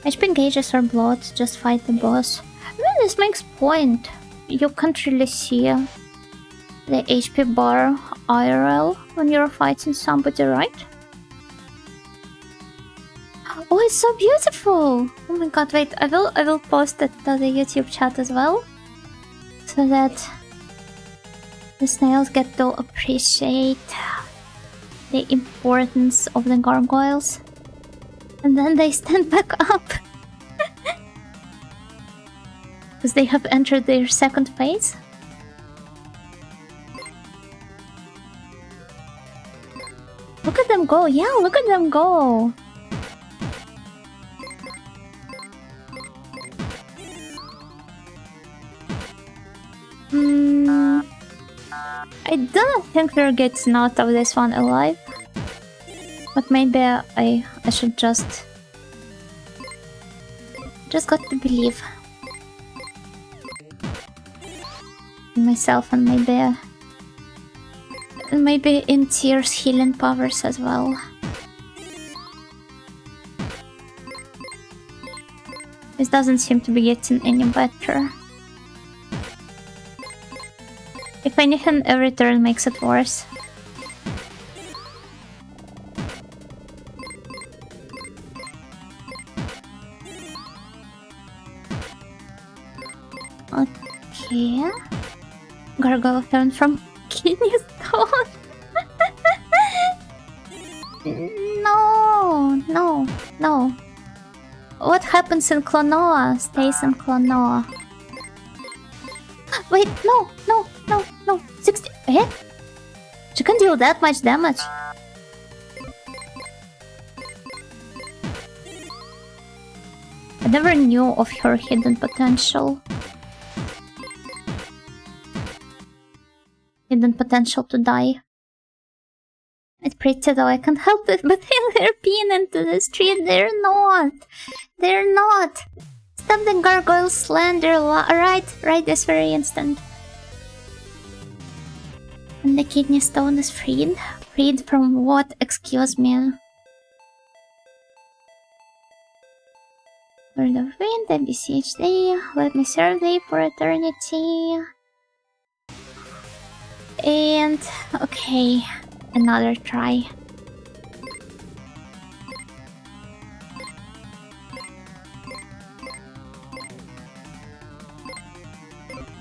HP gauges are blood, just fight the boss. I mean, this makes point. You can't really see the HP bar IRL when you're fighting somebody, right? Oh, it's so beautiful! Oh my god, wait, I will post it to the YouTube chat as well. So that the snails get to appreciate the importance of the gargoyles. And then they stand back up. Because they have entered their second phase. Look at them go, yeah, look at them go! I don't think we're getting out of this one alive. But maybe I should just got to believe in myself and maybe in Tears' healing powers as well. This doesn't seem to be getting any better. If anything, every turn makes it worse. Okay. Gargoyle turned from kidney stone. No. What happens in Klonoa stays in Klonoa. Wait, no. 60. Eh? She can deal that much damage. I never knew of her hidden potential. Hidden potential to die. It's pretty though, I can't help it, but they're peeing into the street. They're not. Stop the gargoyle slander. Right this very instant. And the kidney stone is freed. Freed from what? Excuse me. Lord of Wind, I beseech thee, let me serve thee for eternity. And okay, another try.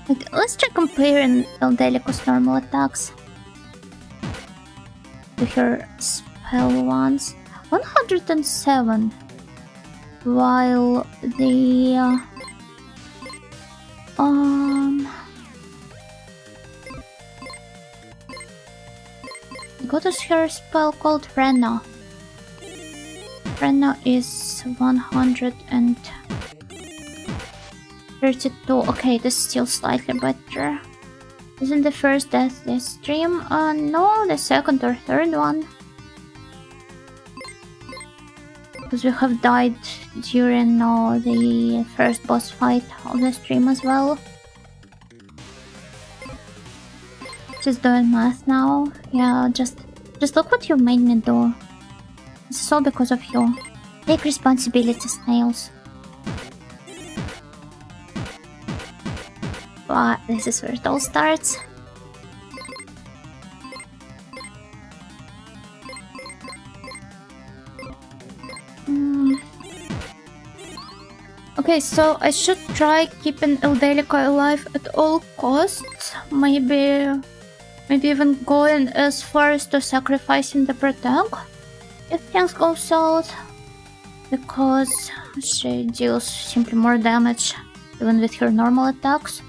Okay, let's try comparing Eldelico's normal attacks to her spell ones. 107, while the what is her spell called? Rena. Rena is 132. Okay, this is still slightly better. Isn't the first death this stream? No, the second or third one. Because we have died during the first boss fight of the stream as well. Just doing math now. Yeah, just look what you made me do. This is all because of you. Take responsibility, snails. But this is where it all starts. Okay, so I should try keeping Eldelica alive at all costs. Maybe even going as far as to sacrificing the protect if things go south, because she deals simply more damage even with her normal attacks.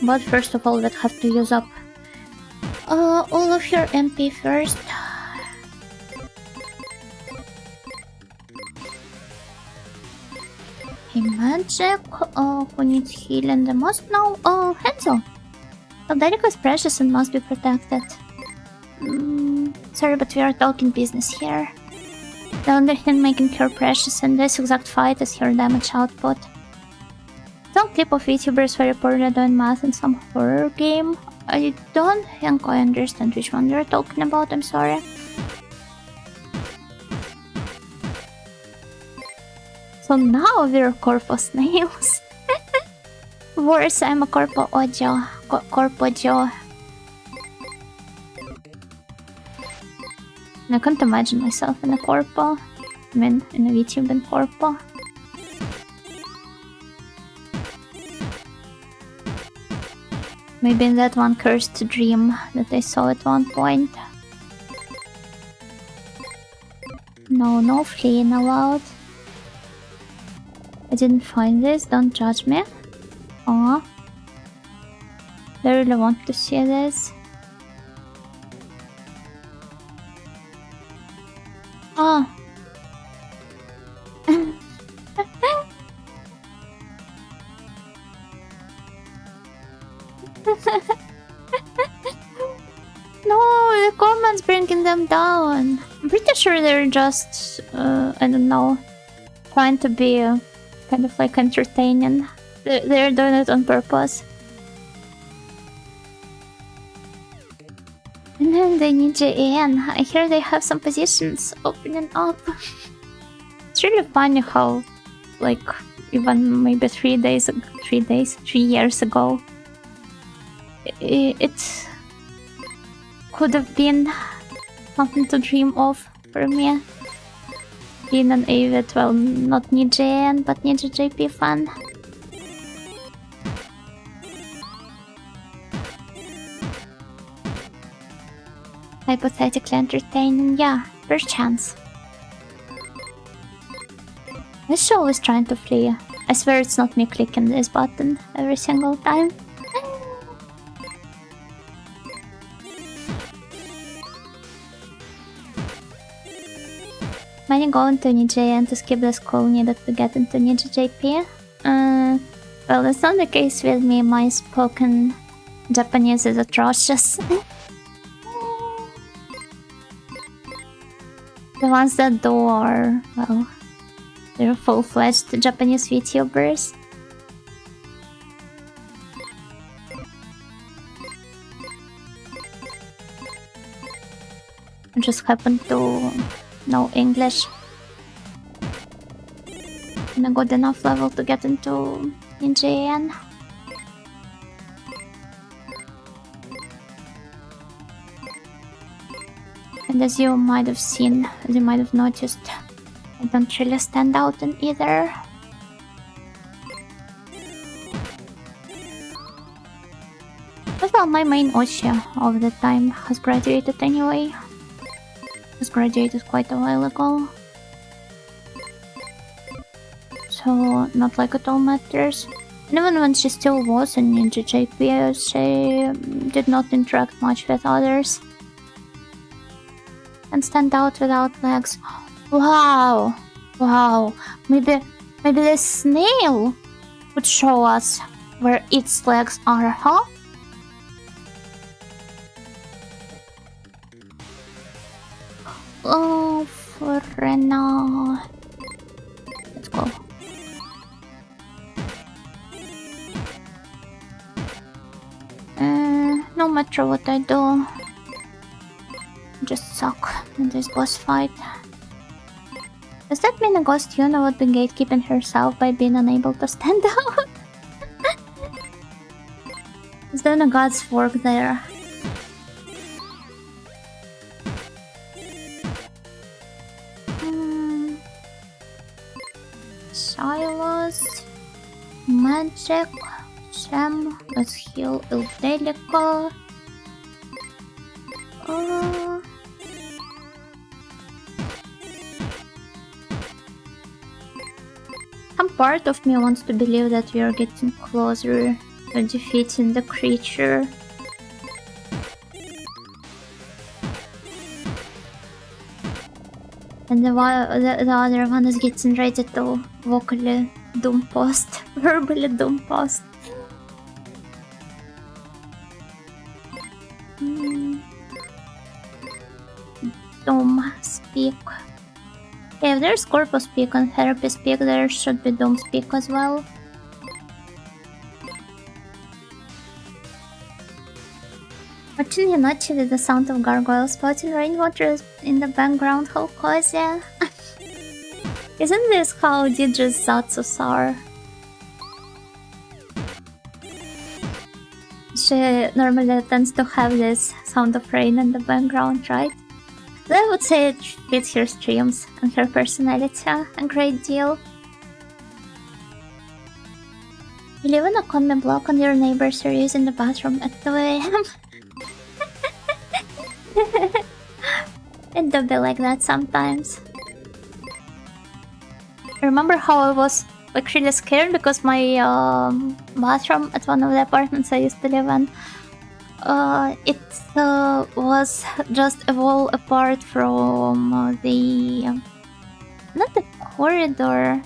But first of all, we'd have to use up All of your MP first. Hey, magic. Who needs healing the most now? Hansel. Eldelica is precious and must be protected. Sorry, but we are talking business here. The only thing making her precious in this exact fight is her damage output. Some clip of VTubers were reported doing math in some horror game. I don't think I understand which one you're talking about, I'm sorry. So now we're corpo snails. Worse, I'm a corpo ojo. Corpo Joe. I can't imagine myself in a corpo. I mean, in a VTube in corpo. Maybe in that one cursed dream that I saw at one point. No fleeing allowed. I didn't find this, don't judge me. Aw. I really want to see this. Ah. No, the comments bringing them down. I'm pretty sure they're just, I don't know, trying to be kind of like entertaining. They're doing it on purpose. And then they need JN. I hear they have some positions opening up. It's really funny how, like, even maybe 3 years ago, it could have been something to dream of for me. Being an avid, well, not NiJN, but Ninja JP fan. Hypothetically entertaining, yeah, first chance. This show is trying to flee. I swear it's not me clicking this button every single time. Many go into NiJN to skip the school needed to get into Ninja JP. Well, that's not the case with me. My spoken Japanese is atrocious. The ones that do are, well, they're full-fledged Japanese VTubers. I just happen to know English in a good enough level to get into NiJN. And as you might have seen, as you might have noticed, I don't really stand out in either. Well, my main Oshi of the time has graduated anyway. Has graduated quite a while ago. So, not like it all matters. And even when she still was in Ninja JP, she did not interact much with others. And stand out without legs. Wow! Wow! Maybe the snail would show us where its legs are, huh? Oh, for now. Let's go. No matter what I do, just suck in this boss fight. Does that mean a ghost Yuna would be gatekeeping herself by being unable to stand out? Is there a god's fork there? Silas, magic, Sam, let's heal Eldelica. Some part of me wants to believe that we are getting closer to defeating the creature. And the other one is getting ready to vocally doom post, verbally doom post. Doom speak. Yeah, if there's corpus speak and therapy speak, there should be doom speak as well. Watching Hinochi with the sound of gargoyles spouting rainwater in the background, how cozy. Isn't this how Didra's Zatsus are? She normally tends to have this sound of rain in the background, right? I would say it fits her streams and her personality a great deal. You live in a common block and your neighbors are using the bathroom at 2 AM. It do be like that sometimes. I remember how I was like really scared because my bathroom at one of the apartments I used to live in, it was just a wall apart from not the corridor.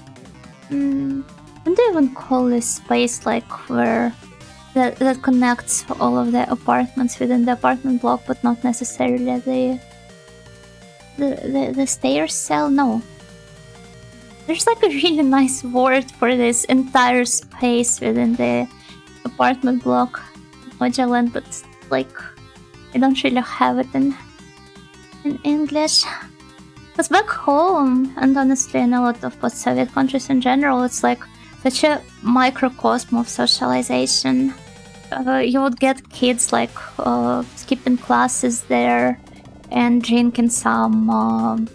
What do you even call this space, like where that connects all of the apartments within the apartment block, but not necessarily the stairs cell? No. There's like a really nice word for this entire space within the apartment block, Mojaland, but like I don't really have it in English. Because back home, and honestly in a lot of post-Soviet countries in general, it's like such a microcosm of socialization. You would get kids like skipping classes there and drinking some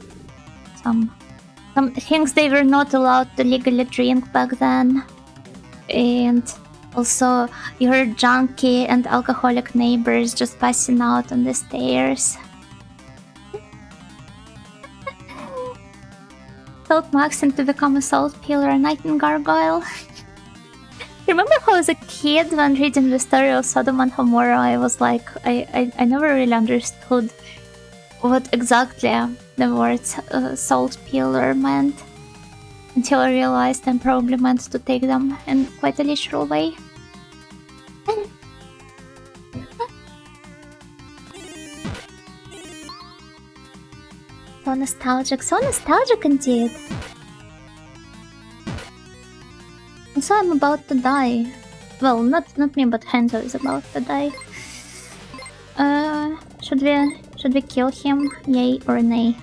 things they were not allowed to legally drink back then. And also your junkie and alcoholic neighbors just passing out on the stairs. Told Maxim to become a salt pillar and night gargoyle. Remember how as a kid when reading the story of Sodom and Gomorrah, I was like, I never really understood what exactly the words salt pillar meant until I realized I'm probably meant to take them in quite a literal way. So nostalgic indeed. So I'm about to die. Well, not me, but Hanzo is about to die. Should we kill him? Yay or nay?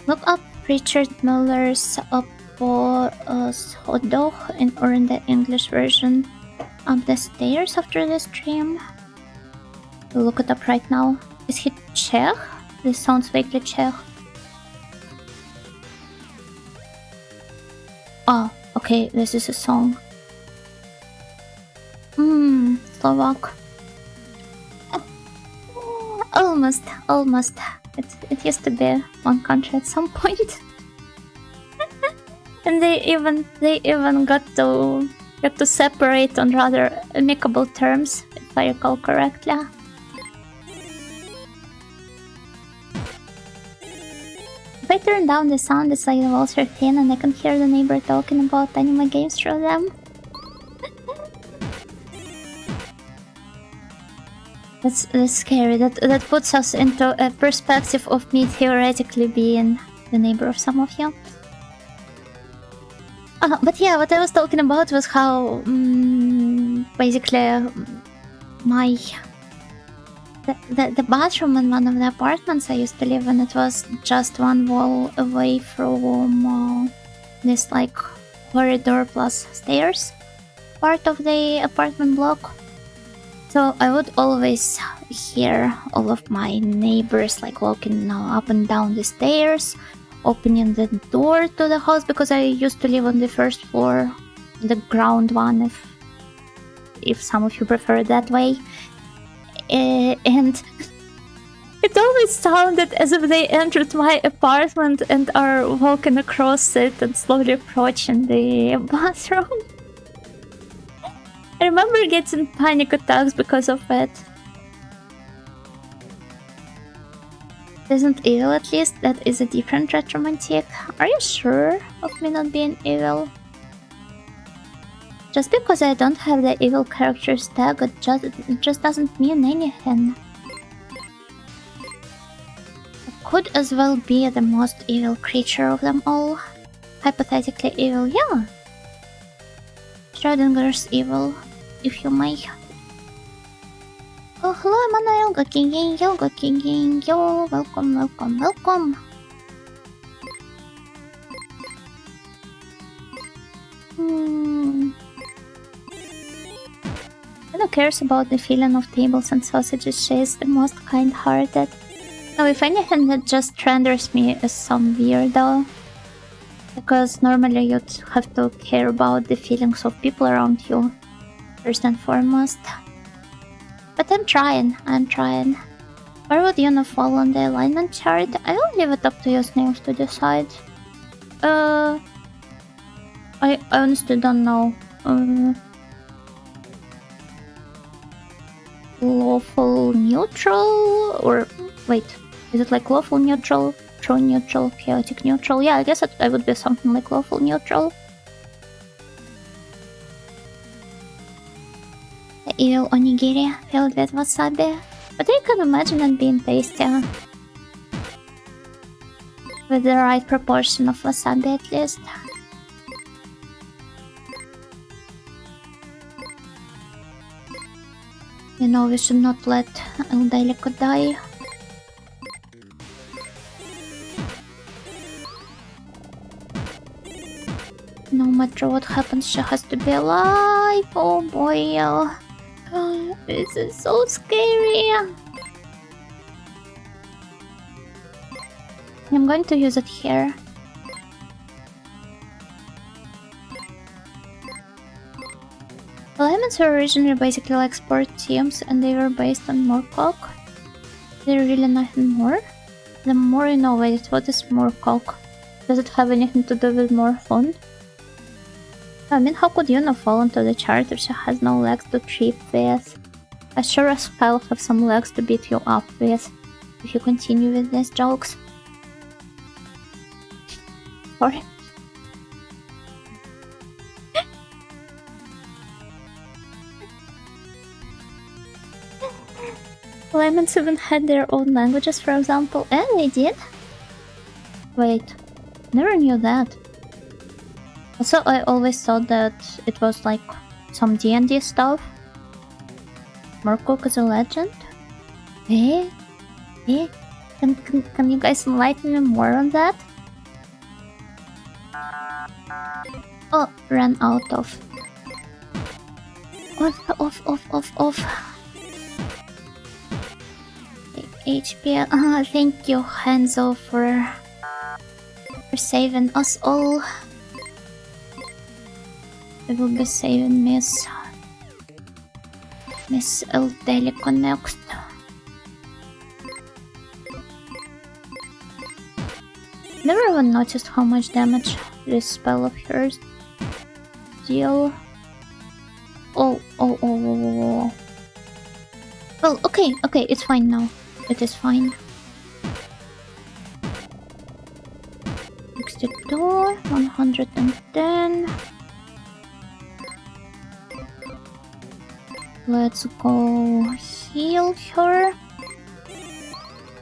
Look up Richard Miller's hot dog or in the English version up the stairs after the stream. We'll look it up right now. Is he Czech? This sounds vaguely Czech. Oh, okay, this is a song. Slovak. Almost. It used to be one country at some point. And they even got to separate on rather amicable terms, if I recall correctly. If I turn down the sound, it's like the walls are thin and I can hear the neighbor talking about anime games through them. That's scary. That puts us into a perspective of me theoretically being the neighbor of some of you. But yeah, what I was talking about was how basically the bathroom in one of the apartments I used to live in, it was just one wall away from this like corridor plus stairs part of the apartment block. So I would always hear all of my neighbors like walking up and down the stairs, opening the door to the house, because I used to live on the first floor, the ground one, if some of you prefer it that way. And it always sounded as if they entered my apartment and are walking across it and slowly approaching the bathroom. I remember getting panic attacks because of it. Isn't evil at least? That is a different retromantic. Are you sure of me not being evil? Just because I don't have the evil characters tag, it just doesn't mean anything. I could as well be the most evil creature of them all. Hypothetically evil, yeah. Schrodinger's evil, if you may. Oh, hello, Emmanuel, Gokingin, yo, welcome. Who cares about the feeling of tables and sausages? She is the most kind-hearted. No, if anything, that just renders me as some weirdo. Because normally you'd have to care about the feelings of people around you, first and foremost. But I'm trying. Where would you not fall on the alignment chart? I will leave it up to you snails to decide. I honestly don't know. Lawful neutral? Or wait, is it like lawful neutral? True neutral, chaotic neutral? Yeah, I guess I would be something like lawful neutral. The evil onigiri filled with wasabi. But I can imagine it being tasty. With the right proportion of wasabi at least. You know, we should not let El Delico die. No matter what happens, she has to be alive. Oh boy. Oh, this is so scary. I'm going to use it here. Lemons were originally basically like sport teams and they were based on moorcock. They're really nothing more. The more you know, wait, what is moorcock? Does it have anything to do with more fun? I mean, how could you not fall into the chart if she has no legs to trip with? I sure as hell have some legs to beat you up with, if you continue with these jokes. Sorry. Lemons even had their own languages, for example, and they did? Wait, never knew that. Also, I always thought that it was like some D&D stuff. Moorcock is a legend? Eh? Can you guys enlighten me more on that? Oh, ran out of. Off. HP. Thank you, Hanzo, for saving us all. I will be saving Miss El Delico next. Never even noticed how much damage this spell of hers deal. Oh. Well, okay, it's fine now. It is fine. 62, 110. Let's go heal her.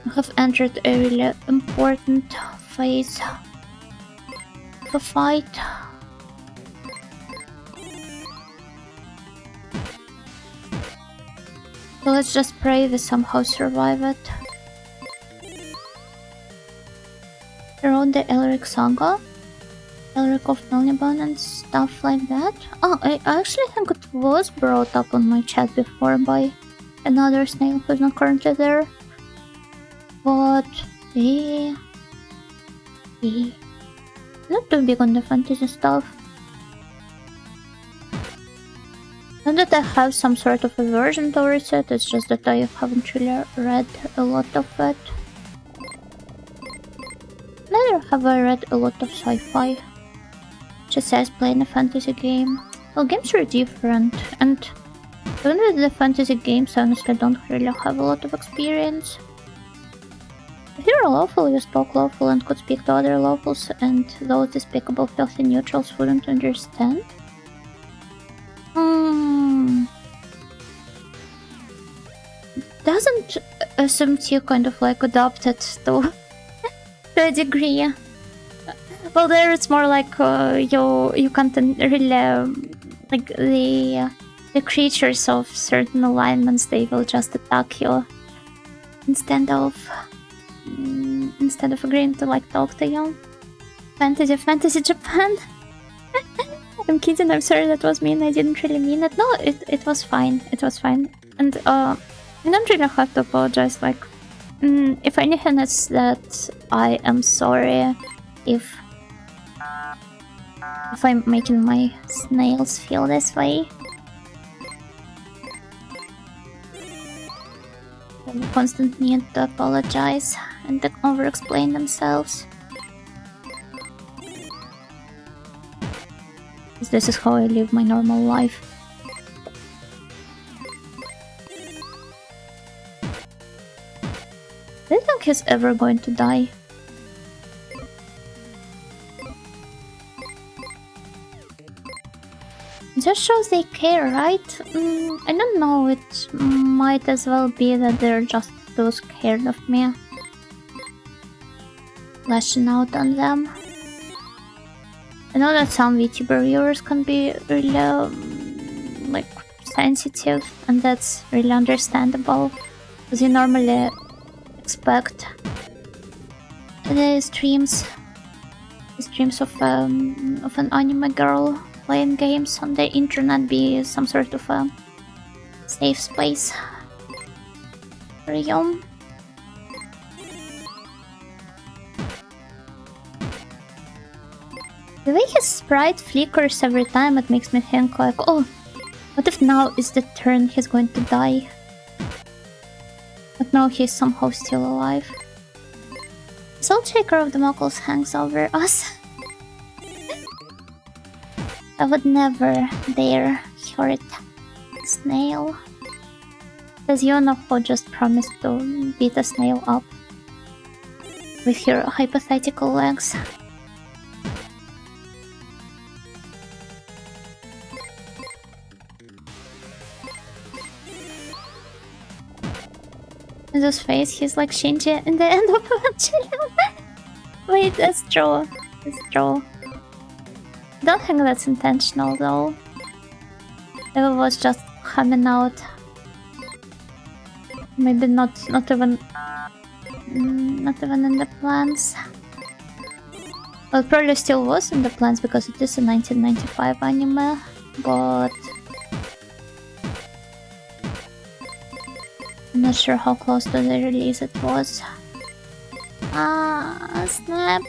I have entered a really important phase of a fight. So let's just pray we somehow survive it. Around the Elric saga, Elric of Melniboné and stuff like that. Oh, I actually think it was brought up on my chat before by another snail who's not currently there. But not too big on the fantasy stuff. Not that I have some sort of aversion towards it, it's just that I haven't really read a lot of it. Neither have I read a lot of sci-fi. Just says playing a fantasy game. Well, games are different, and even with the fantasy games, I honestly don't really have a lot of experience. If you were lawful, you spoke lawful and could speak to other lawfuls, and those despicable filthy neutrals wouldn't understand. Doesn't assume you kind of like adopted to a degree. Well, there it's more like you can't really like the creatures of certain alignments, they will just attack you instead of agreeing to like talk to you. Fantasy Japan. I'm kidding. I'm sorry, that was mean. I didn't really mean it. No, it was fine. It was fine. And you don't really have to apologize. Like, if anything, it's that I am sorry if I'm making my snails feel this way. They constantly need to apologize and over-explain themselves. This is how I live my normal life. Do you think he's ever going to die? It just shows they care, right? I don't know, it might as well be that they're just too scared of me. Lashing out on them. I know that some VTuber viewers can be really, like, sensitive, and that's really understandable, because you normally expect the streams of an anime girl playing games on the internet be some sort of a safe space for you. The way his sprite flickers every time, it makes me think like, oh, what if now is the turn he's going to die? But no, he's somehow still alive. The Soul Shaker of the Muggles hangs over us. I would never dare hurt a snail. As you know who just promised to beat a snail up with your hypothetical legs. In this face, he's like Shinji in the end of Evangelion. Wait, that's true. That's true. I don't think that's intentional though. It was just coming out. Maybe not even in the plans. Well, it probably still was in the plans because it is a 1995 anime, but I'm not sure how close to the release it was. Ah, snap.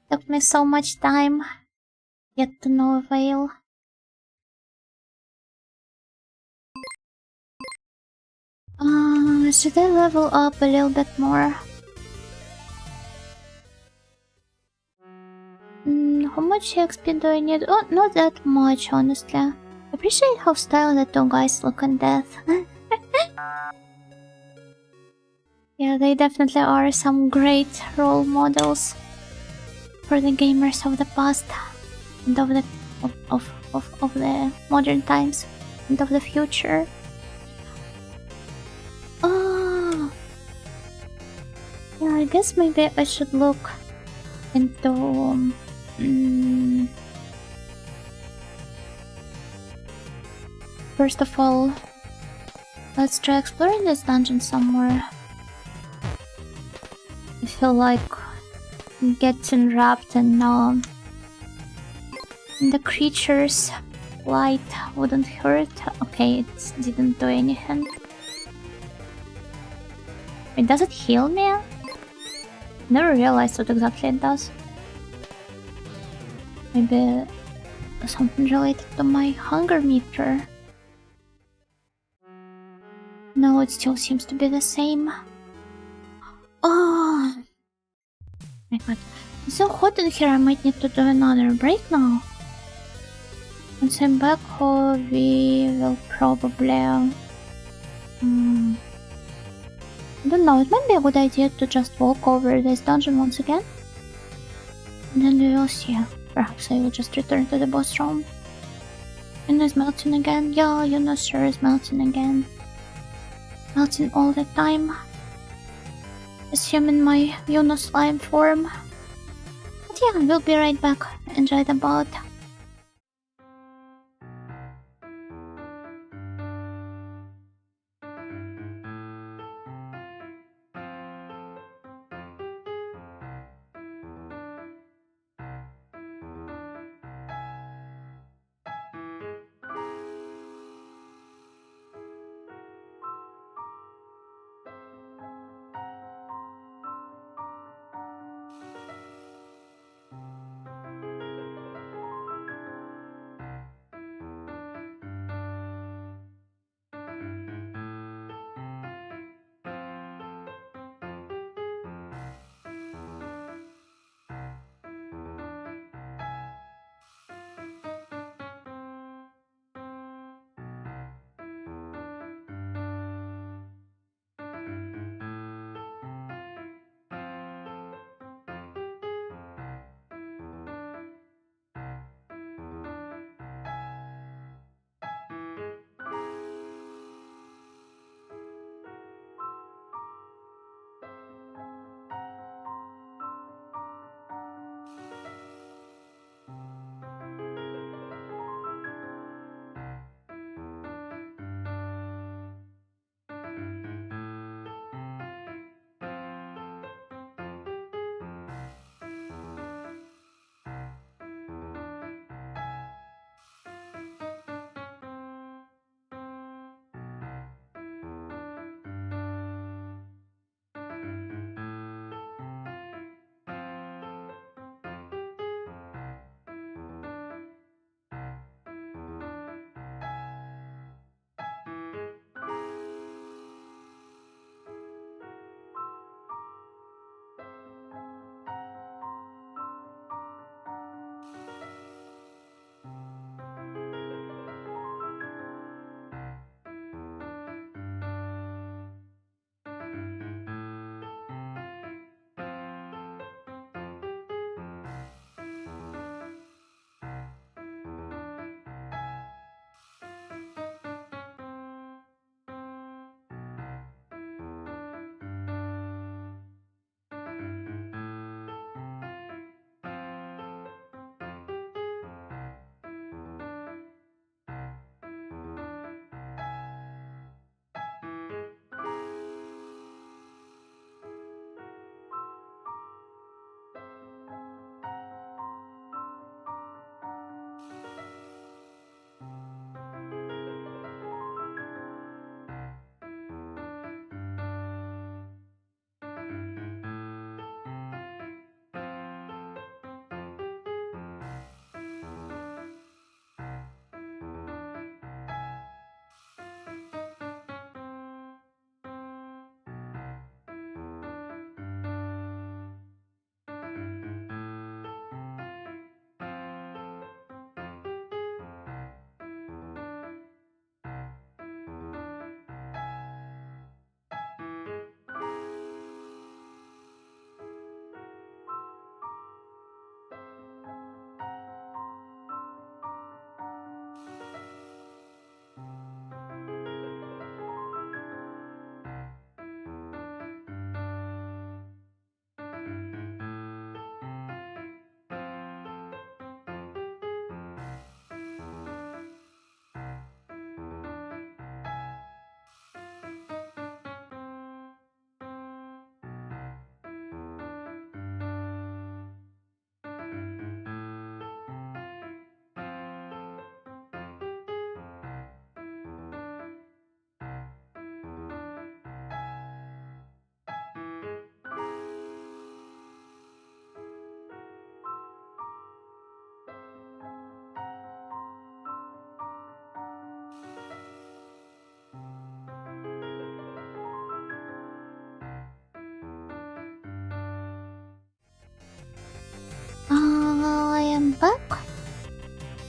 Took me so much time, yet to no avail. Should I level up a little bit more? How much XP do I need? Oh, not that much, honestly. I appreciate how stylish the two guys look in death. Yeah, they definitely are some great role models for the gamers of the past and of the modern times and of the future. Oh, yeah, I guess maybe I should look into first of all, let's try exploring this dungeon somewhere. I feel like getting wrapped in the creature's light wouldn't hurt. Okay, it didn't do anything. Wait, does it heal me? Never realized what exactly it does. Maybe something related to my hunger meter. No, it still seems to be the same. Oh my god. It's so hot in here, I might need to do another break now. Once I'm back, we will probably I don't know, it might be a good idea to just walk over this dungeon once again. And then we will see. Perhaps I will just return to the boss room. Yuna is melting again. Yeah, Yuna sure is melting again. Melting all the time. Assuming my Yuna slime form. But yeah, we'll be right back. Enjoy the bot.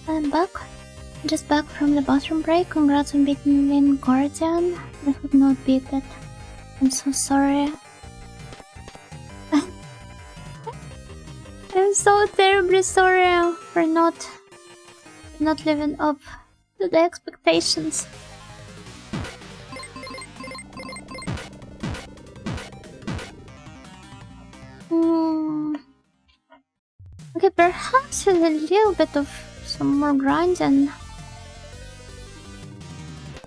I'm back. Just back from the bathroom break. Congrats on beating Win Guardian. I could not beat it. I'm so sorry. I'm so terribly sorry for not living up to the expectations. Okay, perhaps with a little bit of some more grinding,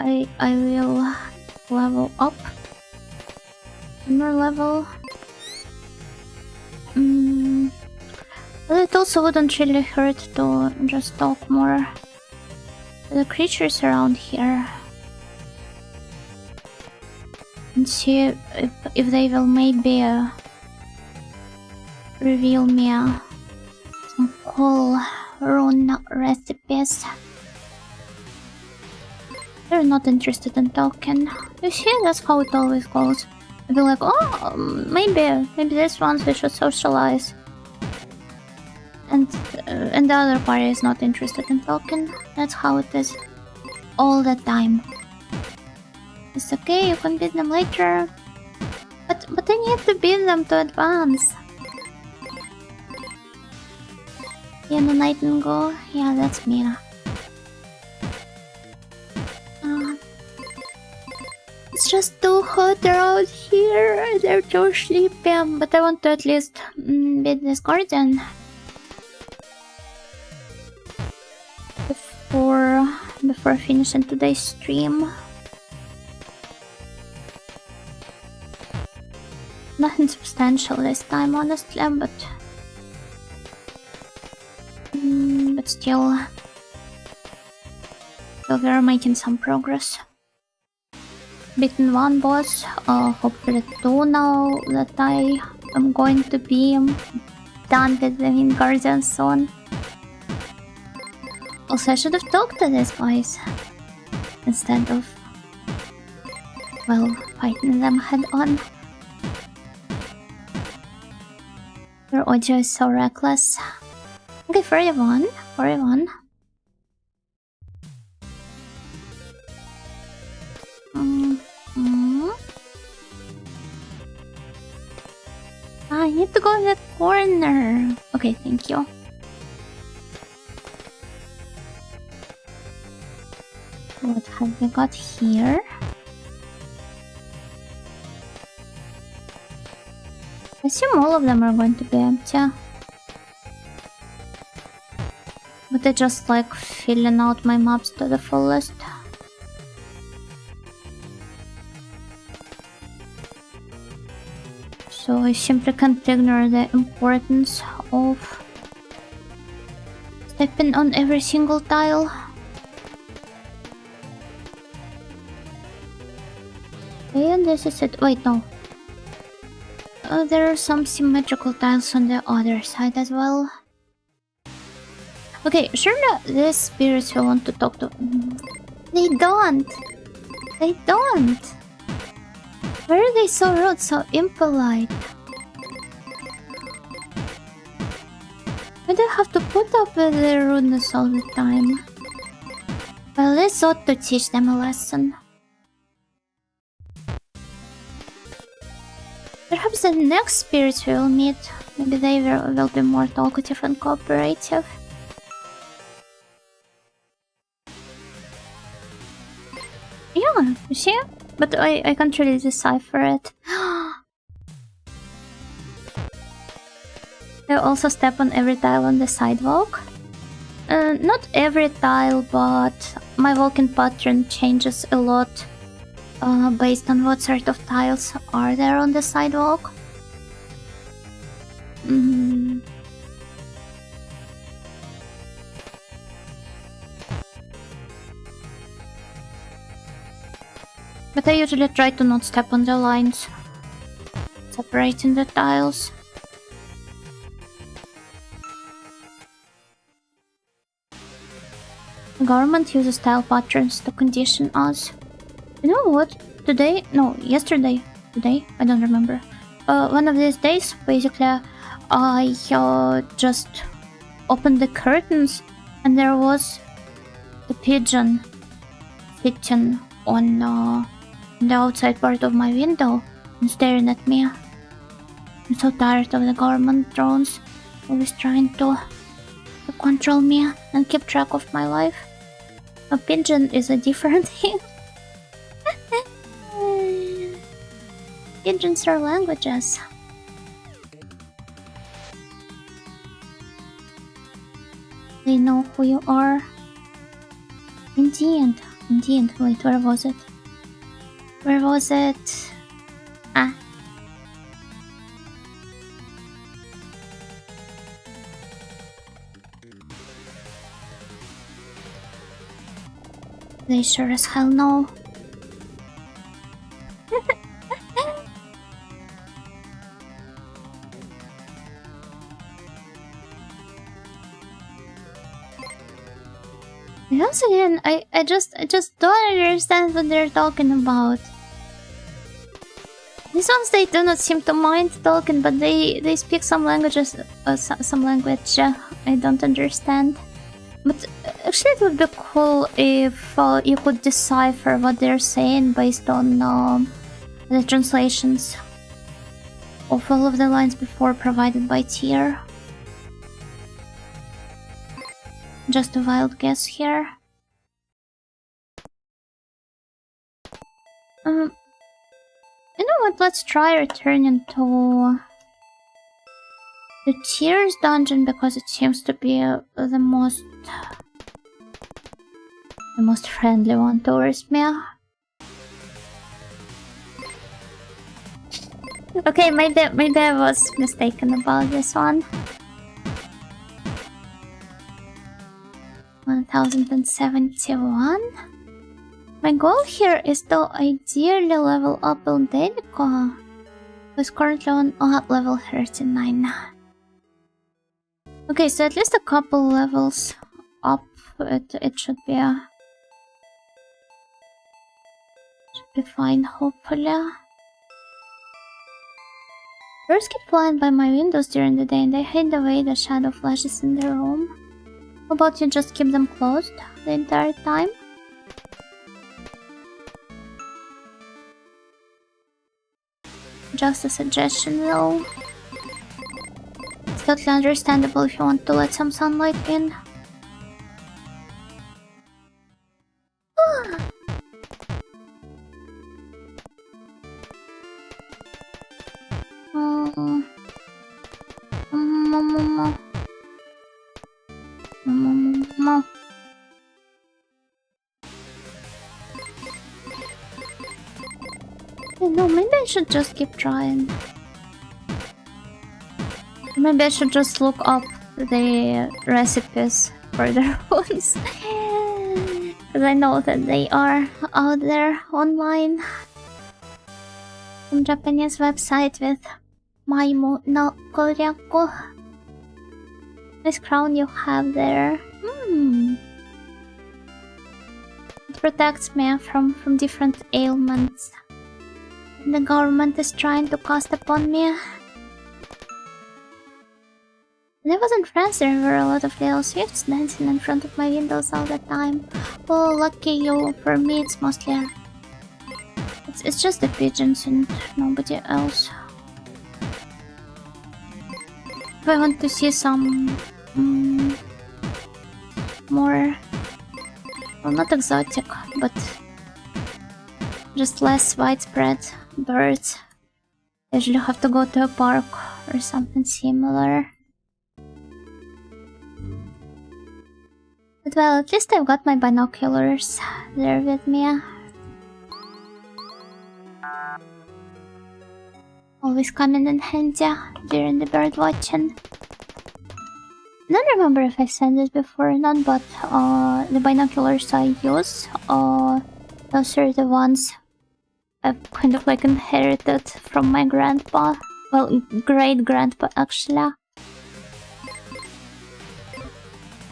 I will level up. One more level. But it also wouldn't really hurt to just talk more to the creatures around here and see if they will maybe reveal me some cool rune recipes. They're not interested in talking. You see, that's how it always goes. They'll be like, oh, maybe this once we should socialize. And the other party is not interested in talking. That's how it is all the time. It's okay, you can beat them later. But I need to beat them to advance. Yeah, the Nightingale. Yeah, that's me. It's just too hot around here. They're too sleepy. But I want to at least beat this guardian before finishing today's stream. Nothing substantial this time, honestly, but still we're making some progress. Beaten one boss, hopefully two now that I am going to be done with the Wind Guardian soon. Also, I should have talked to these guys instead of, well, fighting them head on. Their audio is so reckless. Okay, 41. I need to go in that corner. Okay, thank you. What have we got here? I assume all of them are going to be empty. But I just like filling out my maps to the fullest. So I simply can't ignore the importance of stepping on every single tile. And this is it. Wait, no. There are some symmetrical tiles on the other side as well. Okay, surely these spirits will want to talk to... They don't! They don't! Why are they so rude, so impolite? Why do I have to put up with their rudeness all the time? Well, this ought to teach them a lesson. Perhaps the next spirits we will meet, maybe they will be more talkative and cooperative. Yeah, you see? But I can't really decipher it. I also step on every tile on the sidewalk. Not every tile, but my walking pattern changes a lot based on what sort of tiles are there on the sidewalk. But I usually try to not step on the lines separating the tiles. The government uses tile patterns to condition us. You know what? Yesterday, I don't remember. One of these days, basically, I just opened the curtains and there was the pigeon sitting on the outside part of my window. and staring at me. I'm so tired of the government drones always trying to control me and keep track of my life. A pigeon is a different thing. Pigeons are languages. They know who you are. Indeed. Wait, where was it? Ah. They sure as hell know. Once again, I just don't understand what they're talking about. These ones, they do not seem to mind talking, but they speak some languages, some language I don't understand. But actually, it would be cool if you could decipher what they're saying based on the translations of all of the lines before provided by tier. Just a wild guess here. You know what? Let's try returning to the Tears dungeon because it seems to be the most friendly one towards me. Okay, maybe I was mistaken about this one. 1071. My goal here is to ideally level up Eldenico, who is currently on level 39. Okay, so at least a couple levels up, it should be fine, hopefully. Birds keep flying by my windows during the day and they hide away the shadow flashes in the room. How about you just keep them closed the entire time? Just a suggestion though. It's totally understandable if you want to let some sunlight in. No, maybe I should just keep trying. Maybe I should just look up the recipes for the runes. Because I know that they are out there online. Some Japanese website with MIME no Koryaku. Nice crown you have there. It protects me from different ailments the government is trying to cast upon me. And I wasn't friends, there were a lot of little swifts dancing in front of my windows all the time. Oh, lucky you. For me, it's mostly... It's just the pigeons and nobody else. If I want to see some... more... Well, not exotic, but... just less widespread birds. I usually have to go to a park or something similar. But well, at least I've got my binoculars there with me. Always coming in handy during the bird watching. I don't remember if I've said this before or not, but the binoculars I use, those are the ones I've kind of like inherited from my grandpa. Well, great-grandpa actually.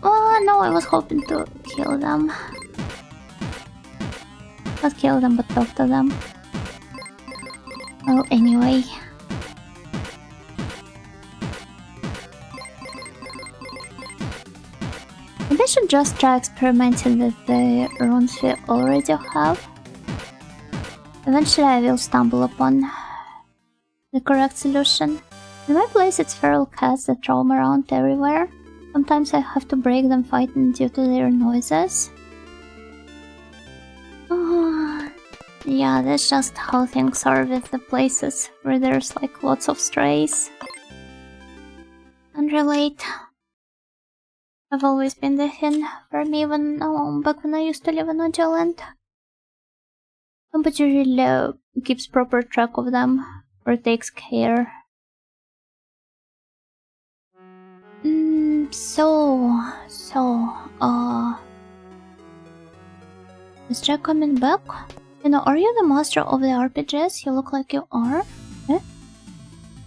Oh no, I was hoping to kill them. Not kill them, but talk to them. Well, anyway. Maybe I should just try experimenting with the runes we already have. Eventually I will stumble upon the correct solution. In my place, it's feral cats that roam around everywhere. Sometimes I have to break them fighting due to their noises. Yeah, that's just how things are with the places where there's like lots of strays. And relate. I've always been the thing for me back when I used to live in New Zealand. Nobody really keeps proper track of them or takes care. Is Jack coming back? You know, are you the master of the RPGs? You look like you are. Eh?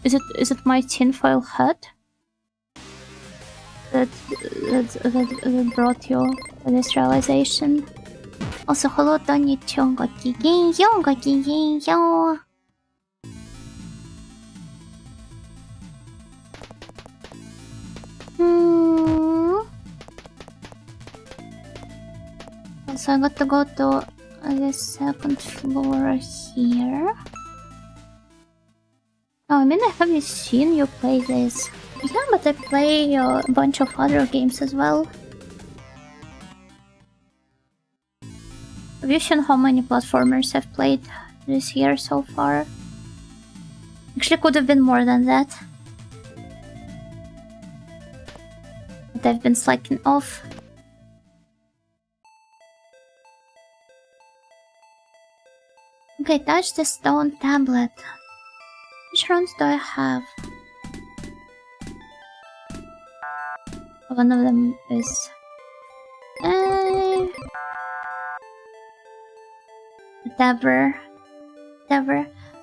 Is it my tinfoil hat that brought you to this realization? Also, hello, Donny-chon, gokigenyo. So I got to go to the second floor here. Oh, I mean, I haven't seen you play this. Yeah, but I play a bunch of other games as well. Have you seen how many platformers I've played this year so far? Actually, could have been more than that. But I've been slacking off. Okay, touch the stone tablet. Which runes do I have? One of them is... Whatever.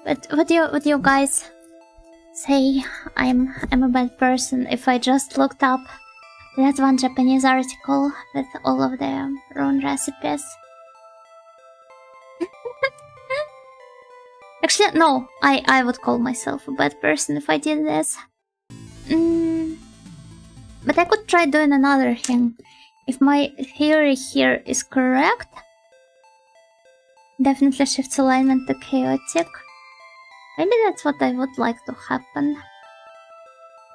But would you guys say I'm a bad person if I just looked up that one Japanese article with all of the rune recipes? Actually, no, I would call myself a bad person if I did this. But I could try doing another thing. If my theory here is correct, definitely shifts alignment to chaotic. Maybe that's what I would like to happen.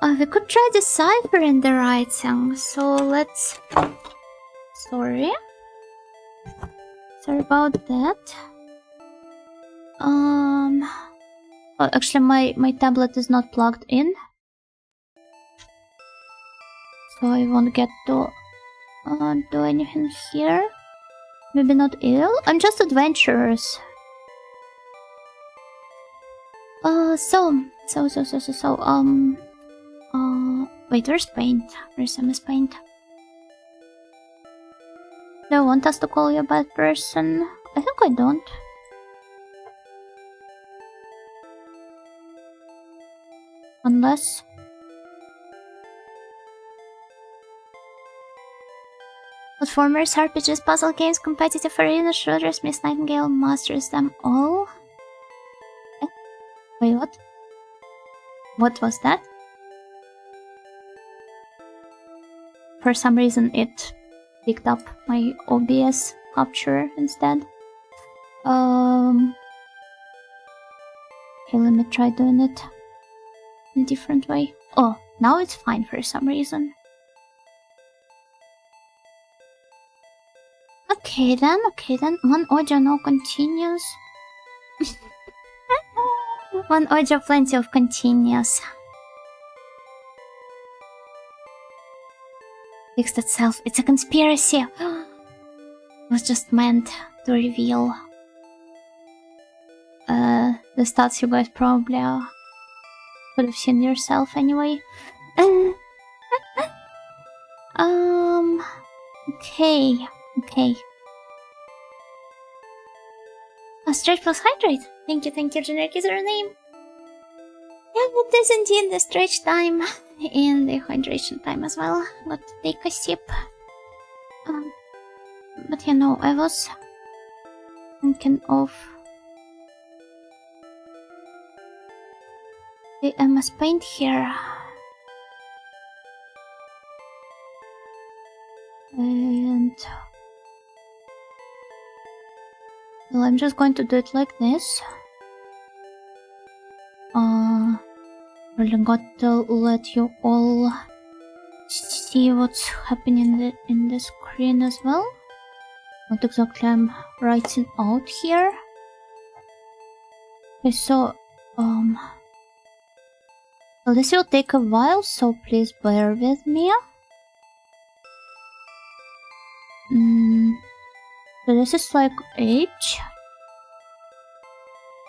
We could try deciphering the writing, so let's... Sorry about that. Oh, actually my tablet is not plugged in, so I won't get to do anything here. Maybe not ill. I'm just adventurous. Wait, where's paint? Where's Emma's paint? Do I want us to call you a bad person? I think I don't. Unless... Platformers, RPGs, puzzle games, competitive arena shooters, Miss Nightingale masters them all. Wait, what? What was that? For some reason it picked up my OBS capture instead. Okay, let me try doing it in a different way. Oh, now it's fine for some reason. Okay then. One audio, no continues. One audio, plenty of continuous. Fixed itself. It's a conspiracy. It was just meant to reveal the stats you guys probably could have seen yourself anyway. Okay. Stretch plus hydrate. Thank you, generic username. Yeah, it is indeed the stretch time and the hydration time as well. Got to take a sip. But you know, I was thinking of the Emma's paint here. And... well, I'm just going to do it like this. Really got to let you all see what's happening in the screen as well. What exactly I'm writing out here. Okay, so well, this will take a while, so please bear with me. So this is like H,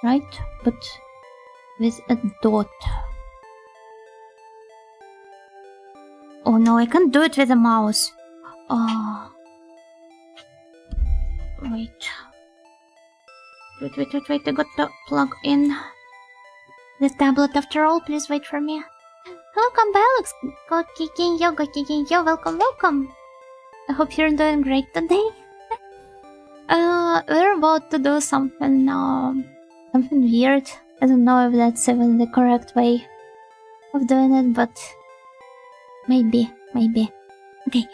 right? But with a dot. Oh no, I can't do it with a mouse. Oh. Wait, I got to plug in the tablet after all. Please wait for me. Welcome, Alex. Go kicking yo. Welcome. I hope you're doing great today. We're about to do something weird. I don't know if that's even the correct way of doing it, but maybe. Okay,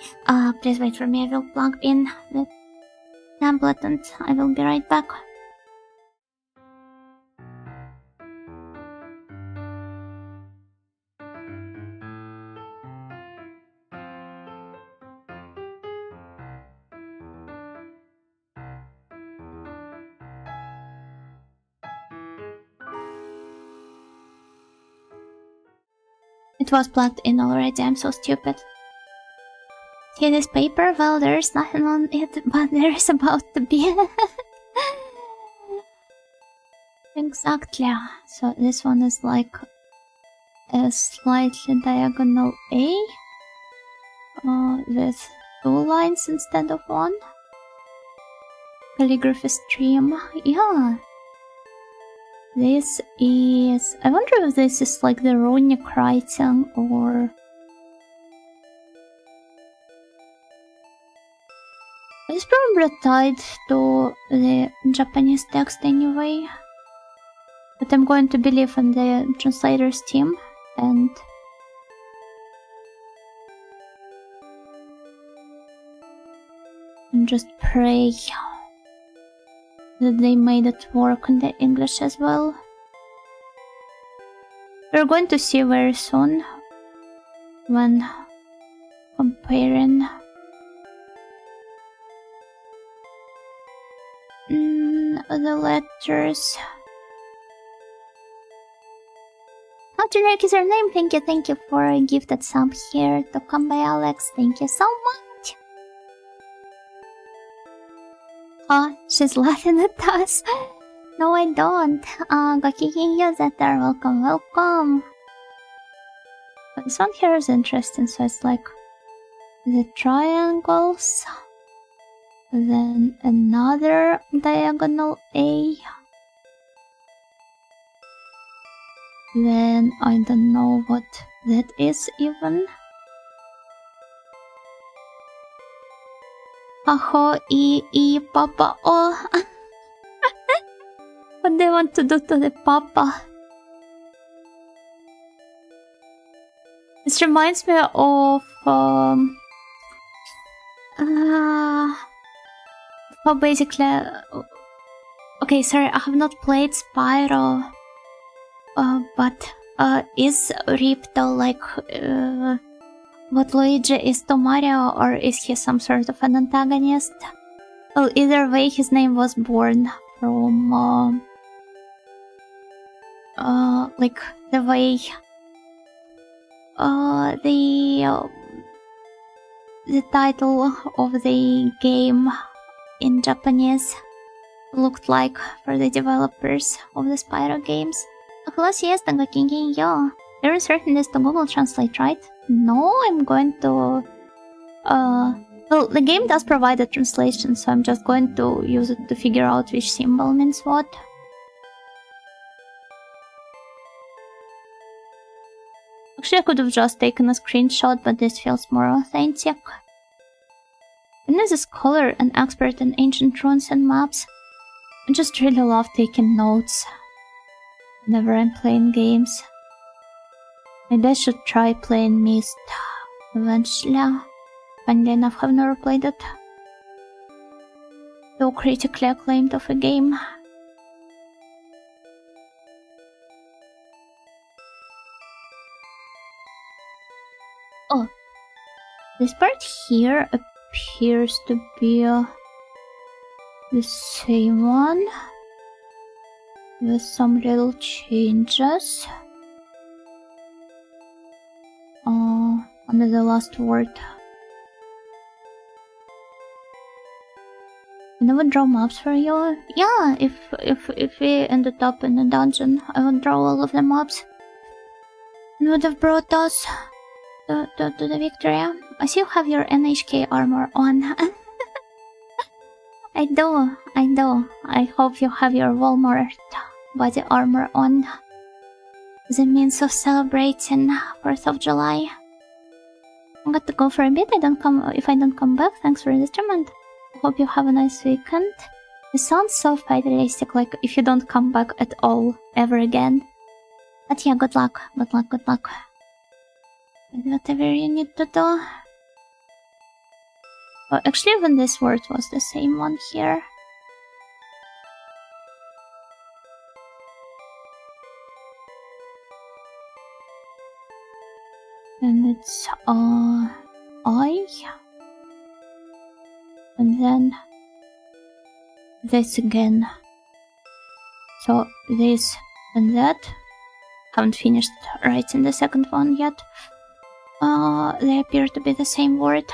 please wait for me. I will plug in the tablet and I will be right back. It was plugged in already, I'm so stupid. See this paper? Well, there's nothing on it, but there is about to be. Exactly. So this one is like a slightly diagonal A with 2 lines instead of 1. Calligraphy stream. Yeah. This is... I wonder if this is like the runic writing or... It's probably tied to the Japanese text anyway. But I'm going to believe in the translator's team and... just pray that they made it work in the English as well. We're going to see very soon when comparing the letters. How to like is your name? Thank you for a gifted sub here to come by Alex. Thank you so much. Oh, she's laughing at us. No, I don't. Gokiki Yozeter, welcome. But this one here is interesting, so it's like the triangles, then another diagonal A, then I don't know what that is even. Aho, papa, oh. What they want to do to the papa? This reminds me of well, basically, okay, sorry, I have not played Spyro, but is Ripto like what Luigi is to Mario, or is he some sort of an antagonist? Well, either way, his name was born from like the way the title of the game in Japanese looked like for the developers of the Spyro games. Hello, siesta, Gokiki yo. There is certain this to Google Translate, right? No, I'm going to well, the game does provide a translation, so I'm just going to use it to figure out which symbol means what. Actually, I could have just taken a screenshot, but this feels more authentic. And as a scholar and expert in ancient runes and maps, I just really love taking notes whenever I'm playing games. Maybe I should try playing Myst eventually. Funny enough, I've never played it. So critically acclaimed of a game. This part here appears to be the same one, with some little changes. Under the last word. I never draw maps for you. Yeah, if we ended up in a dungeon, I would draw all of the maps. And would have brought us to the victory. I see you have your NHK armor on. I do. I hope you have your Walmart body armor on. As a means of celebrating 4th of July. I'm going to go for a bit. If I don't come back, thanks for the instrument. Hope you have a nice weekend. It sounds so fatalistic, like if you don't come back at all, ever again. But yeah, good luck. With whatever you need to do. Oh, actually, even this word was the same one here. And it's I. And then this again. So this and that. Haven't finished writing the second one yet. They appear to be the same word.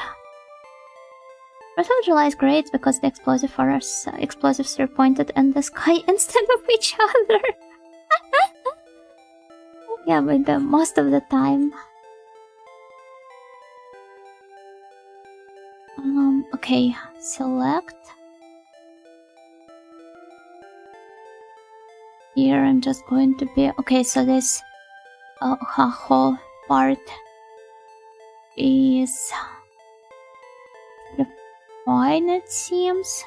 4th of July is great because the explosives are pointed in the sky instead of each other. Yeah, but most of the time. Okay, select. Here I'm just going to be... Okay, so this whole part is fine, it seems.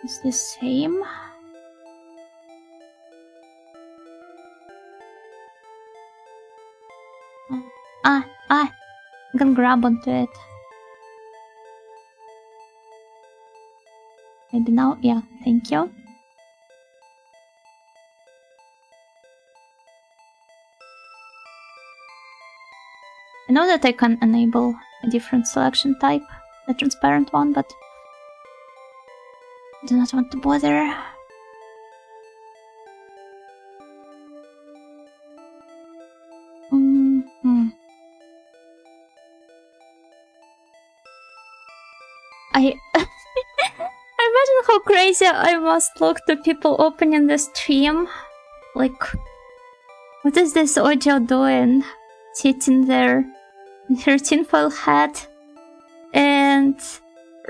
It's the same. I can grab onto it. Maybe now? Yeah, thank you. I know that I can enable a different selection type, the transparent one, but I do not want to bother. I imagine how crazy I must look to people opening the stream. Like, what is this audio doing? Sitting there in her tinfoil hat and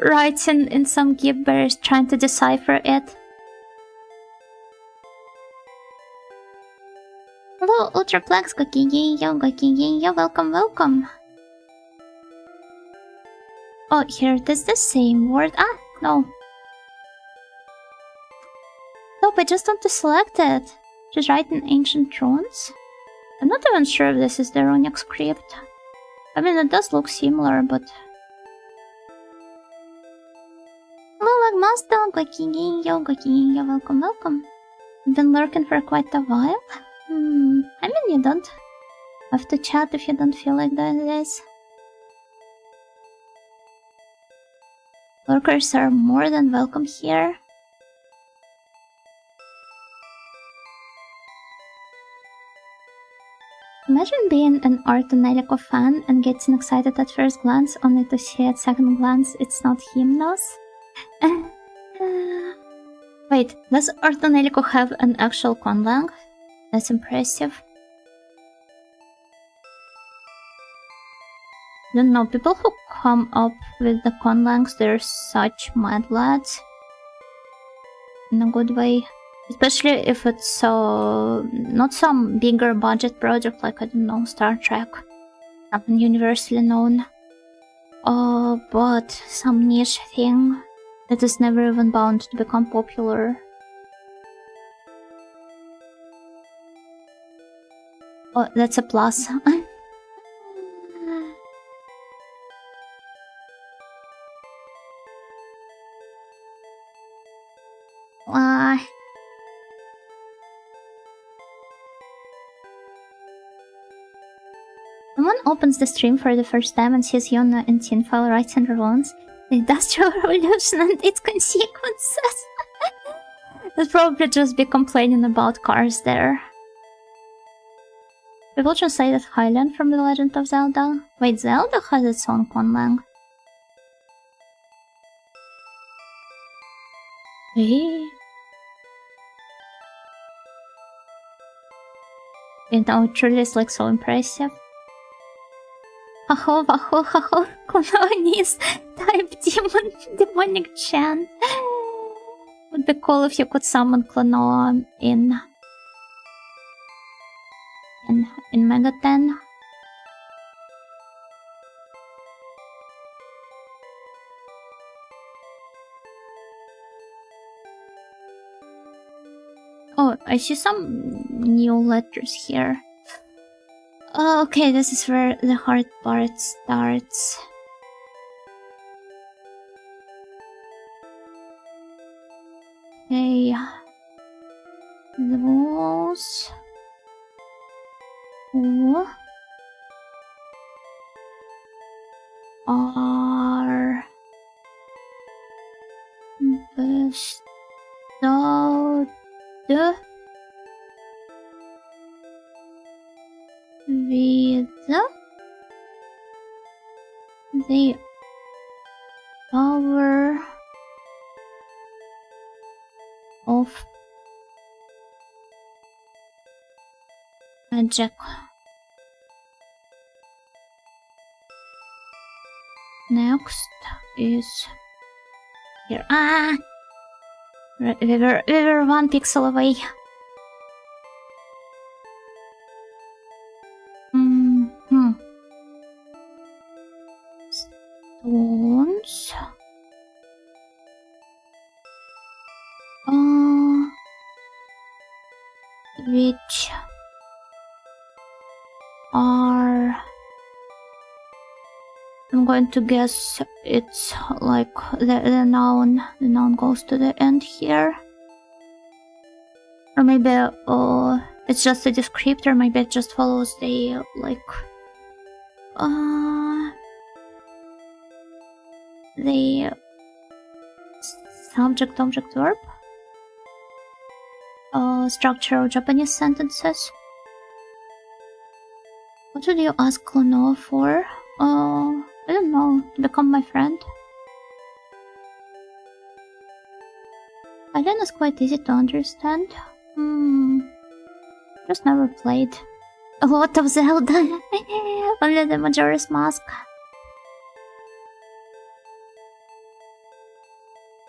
writing in some gibberish, trying to decipher it. Hello, Ultraplex, Gokinginyo, welcome. Oh, here it is the same word. No. Nope, I just want to select it. Just write in ancient runes. I'm not even sure if this is the runic script. I mean, it does look similar, but... Hello, Lagmaster, Gokinginyo, welcome. I've been lurking for quite a while. I mean, you don't have to chat if you don't feel like doing this. Lurkers are more than welcome here. Imagine being an Artonelico fan and getting excited at first glance, only to see at second glance it's not Hymnos. Wait, does Artonelico have an actual conlang? That's impressive. I don't know, people who come up with the conlangs, they're such mad lads. In a good way. Especially if it's not some bigger budget project like, I don't know, Star Trek. Something universally known. But some niche thing that is never even bound to become popular. Oh, that's a plus. someone opens the stream for the first time and sees Yona and Tinfall right in ruins, the Industrial Revolution and its consequences. They'll probably just be complaining about cars there. People translated Highland from The Legend of Zelda. Wait, Zelda has its own conlang. You know, it truly is like so impressive. Aho, aho, aho, colonies, type demonic chant. Would be cool if you could summon Klonoa in Megaten. Oh, I see some new letters here. Oh, okay, this is where the hard part starts. Okay. Those... who are bestowed with the power of magic. Next is here. We were 1 pixel away. Stones. Which are... I'm going to guess it's like the noun. The noun goes to the end here. Or maybe it's just a descriptor, maybe it just follows the like the subject object verb structure of Japanese sentences. What would you ask Klonoa for? I don't know, to become my friend. Island is quite easy to understand. Just never played a lot of Zelda. Only the Majora's Mask.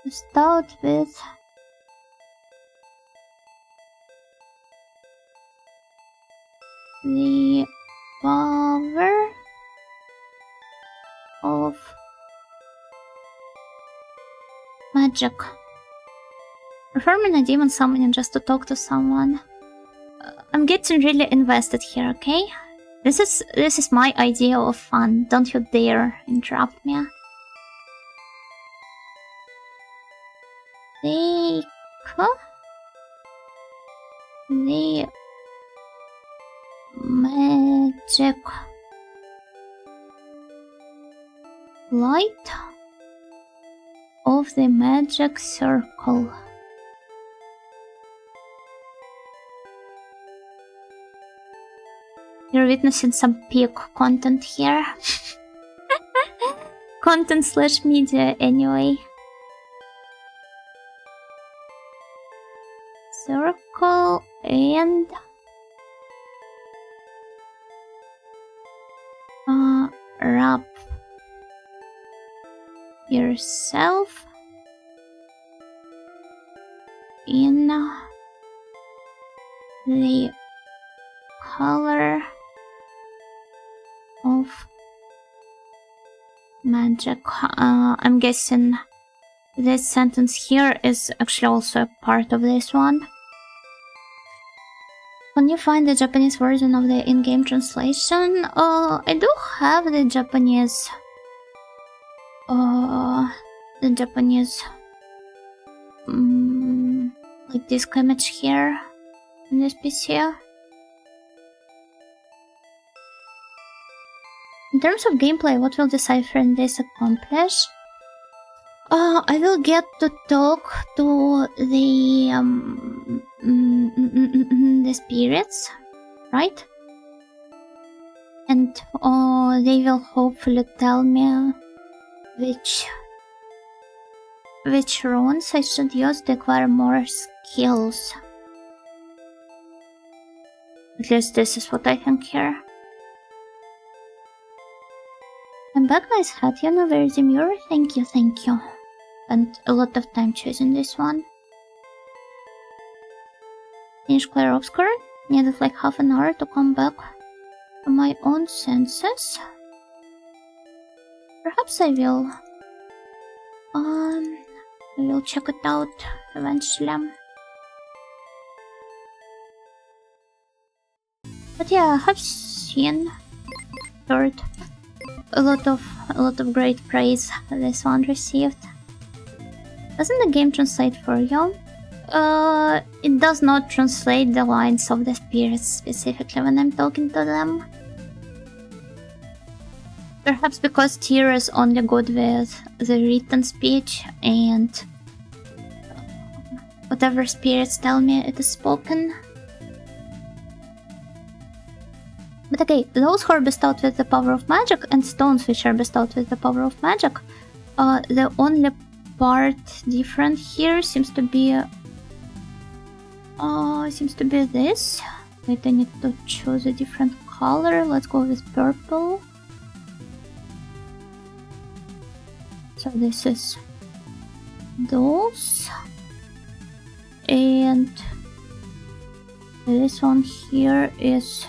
To start with... the power of magic. Performing a demon summoning just to talk to someone. I'm getting really invested here, okay? This is my idea of fun. Don't you dare interrupt me. Take the magic light of the magic circle. You're witnessing some peak content here. Content slash media, anyway. Circle and... wrap yourself in the color of magic. I'm guessing this sentence here is actually also a part of this one. Can you find the Japanese version of the in-game translation? I do have the Japanese... like this image here in this PC. In terms of gameplay, what will Decipher in this accomplish? I will get to talk to the spirits, right? And they will hopefully tell me which runes I should use to acquire more skills. At least this is what I think here. I'm back, nice hat, you know where is the mirror? Thank you, thank you. Spent a lot of time choosing this one. Finish clear obscure. Needed like half an hour to come back to my own senses. Perhaps I will. I will check it out eventually. But yeah, I have seen, heard a lot of great praise this one received. Doesn't the game translate for you? It does not translate the lines of the spirits specifically when I'm talking to them. Perhaps because Tyr is only good with the written speech and whatever spirits tell me it is spoken. But okay, those who are bestowed with the power of magic and stones which are bestowed with the power of magic, the only part different here seems to be this. Wait, I need to choose a different color. Let's go with purple. So this is those, and this one here is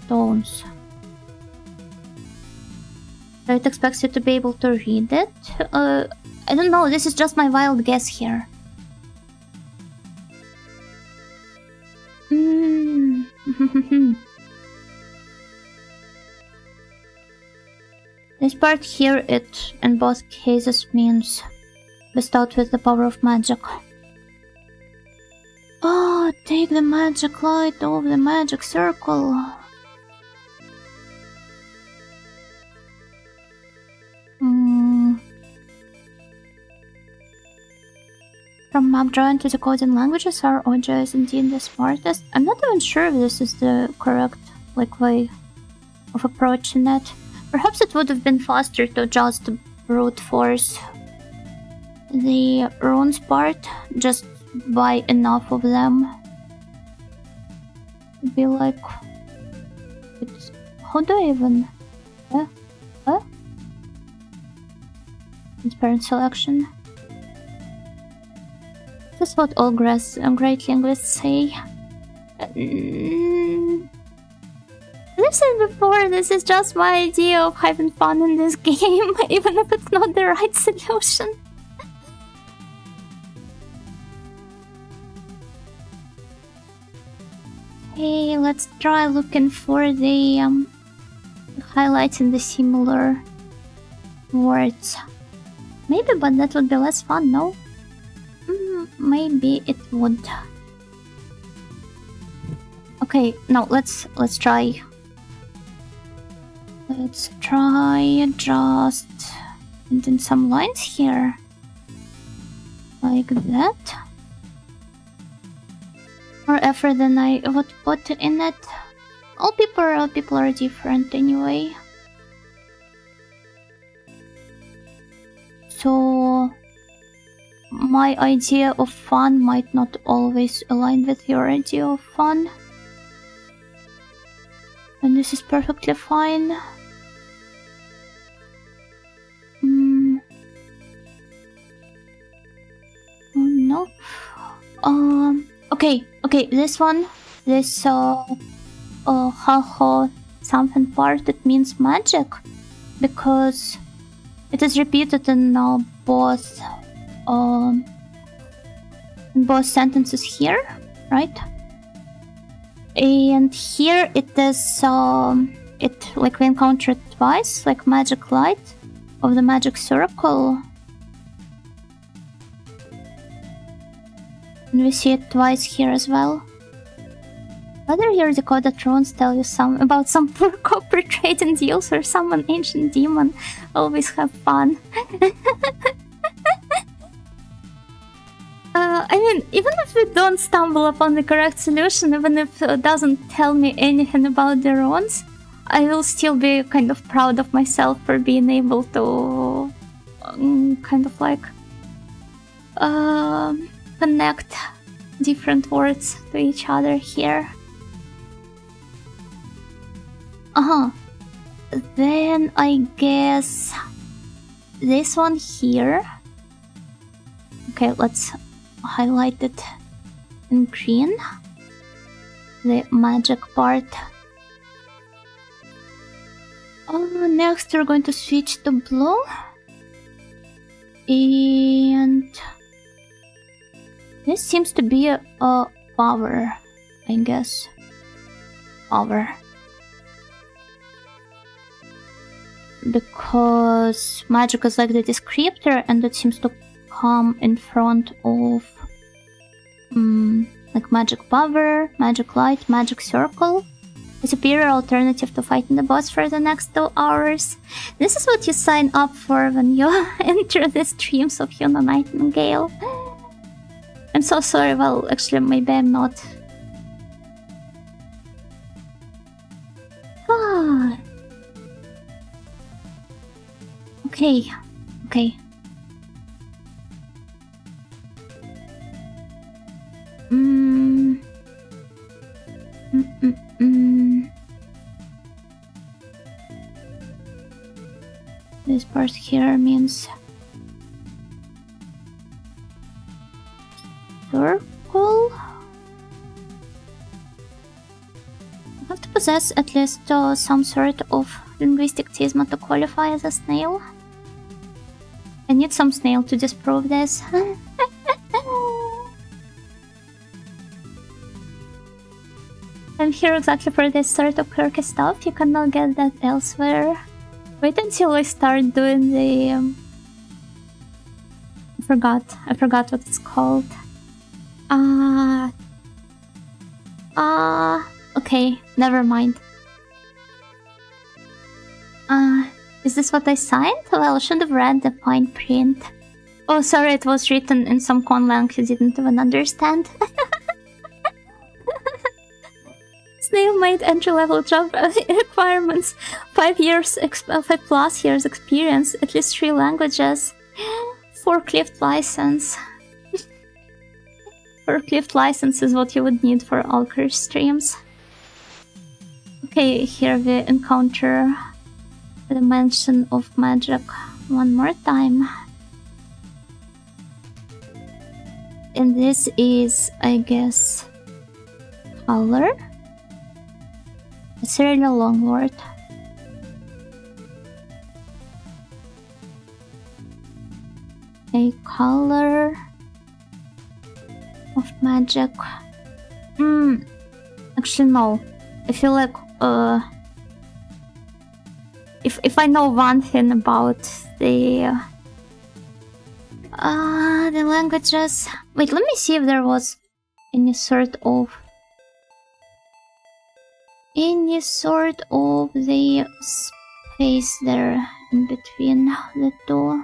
stones. So it expects you to be able to read it. I don't know, this is just my wild guess here. This part here, it in both cases means bestowed with the power of magic. Oh, take the magic light of the magic circle. From map drawing to decoding languages, our audio is indeed the smartest. I'm not even sure if this is the correct way of approaching it. Perhaps it would have been faster to just brute force the runes part, just buy enough of them. Be like, how do I even? Transparent selection. This is what all great linguists say. This is before, this is just my idea of having fun in this game, even if it's not the right solution. Okay, let's try looking for the highlights in the similar words. Maybe, but that would be less fun, no? Maybe it would. Okay, no, let's try. Let's try just in some lines here. Like that. More effort than I would put in it. All people are different anyway. So my idea of fun might not always align with your idea of fun. And this is perfectly fine. Oh no. Okay, this one, this haha something part, it means magic, because it is repeated in both sentences here, right? And here it is we encounter it twice, like magic light of the magic circle. And we see it twice here as well. Whether your decoded drones tell you about some poor copper trading deals or some ancient demon, always have fun. I mean, even if we don't stumble upon the correct solution, even if it doesn't tell me anything about the runes, I will still be kind of proud of myself for being able to kind of like connect different words to each other here. Then I guess this one here. Okay, let's highlight it in green. The magic part. Next we're going to switch to blue. And this seems to be a power, I guess. Power. Because magic is like the descriptor and it seems to come in front of like magic power, magic light, magic circle. A superior alternative to fighting the boss for the next 2 hours. This is what you sign up for when you enter the streams of Yuna Nightingale. I'm so sorry, well, actually, maybe I'm not. Okay. This part here means circle. You have to possess at least some sort of linguistic tisma to qualify as a snail. I need some snail to disprove this. I'm here exactly for this sort of quirky stuff. You cannot get that elsewhere. Wait until I start doing the... I forgot what it's called. Okay, never mind. Is this what I signed? Well, I should have read the fine print. Oh, sorry, it was written in some con language you didn't even understand. Snail-made entry-level job requirements: 5 plus years experience, at least 3 languages, forklift license. Forklift license is what you would need for Alker streams. Okay, here we encounter the mention of magic one more time. And this is, I guess, color. It's a really long word. A color of magic. Actually no. I feel like if I know one thing about the languages. Wait, let me see if there was any sort of the space there in between the two.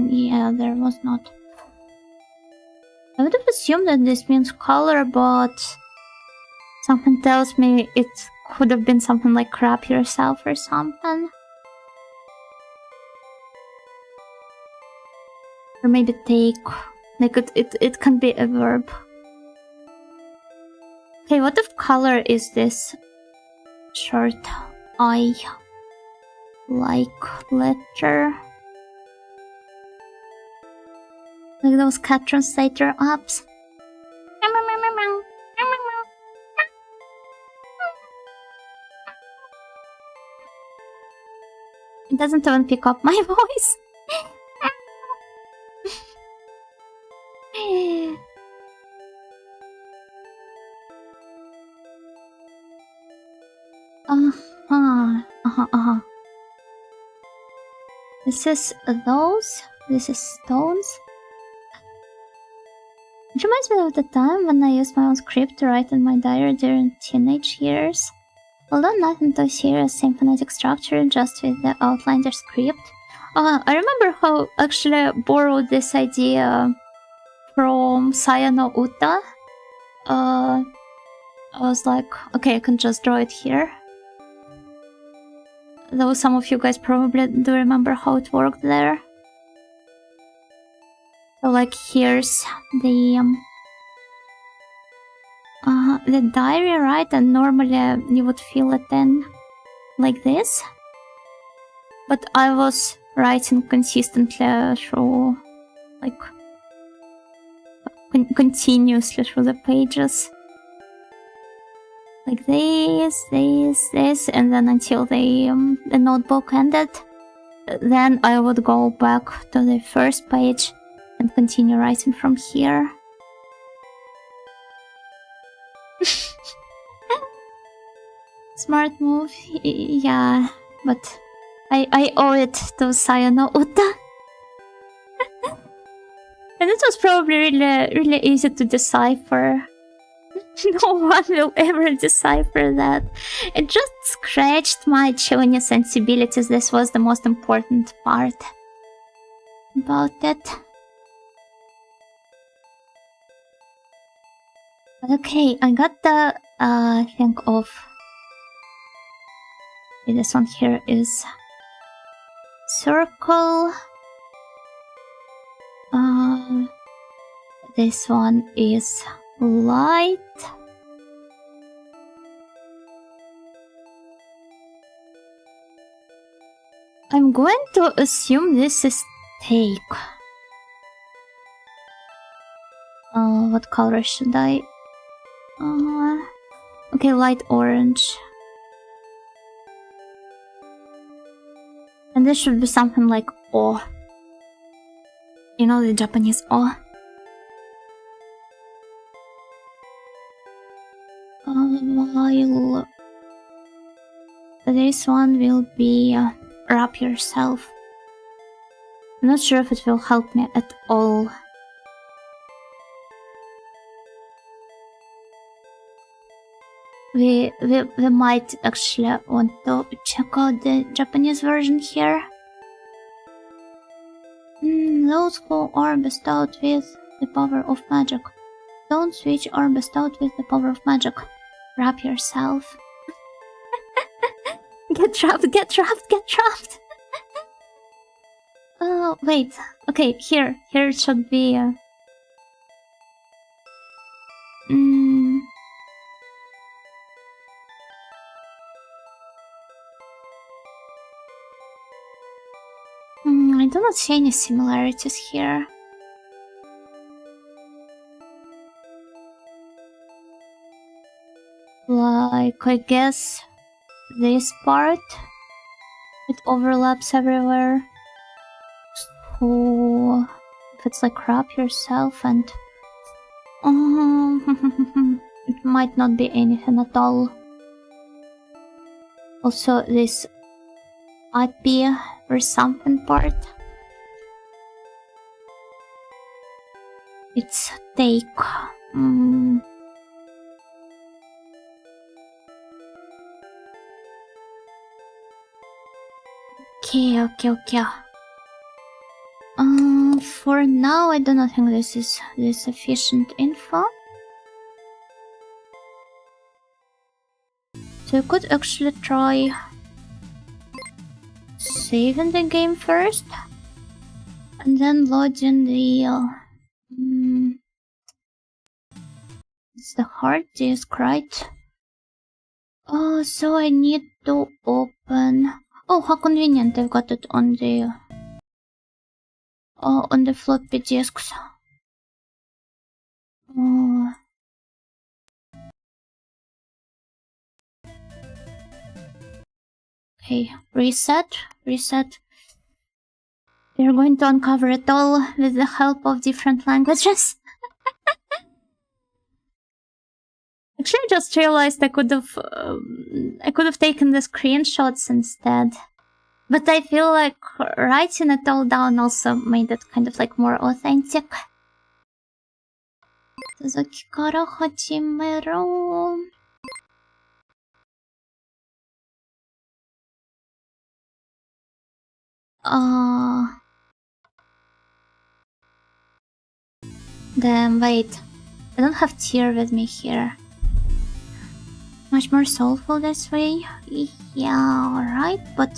Yeah, there was not. I would have assumed that this means color, but something tells me it could have been something like crap yourself or something. Or maybe take. Like it can be a verb. Okay, what of color is this short I like letter? Like those cat translator apps. It doesn't even pick up my voice. This is those. This is stones. It reminds me of the time when I used my own script to write in my diary during teenage years. Although nothing too serious, same phonetic structure, just with the outliner script. I remember how I actually borrowed this idea from Sayano Uta. I was like, okay, I can just draw it here. Though some of you guys probably do remember how it worked there. So like here's the diary, right? And normally you would fill it in like this. But I was writing consistently through, like, continuously through the pages. Like this, and then until the notebook ended. Then I would go back to the first page and continue writing from here. Smart move, yeah, but I owe it to Sayano Uta. And it was probably really easy to decipher. No one will ever decipher that. It just scratched my chewing sensibilities. This was the most important part about it. Okay, I got the thing of... This one here is circle. This one is light. I'm going to assume this is take. What color should I? Okay, light orange. And this should be something like O. You know, the Japanese O. While this one will be wrap yourself. I'm not sure if it will help me at all. We might actually want to check out the Japanese version here. Those who are bestowed with the power of magic. Those which are bestowed with the power of magic. Wrap yourself. Get trapped, get trapped, get trapped! Oh, wait. Okay, here it should be... I do not see any similarities here. Like, I guess this part, it overlaps everywhere. So, if it's like wrap yourself and... it might not be anything at all. Also, this IP or something part. It's take. Okay. For now, I do not think this is sufficient info. So I could actually try saving the game first, and then loading the it's the hard disk, right? Oh, so I need to open... Oh, how convenient, I've got it on the floppy disks. Okay, reset. We're going to uncover it all with the help of different languages. Actually, I just realized I could have taken the screenshots instead. But I feel like writing it all down also made it kind of like more authentic. 続きから始めろ。Then wait. I don't have tear with me here. Much more soulful this way. Yeah, alright, but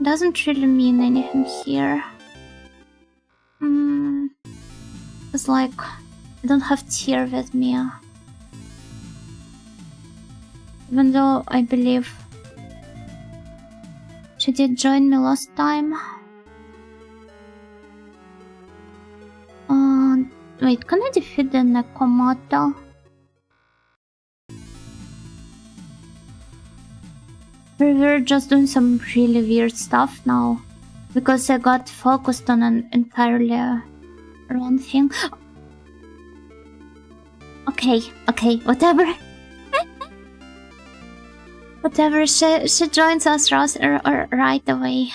doesn't really mean anything here. It's like I don't have tear with me. Even though I believe she did join me last time. Wait, can I defeat the Nekomato? We're just doing some really weird stuff now. Because I got focused on an entirely wrong thing. Okay, whatever. Whatever, she joins us right away.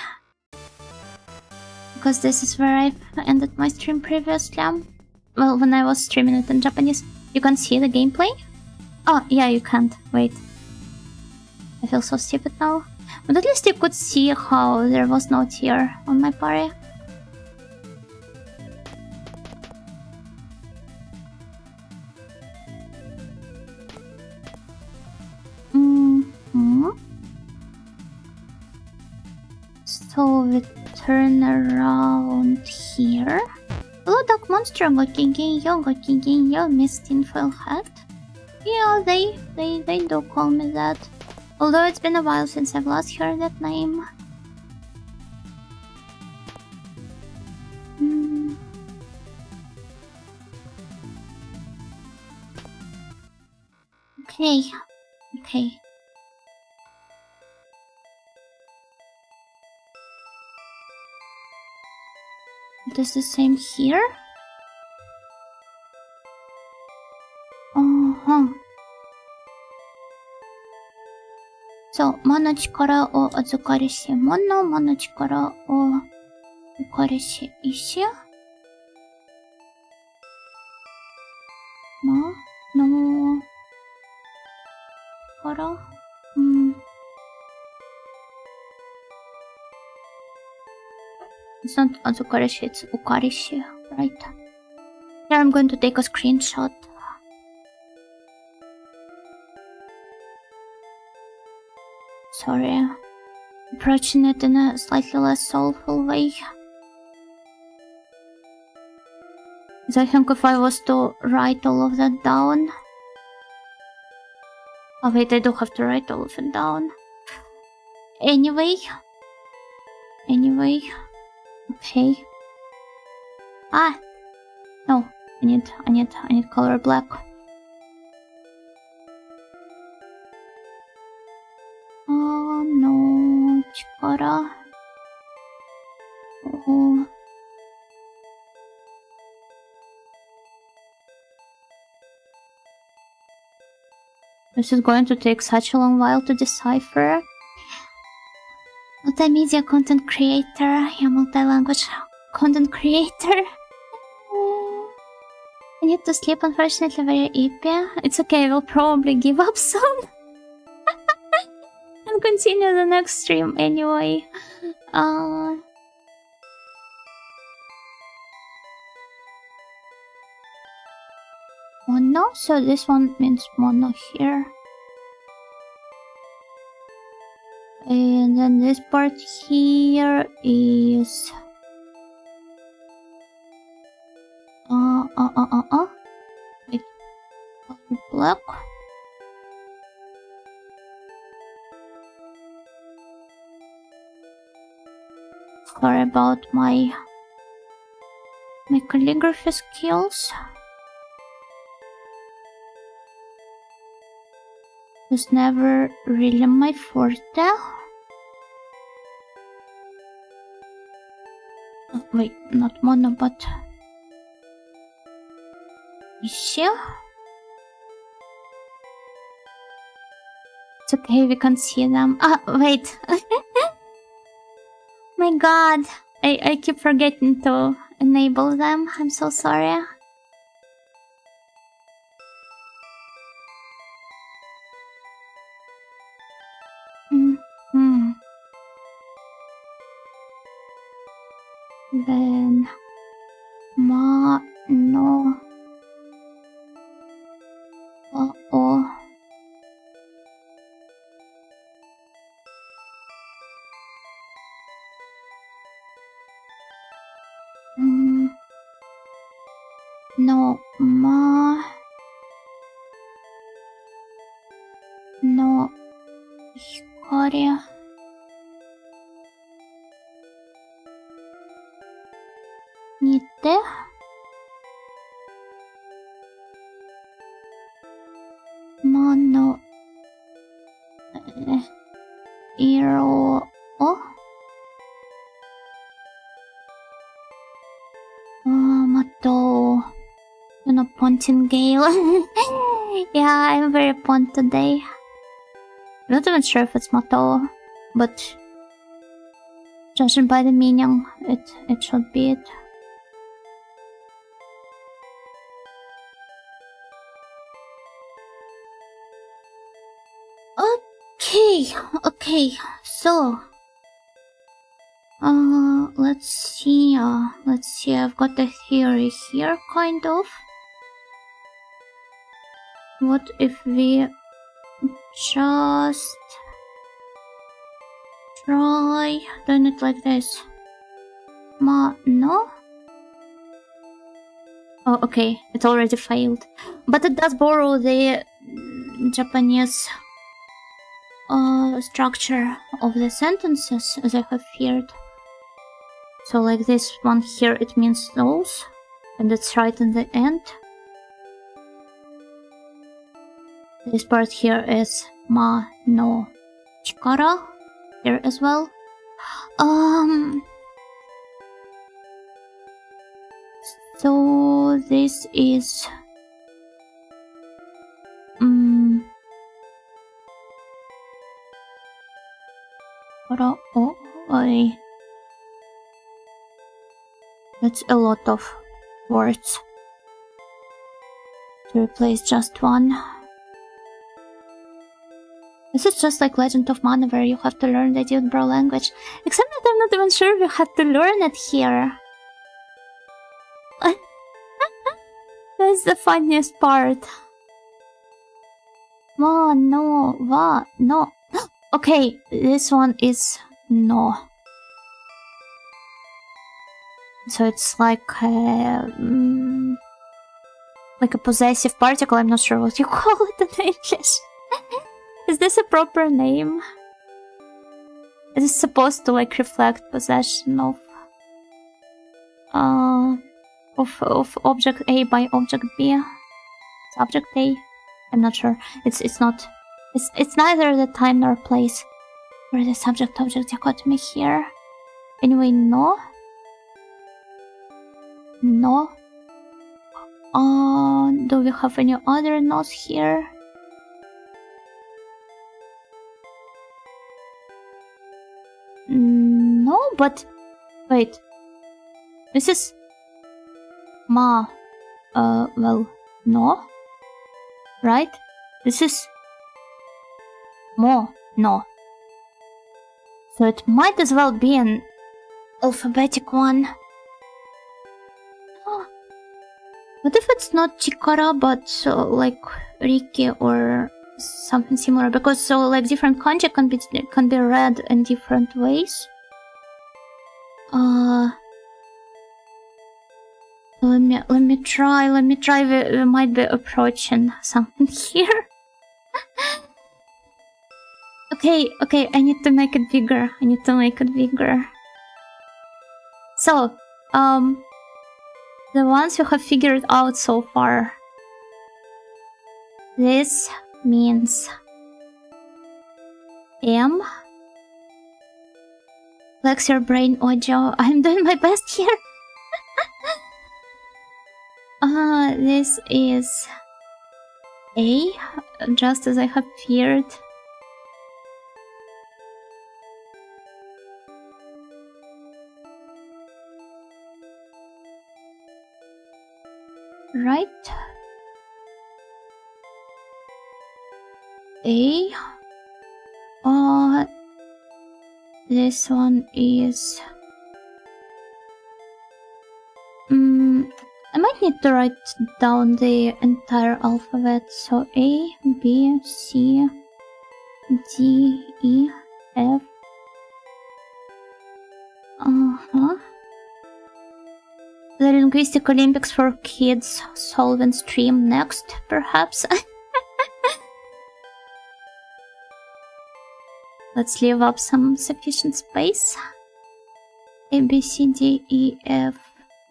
Because this is where I ended my stream previously. Well, when I was streaming it in Japanese. You can see the gameplay? Oh, yeah, you can't. Wait. I feel so stupid now. But at least you could see how there was no tear on my party. So we turn around here. Hello, Dark Monster, Gokingenyo, Miss Tinfoil Hat. Yeah, they do call me that. Although it's been a while since I've last heard that name. Okay. It is the same here? So, 魔の力を預かりし者、魔の力を預かりし石魔の力It's not Azukarishi, it's Ukarishi, right? Here I'm going to take a screenshot. Sorry. Approaching it in a slightly less soulful way. Because I think if I was to write all of that down... Oh wait, I do have to write all of it down. Anyway. Okay. No. I need color black. Oh no, chikara. Oh. This is going to take such a long while to decipher. Multimedia content creator, yeah, multi-language content creator. I need to sleep, unfortunately, very eepy. It's okay, I will probably give up soon. And continue the next stream anyway. Oh no, so this one means mono here. And then this part here is... Wait. Color black. Sorry about my calligraphy skills. Was never really my forte. Oh, wait, not mono, but Ishi? okay, we can see them. Ah, wait. My god. I keep forgetting to enable them. I'm so sorry. Then ma no oh no ma no hikaria nite ma no iro o mato Pontingale. Yeah, I'm very pont today. I'm not even sure if it's Mato, but judging by the meaning, it should be it. Okay, so let's see, I've got the theory here, kind of. What if we just try doing it like this? No? Oh, okay, it already failed. But it does borrow the Japanese structure of the sentences, as I have feared. So like this one here, it means those, and it's right in the end. This part here is ma no chikara here as well. So this is that's a lot of words to replace just one. This is just like Legend of Mana, where you have to learn the Dude-Bro language. Except that I'm not even sure we have to learn it here. That's the funniest part. Wa, no, wa, no. Okay, this one is no. So it's like a possessive particle. I'm not sure what you call it in English. Is this a proper name? Is it supposed to like reflect possession of object A by object B? Subject A? I'm not sure. It's not. It's neither the time nor place for the subject object dichotomy here. Anyway, no. No. Do we have any other no's here? No, but wait. This is ma. Well, no. Right? This is mo. No. So it might as well be an alphabetic one. What if it's not chikara, but like riki or something similar? Because so like different kanji can be read in different ways. Let me try. We might be approaching something here. Okay. I need to make it bigger. So, the ones we have figured out so far. This means M. Flex your brain, audio. I'm doing my best here. This is A, just as I have feared. right? A. This one is... I might need to write down the entire alphabet. So A, B, C, D, E, F. The Linguistic Olympics for Kids Solvent stream next, perhaps. Let's leave up some sufficient space. A, B, C, D, E, F,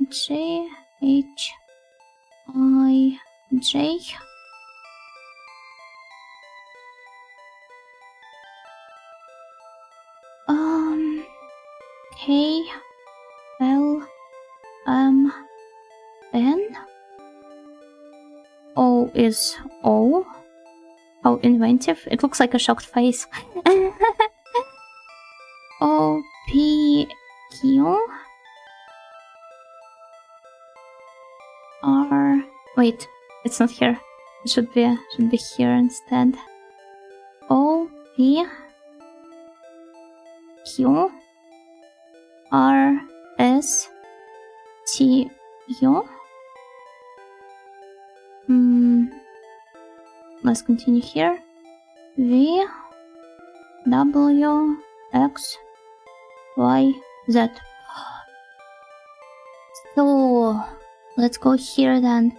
G, H, I, J. K, L, M, N. O is O. How inventive. It looks like a shocked face. O, P, Q. R. Wait, it's not here. It should be here instead. O, P, Q, R, S, T, U. Let's continue here. V, W, X, Y, Z. So let's go here then.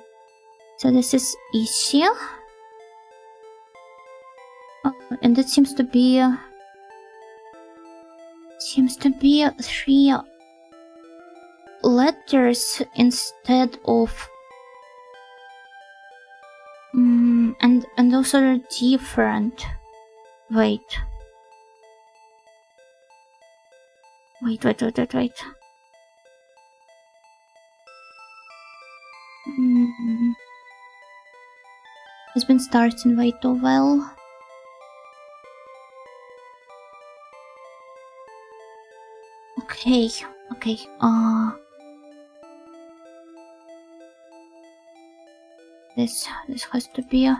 So this is Asia. And it seems to be 3 letters instead of and also they're different. Wait. It's been starting way too well. Okay. This has to be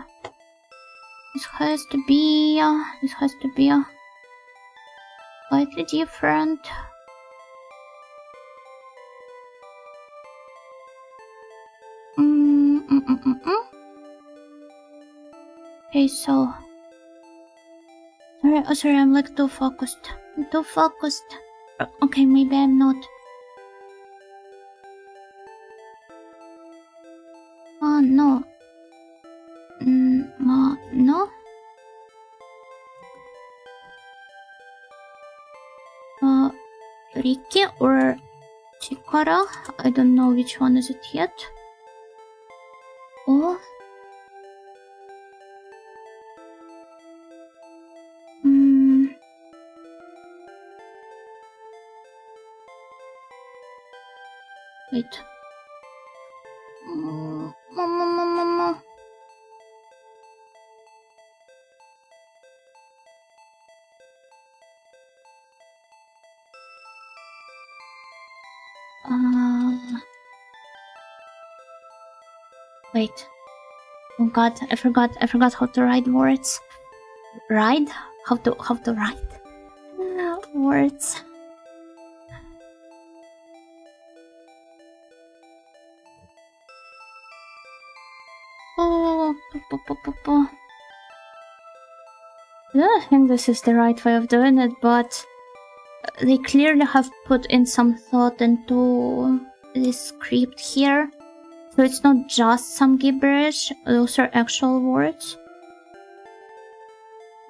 slightly different. Okay, so sorry, I'm like too focused. Okay, maybe I'm not. Oh no. No. Riki or Chikara? I don't know which one is it yet. Oh. Wait. Mama. Wait. Oh god, I forgot how to write words. Ride? How to write words. Oh, I don't think this is the right way of doing it, but they clearly have put in some thought into this script here. So it's not just some gibberish, those are actual words.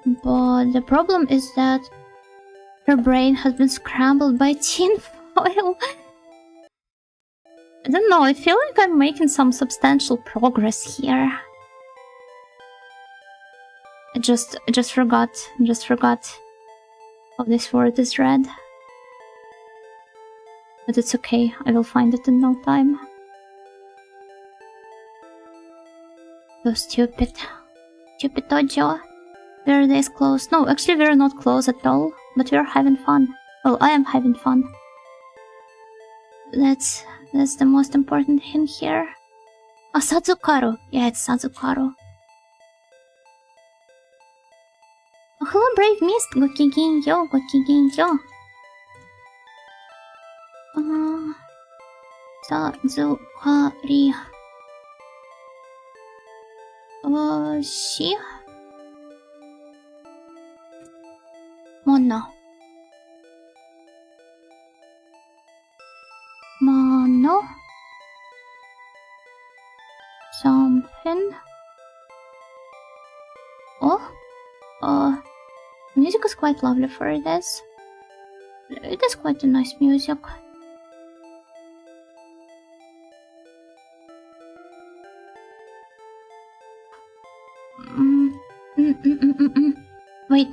But the problem is that her brain has been scrambled by tinfoil. I don't know, I feel like I'm making some substantial progress here. I just forgot how this word is read. But it's okay, I will find it in no time. So stupid audio. We're this close. No, actually we're not close at all, but we're having fun. Well, I am having fun. That's the most important thing here. Oh, Sazukaru. Yeah, it's Sazukaru. Oh, hello, Brave Mist. Gokigenyo, gokigenyo. Sazukari. She? Mono. Mono. Something. Oh, music is quite lovely for this. It is quite a nice music. Wait.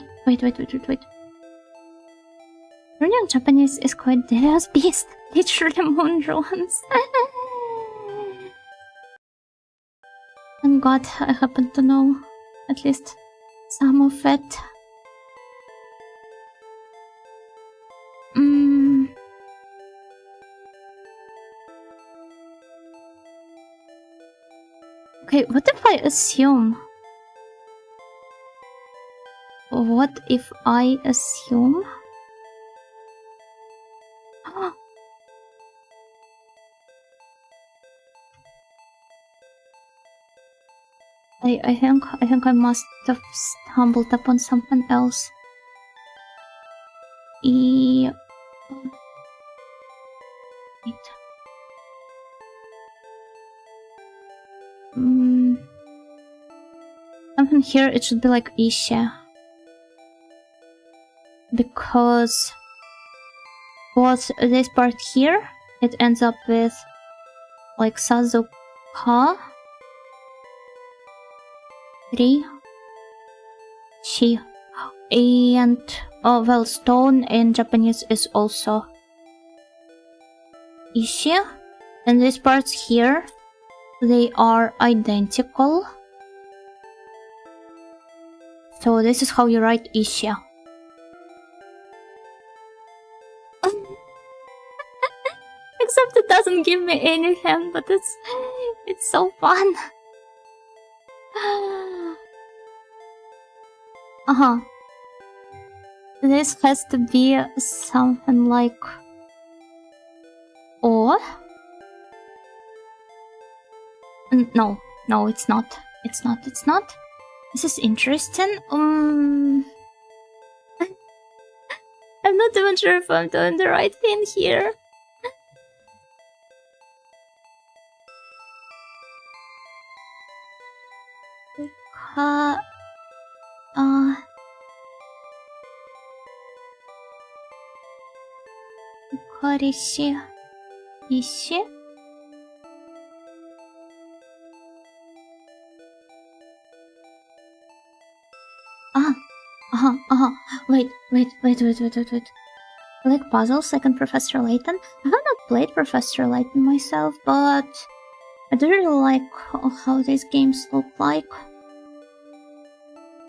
Learning Japanese is quite dangerous beast. Literally moon ruins. Thank God I happen to know at least some of it. Okay, what if I assume? What if I assume? I think I must have stumbled upon something else. Wait. Something here, it should be like Isha. Because both this part here, it ends up with like Sazuka. 3. She. And well, stone in Japanese is also Ishi. And these parts here, they are identical. So this is how you write Ishi. Except it doesn't give me any hint, but it's so fun. This has to be something like O. No, it's not. It's not. This is interesting. I'm not even sure if I'm doing the right thing here. Karishi. Ishi? Wait. I like puzzles, second Professor Layton. I have not played Professor Layton myself, but I do really like how these games look like.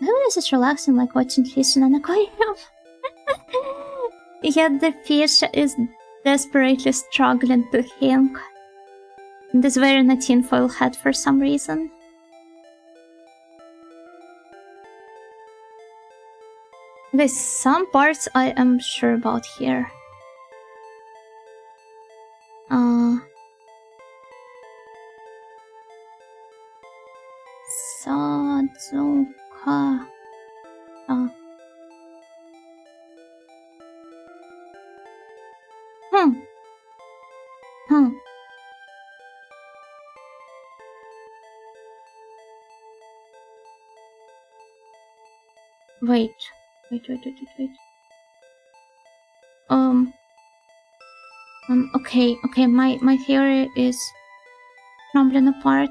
I think this is relaxing, like watching fish in an aquarium. Yet the fish is desperately struggling to think. And is wearing a tinfoil hat for some reason. There's some parts I am sure about here. Sazuka. Wait. Okay, my theory is crumbling apart.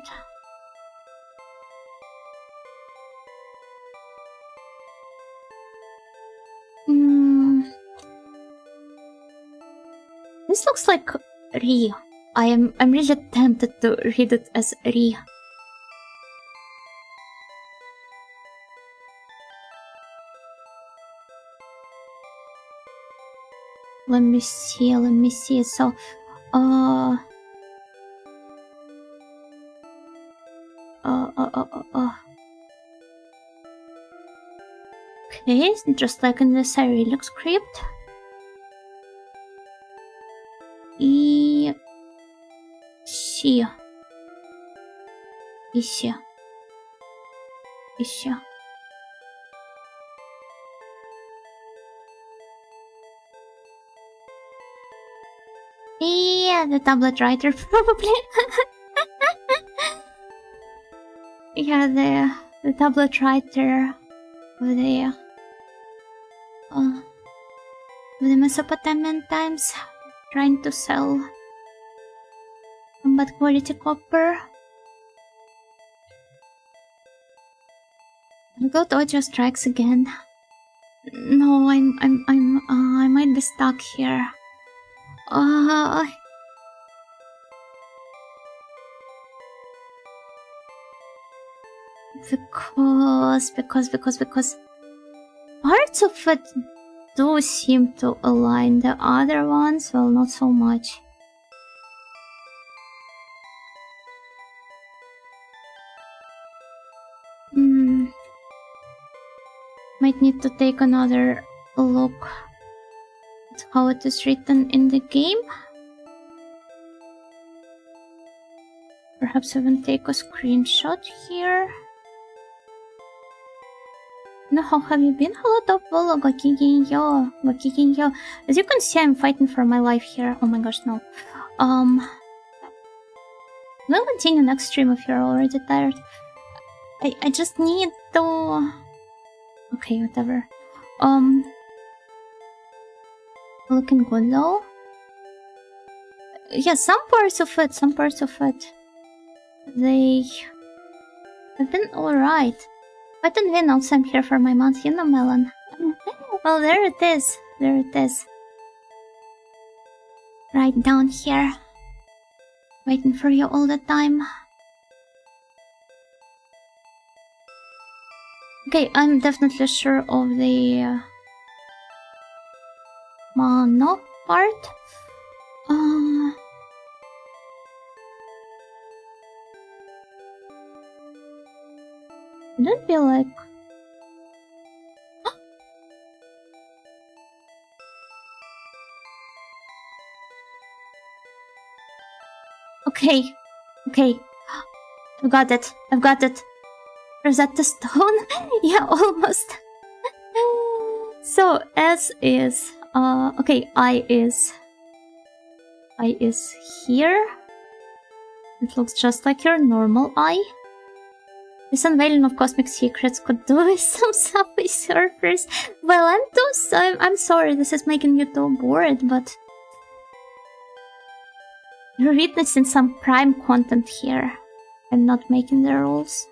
This looks like Ri. I'm really tempted to read it as Ri. Let me see. So, Okay, just like in the Cyrillic script. Ищи. Yeah, the tablet writer probably. Yeah, the tablet writer of the Mesopotamian times, trying to sell combat quality copper. Got audio strikes again. No, I might be stuck here. Because parts of it do seem to align. The other ones, well, not so much. Might need to take another look at how it is written in the game. Perhaps even take a screenshot here. No, how have you been? Hello, Top Volo, Gokigenyo. As you can see, I'm fighting for my life here. Oh my gosh, no. We'll continue next stream if you're already tired. I just need to... Okay, whatever. Looking good though. Yeah, some parts of it, they have been alright. I don't win also, I'm here for my month, you know, Melon. Well, there it is. Right down here. Waiting for you all the time. Okay, I'm definitely sure of the mono part. Don't be like... Okay. I've got it. Rosetta Stone? Yeah, almost. So, S is... okay, I is here. It looks just like your normal eye. This unveiling of cosmic secrets could do with some subway surfers. Well, I'm sorry this is making you too bored, but... You're witnessing some prime content here. I'm not making the rules.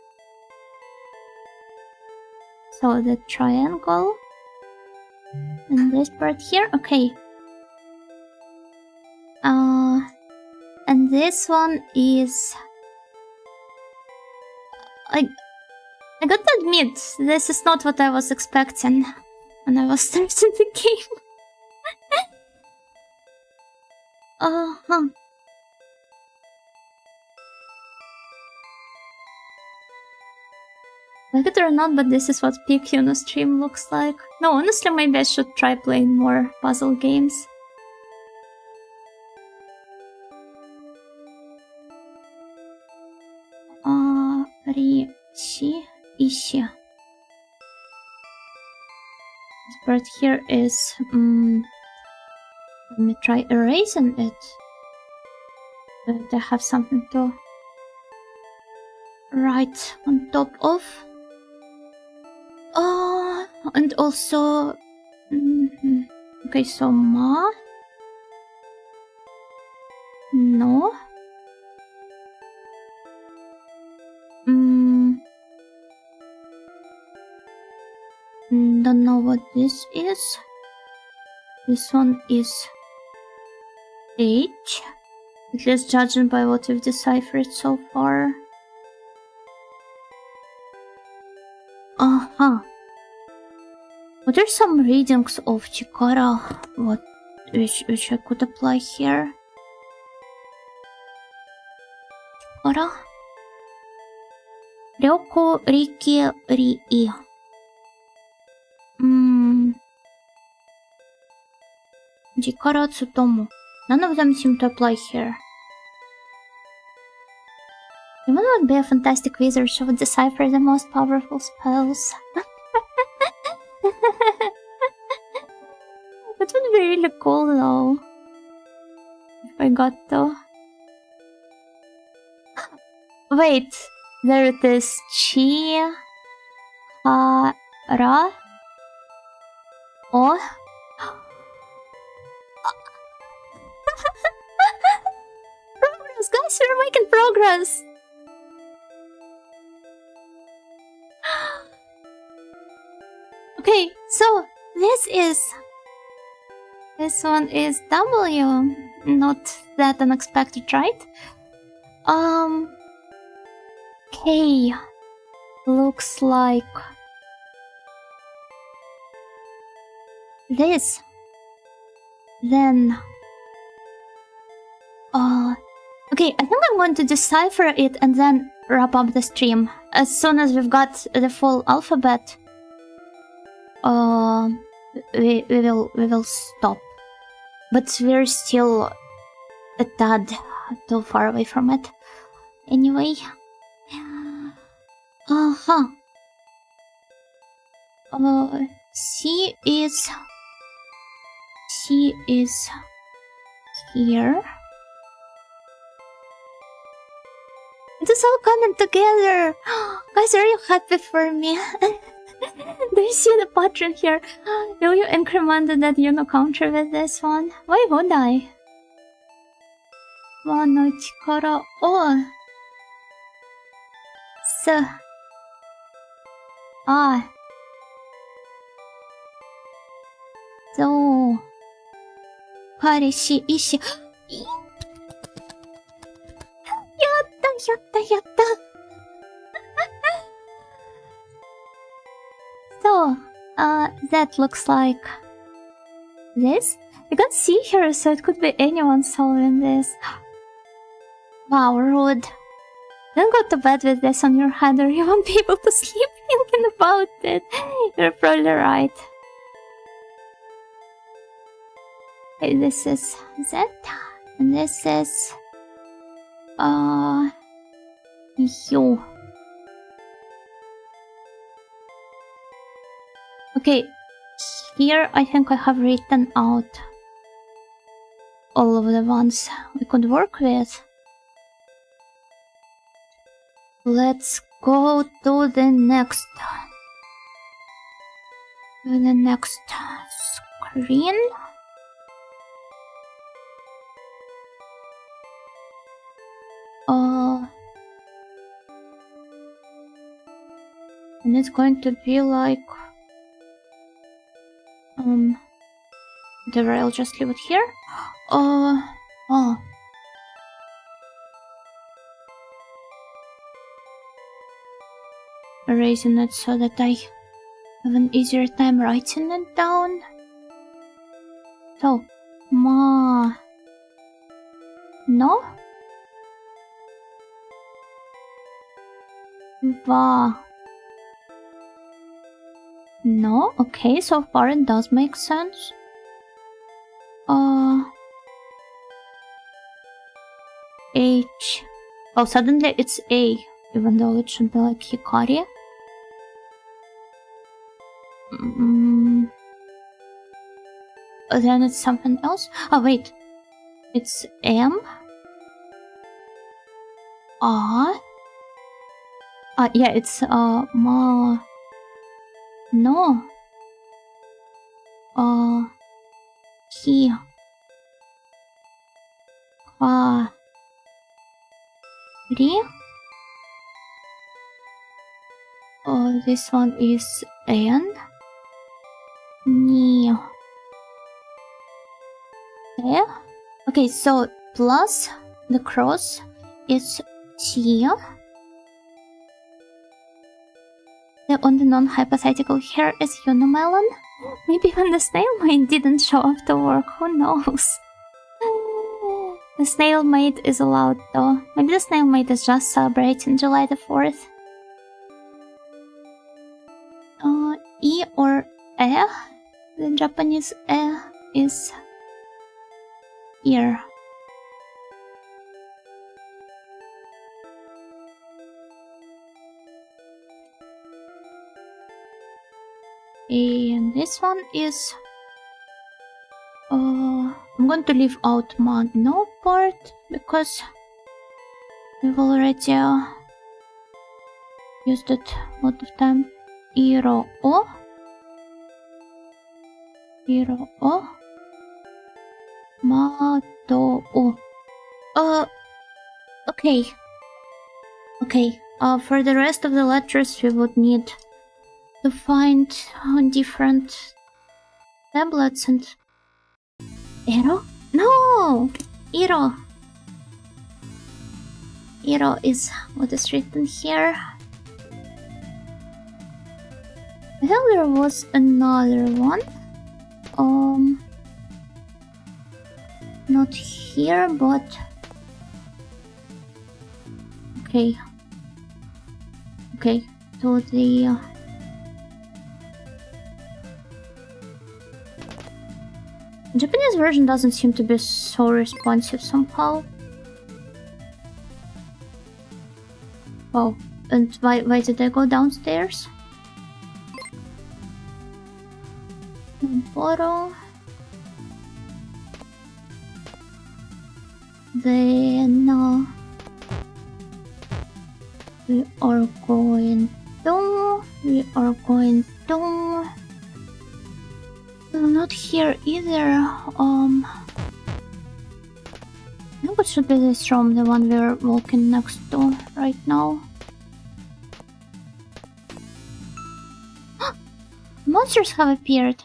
So the triangle. And this part here, okay. And this one is... I gotta admit, this is not what I was expecting when I was starting the game. Like it or not, but this is what peak Yuno stream looks like. No, honestly, maybe I should try playing more puzzle games. Ishi. This part here is... let me try erasing it. But I have something to write on top of. And also... Okay, so ma... No. Don't know what this is. This one is H. At least judging by what we've deciphered so far. What are some readings of Chikara? Which I could apply here? Chikara? Ryoku, Riki, Rii. Jikara, Tsutomu. None of them seem to apply here. Even would be a fantastic wizard who would decipher the most powerful spells. That would be really cool though. If I got to. Wait, there it is. Chi, Ha, Ra, O. Progress, guys, we're making progress. Okay, so this one is W. Not that unexpected, right? K looks like this. Then okay, I think I'm going to decipher it and then wrap up the stream. As soon as we've got the full alphabet, we will stop. But we're still a tad too far away from it. Anyway. C is here. It is all coming together. Guys, are you happy for me? Do you see the pattern here? Will you increment that Yuno counter with this one? Why would I? Wano chikara o. So. So. Kareshi ishi. Yatta. So, that looks like this. You can't see here, so it could be anyone solving this. Wow, rude. Don't go to bed with this on your head or you won't be able to sleep thinking about it. You're probably right. Okay, this is Z. And this is... U. Okay, here I think I have written out all of the ones we could work with. Let's go to the next screen. And it's going to be like whatever, I'll just leave it here. Erasing it so that I have an easier time writing it down. So, no? No? Okay, so far it does make sense. H. Oh, suddenly it's A, even though it should be like Hikari. Then it's something else. Oh, wait. It's M. Yeah, it's no. He. Ri. This one is N. Ni. There. Okay, so plus the cross is T. The only non-hypothetical here is Unimelon. Maybe when the snail maid didn't show up to work, who knows? The snail maid is allowed though. Maybe the snail maid is just celebrating July the 4th. the Japanese is ear. And this one is I'm going to leave out no part because we've already used it a lot of time. Iro o. Iro o. Mato o. Okay. Okay. For the rest of the letters we would need to find different tablets and... Iro? No! Iro! Iro is what is written here. I think there was another one. Not here, but... Okay. Okay, to the... Japanese version doesn't seem to be so responsive somehow. Oh, and why did I go downstairs? Borrow. Then we are going to not here either. I think it should be this room, the one we're walking next to right now. Monsters have appeared.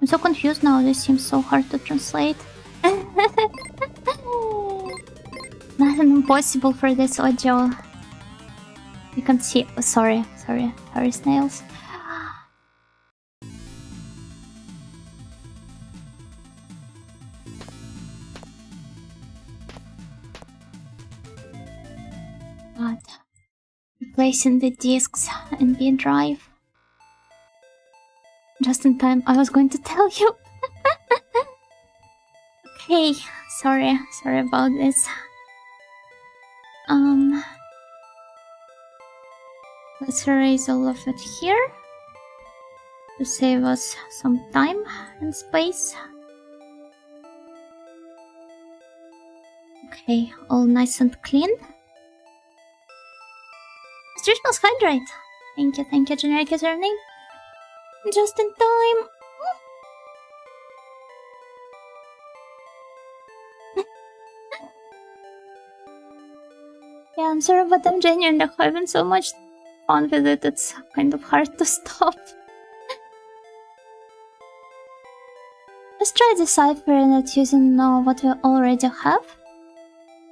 I'm so confused now, this seems so hard to translate. Nothing impossible for this audio. You can see... Oh, sorry, snails. God. Replacing the discs in the drive. Just in time, I was going to tell you. Okay, sorry about this. Let's erase all of it here to save us some time and space. Okay, all nice and clean. Street must hydrate. Thank you, generic username. Just in time. Yeah, I'm sorry, but I'm genuinely having so much fun with it, it's kind of hard to stop. Let's try deciphering it using what we already have.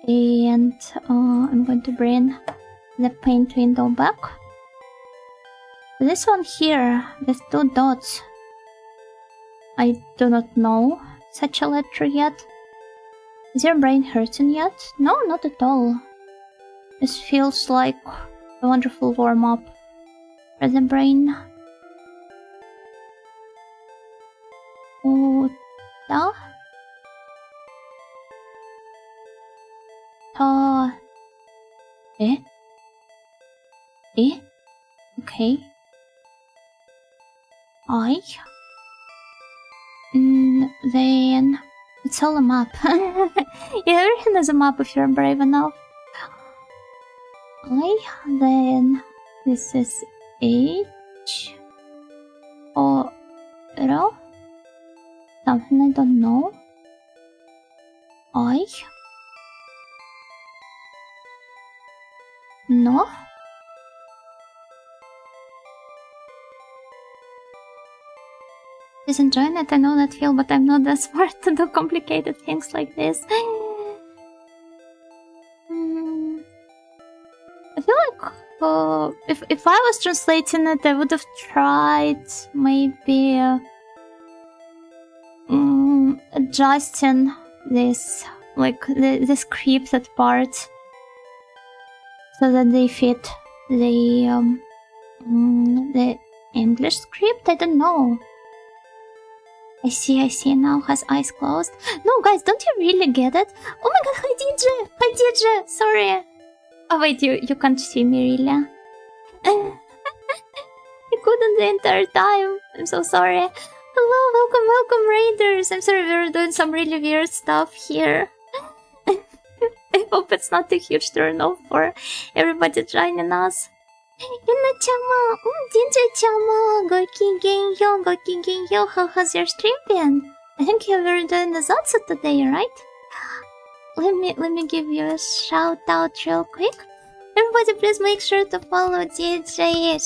And I'm going to bring the paint window back. This one here, with 2 dots. I do not know such a letter yet. Is your brain hurting yet? No, not at all. This feels like a wonderful warm-up for the brain. Uta. Ta. Eh? Okay. Then it's all a map. Yeah, everything is a map if you're brave enough. Then this is H or Ro. Something I don't know. No. Just enjoying it, I know that feel, but I'm not that smart to do complicated things like this. I feel like if I was translating it, I would have tried maybe adjusting this, like the scripted part, so that they fit the English script. I don't know. I see, now has eyes closed. No, guys, don't you really get it? Oh my god, hi DJ, sorry. Oh wait, you can't see me really. I couldn't the entire time. I'm so sorry. Hello, welcome, Raiders. I'm sorry, we're doing some really weird stuff here. I hope it's not a huge turn-off for everybody joining us. Yuna-chama, DJ-chama, gokigenyo, how has your stream been? I think you were doing the Zatsu today, right? Let me give you a shout out real quick. Everybody please make sure to follow DJ.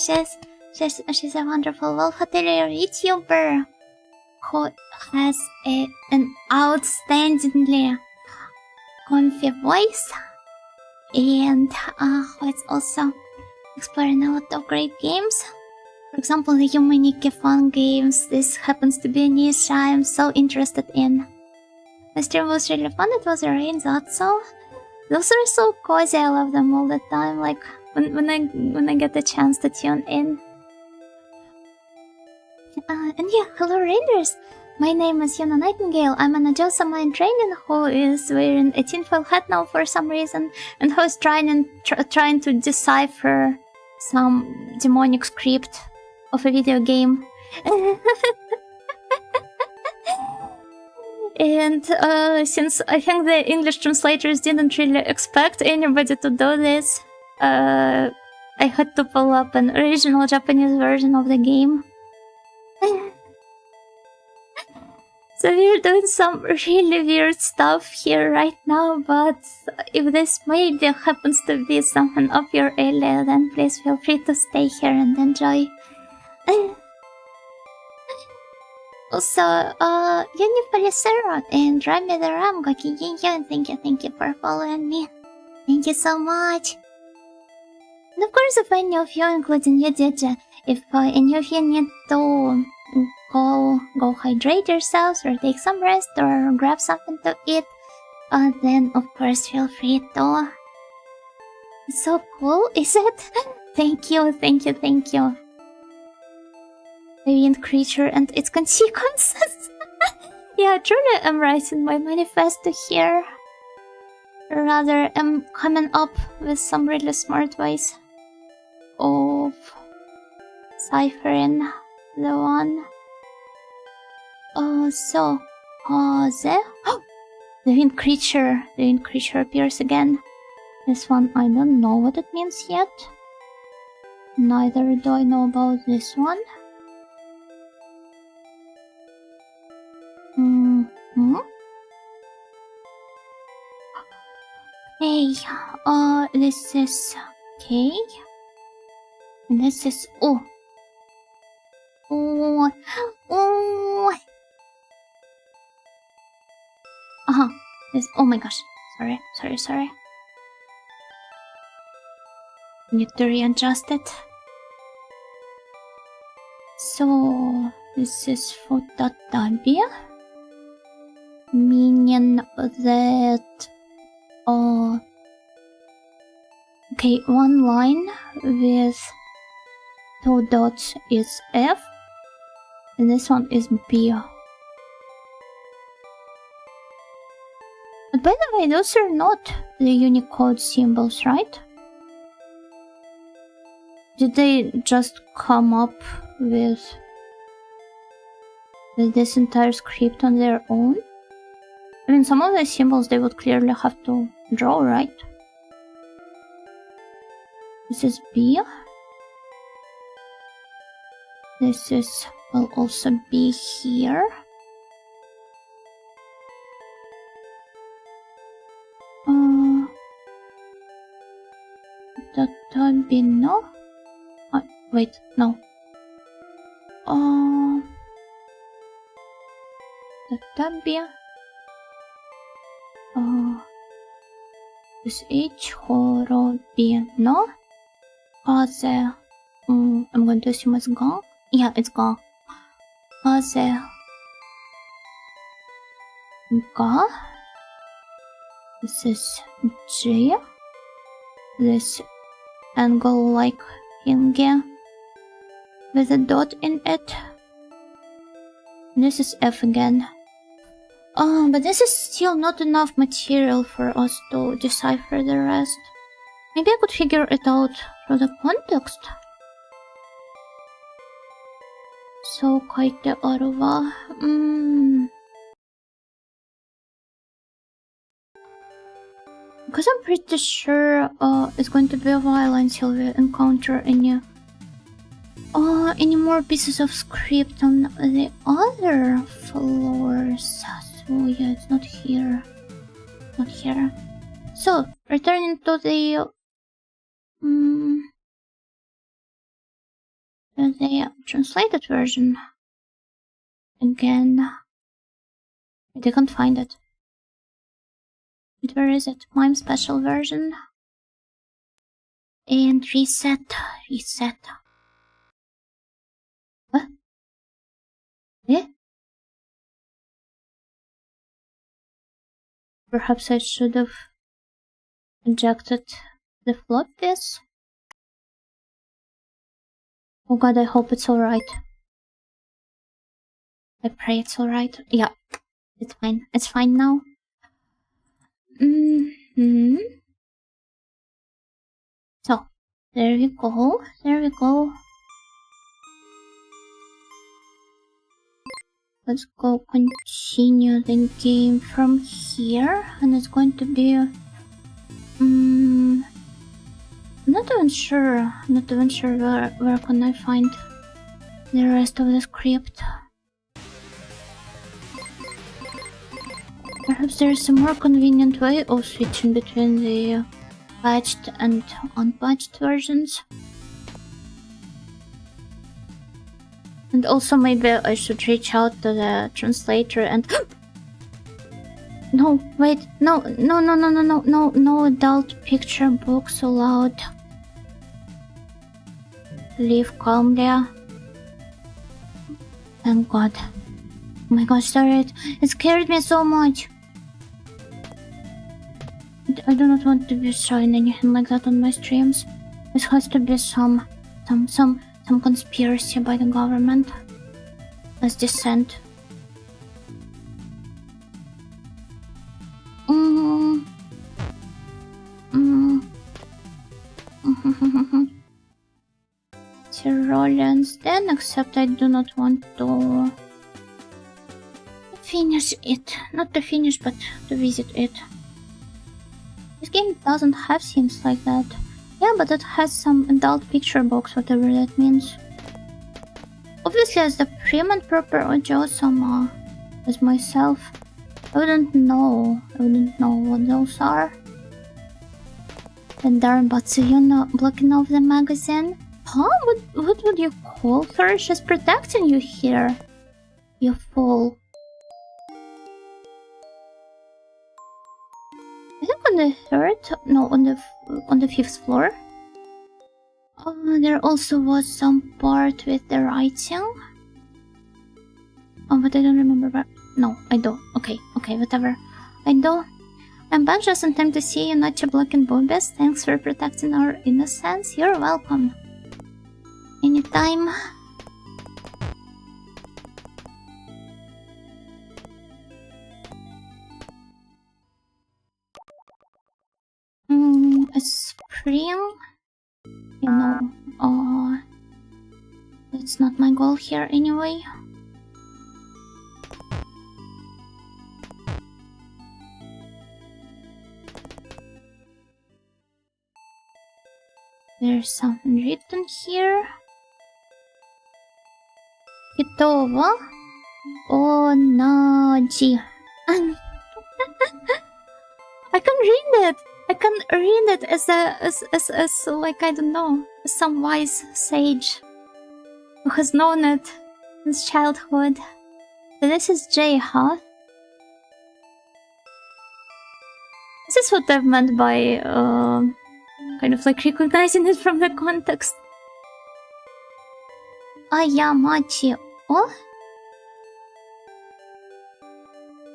She's a wonderful, well-hotelier YouTuber who has an outstandingly comfy voice and who is also exploring a lot of great games. For example, the Humaniki fun games. This happens to be a niche I'm so interested in. The stream was really fun. It was a rain, so those are so cozy. I love them all the time. Like when I get the chance to tune in. And yeah, hello Raiders! My name is Yuna Nightingale. I'm an Ajosama in training who is wearing a tinfoil hat now for some reason and who is trying to decipher some demonic script of a video game. And since I think the English translators didn't really expect anybody to do this, I had to pull up an original Japanese version of the game. So we're doing some really weird stuff here right now, but if this maybe happens to be something up your alley, then please feel free to stay here and enjoy. Also, Unifalicero and Rami the Ram, thank you for following me. Thank you so much. And of course, if any of you, including you, DJ, if any of you need to go hydrate yourselves or take some rest or grab something to eat, then of course feel free to. It's so cool, is it? Thank you. Deviant creature and its consequences. Yeah, truly I'm writing my manifesto here. Rather, I'm coming up with some really smart ways of ciphering the one. So, the wind creature appears again. This one, I don't know what it means yet. Neither do I know about this one. Hey, this is K. And this is O. This, oh my gosh. Sorry. Need to readjust it. So, this is Futatabi. Meaning that, okay, one line with 2 dots is F. And this one is B. But by the way, those are not the Unicode symbols, right? Did they just come up with this entire script on their own? I mean, some of the symbols they would clearly have to draw, right? This is B. This will also be here. That be no. Wait, no. That be. This H horo be no. Kaze. I'm going to assume it's gone. Yeah, it's gone. Kaze. Ga. This is J. This angle like hinge with a dot in it. This is F again. But this is still not enough material for us to decipher the rest. Maybe I could figure it out through the context. So kayıtlı araba. Because I'm pretty sure it's going to be a while until we encounter any more pieces of script on the other floors. So yeah, it's not here. Not here. So, returning to the translated version. Again. I can't find it. But where is it? MIME special version. And reset. Reset. What? Eh? Perhaps I should have ejected the floppies. Oh god, I hope it's alright. I pray it's alright. Yeah, it's fine. It's fine now. So, there we go. There we go. Let's go continue the game from here. And it's going to be... I'm not even sure where can I find the rest of the script. Perhaps there is a more convenient way of switching between the patched and unpatched versions. And also maybe I should reach out to the translator and... No, wait, no adult picture books allowed. Leave calmly. Thank god. Oh my gosh, sorry, it scared me so much. I do not want to be showing anything like that on my streams. This has to be some conspiracy by the government. Let's descend. Tyroleans then, except I do not want to finish it. Not to finish, but to visit it. This game doesn't have scenes like that. Yeah, but it has some adult picture box, whatever that means. Obviously, as the prim and proper Ojo-sama, as myself, I wouldn't know what those are. The darn Batsuyuno blocking off the magazine. Huh? What would you call her? She's protecting you here. You fool. I think on the third, no, on the fifth floor. There also was some part with the writing. Oh, but I don't remember where. No, I do. Okay, whatever. I do. I'm back just in time to see you, not your blocking boobies. Thanks for protecting our innocence. You're welcome. Anytime. A spring? You know, that's not my goal here anyway. There's something written here. Kitowa Onaji. I can read it. I can read it as like, I don't know, some wise sage who has known it since childhood. So this is J, huh? This is what I've meant by kind of like recognizing it from the context. Ayamachi. Oh?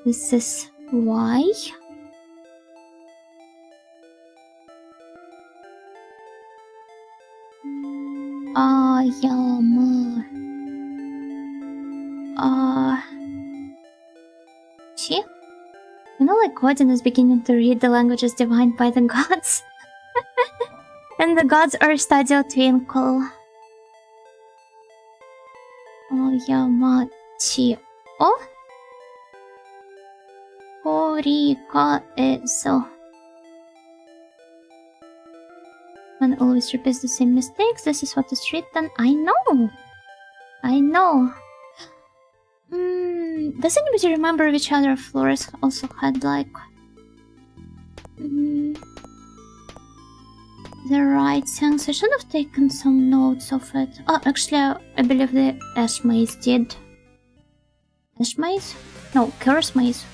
This is Y? Ayama. Odin is beginning to read the languages divined by the gods. And the gods are Stadio Twinkle. Oyamachi o Horikaezo. One always repeats the same mistakes. This is what is written. I know. Does anybody remember which other floors also had like the right things? I should have taken some notes of it. Oh, actually, I believe the Ash Maze did. Ash Maze? No, Curse Maze.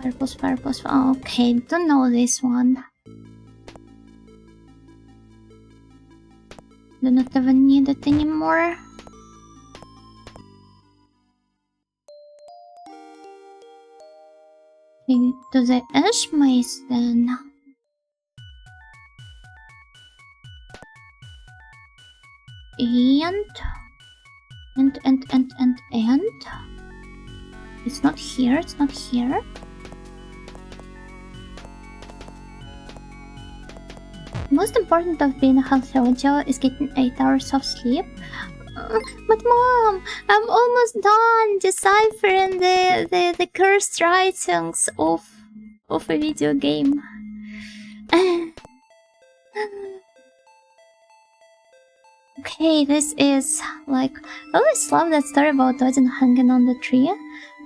Firepost. Oh, okay, don't know this one. Do not even need it anymore. To the Ash Maze then. And it's not here. Most important of being a healthy audio is getting 8 hours of sleep. But mom, I'm almost done deciphering the cursed writings of a video game. Okay, this is like, I always love that story about Odin hanging on the tree.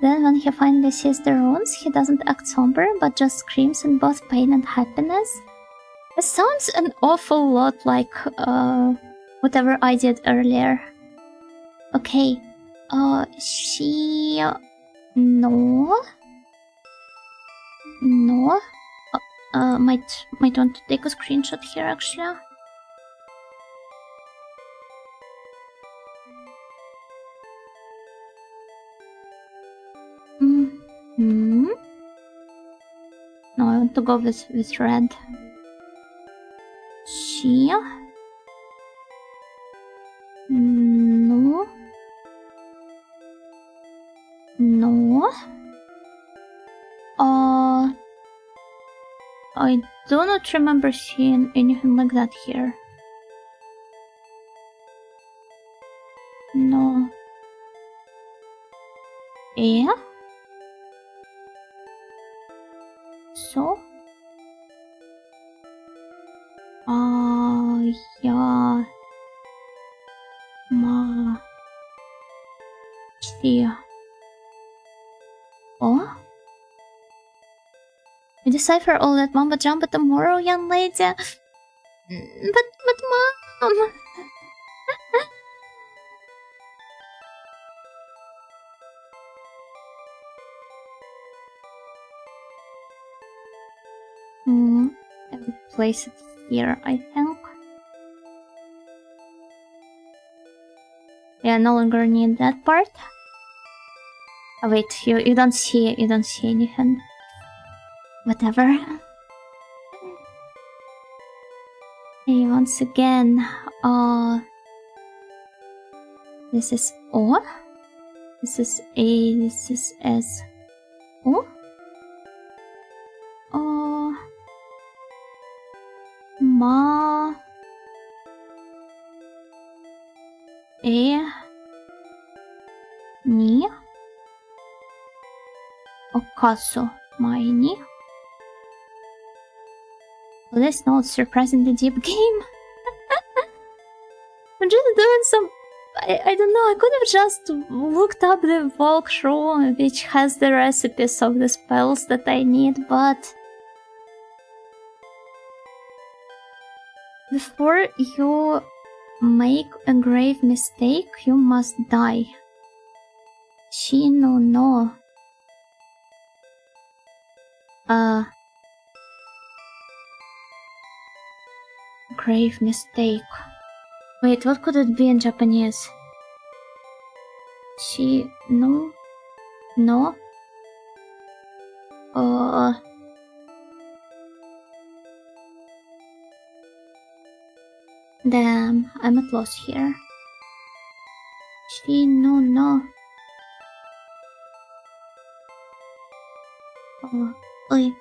Then when he finally sees the runes, he doesn't act somber, but just screams in both pain and happiness. It sounds an awful lot like whatever I did earlier. Okay, she... No. Might want to take a screenshot here actually. No, I want to go with red. She... No. I do not remember seeing anything like that here. No. Yeah? So? Yeah. See. Oh? You decipher all that mumbo jumbo tomorrow, young lady. But mom. I will place it here, I think. Yeah, no longer need that part. Oh wait, you don't see anything. Whatever. Hey, once again, this is O. This is A. This is S. O. Ma. E. Ni. Okaso. Maini. Well, this note's surprisingly deep game. I'm just doing some... I don't know, I could have just looked up the walkthrough, which has the recipes of the spells that I need, but... Before you make a grave mistake, you must die. Shi no. Grave mistake. Wait, what could it be in Japanese? Shi no. Damn, I'm at loss here. Shi no. Oi,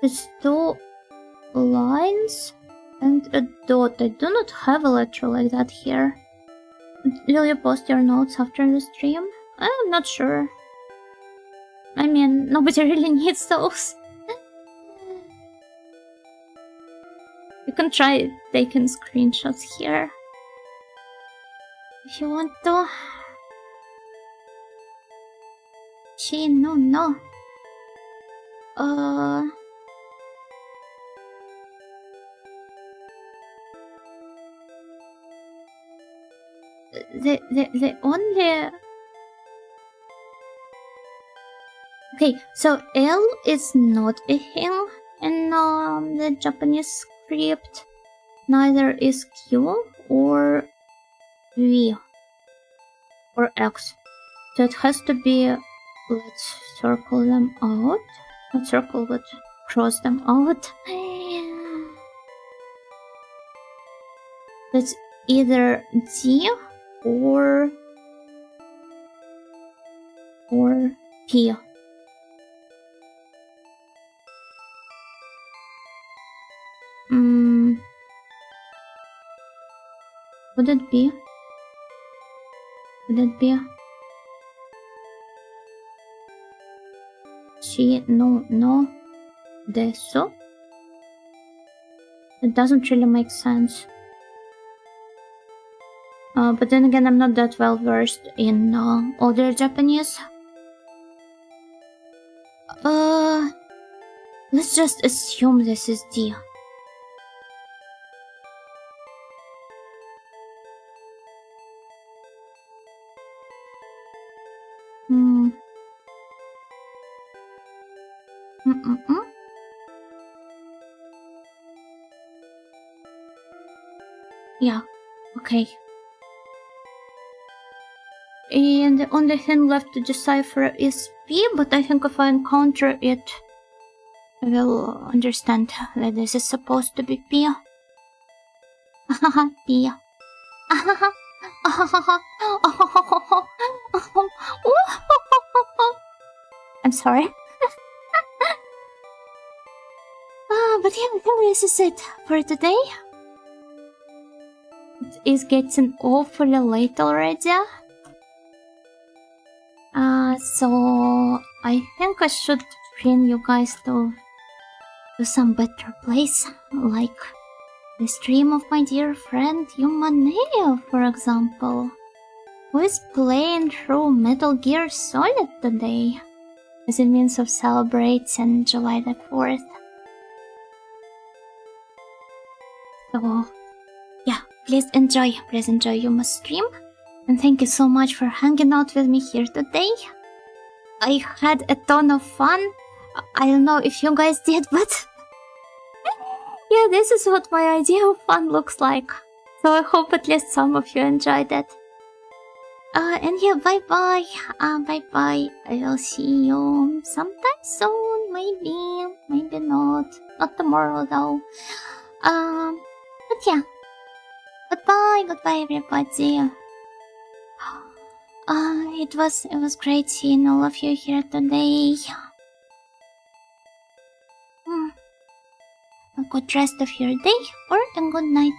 There's two lines and a dot. I do not have a letter like that here. Will you post your notes after the stream? I'm not sure. I mean, nobody really needs those. You can try taking screenshots here if you want to. No. The only... Okay, so L is not a thing in the Japanese script. Neither is Q or V or X. So it has to be... Let's circle them out. Not circle, but cross them out. That's either D or P. Would it be? No. Deso? It doesn't really make sense. But then again, I'm not that well versed in older Japanese. Let's just assume this is D. Yeah, okay. And the only thing left to decipher is P, but I think if I encounter it, I will understand that this is supposed to be P. P. I'm sorry. But yeah, I think this is it for today. It is getting awfully late already. So I think I should bring you guys to some better place, like the stream of my dear friend Humanea, for example, who is playing through Metal Gear Solid today as a means of celebrating July the 4th. So yeah, please enjoy Yuma's stream, and thank you so much for hanging out with me here today. I had a ton of fun. I don't know if you guys did, but yeah, this is what my idea of fun looks like. So I hope at least some of you enjoyed it. And yeah, bye-bye. Bye-bye. I will see you sometime soon, maybe not. Not tomorrow though. But yeah. Goodbye everybody. It was great seeing all of you here today. A good rest of your day or a good night.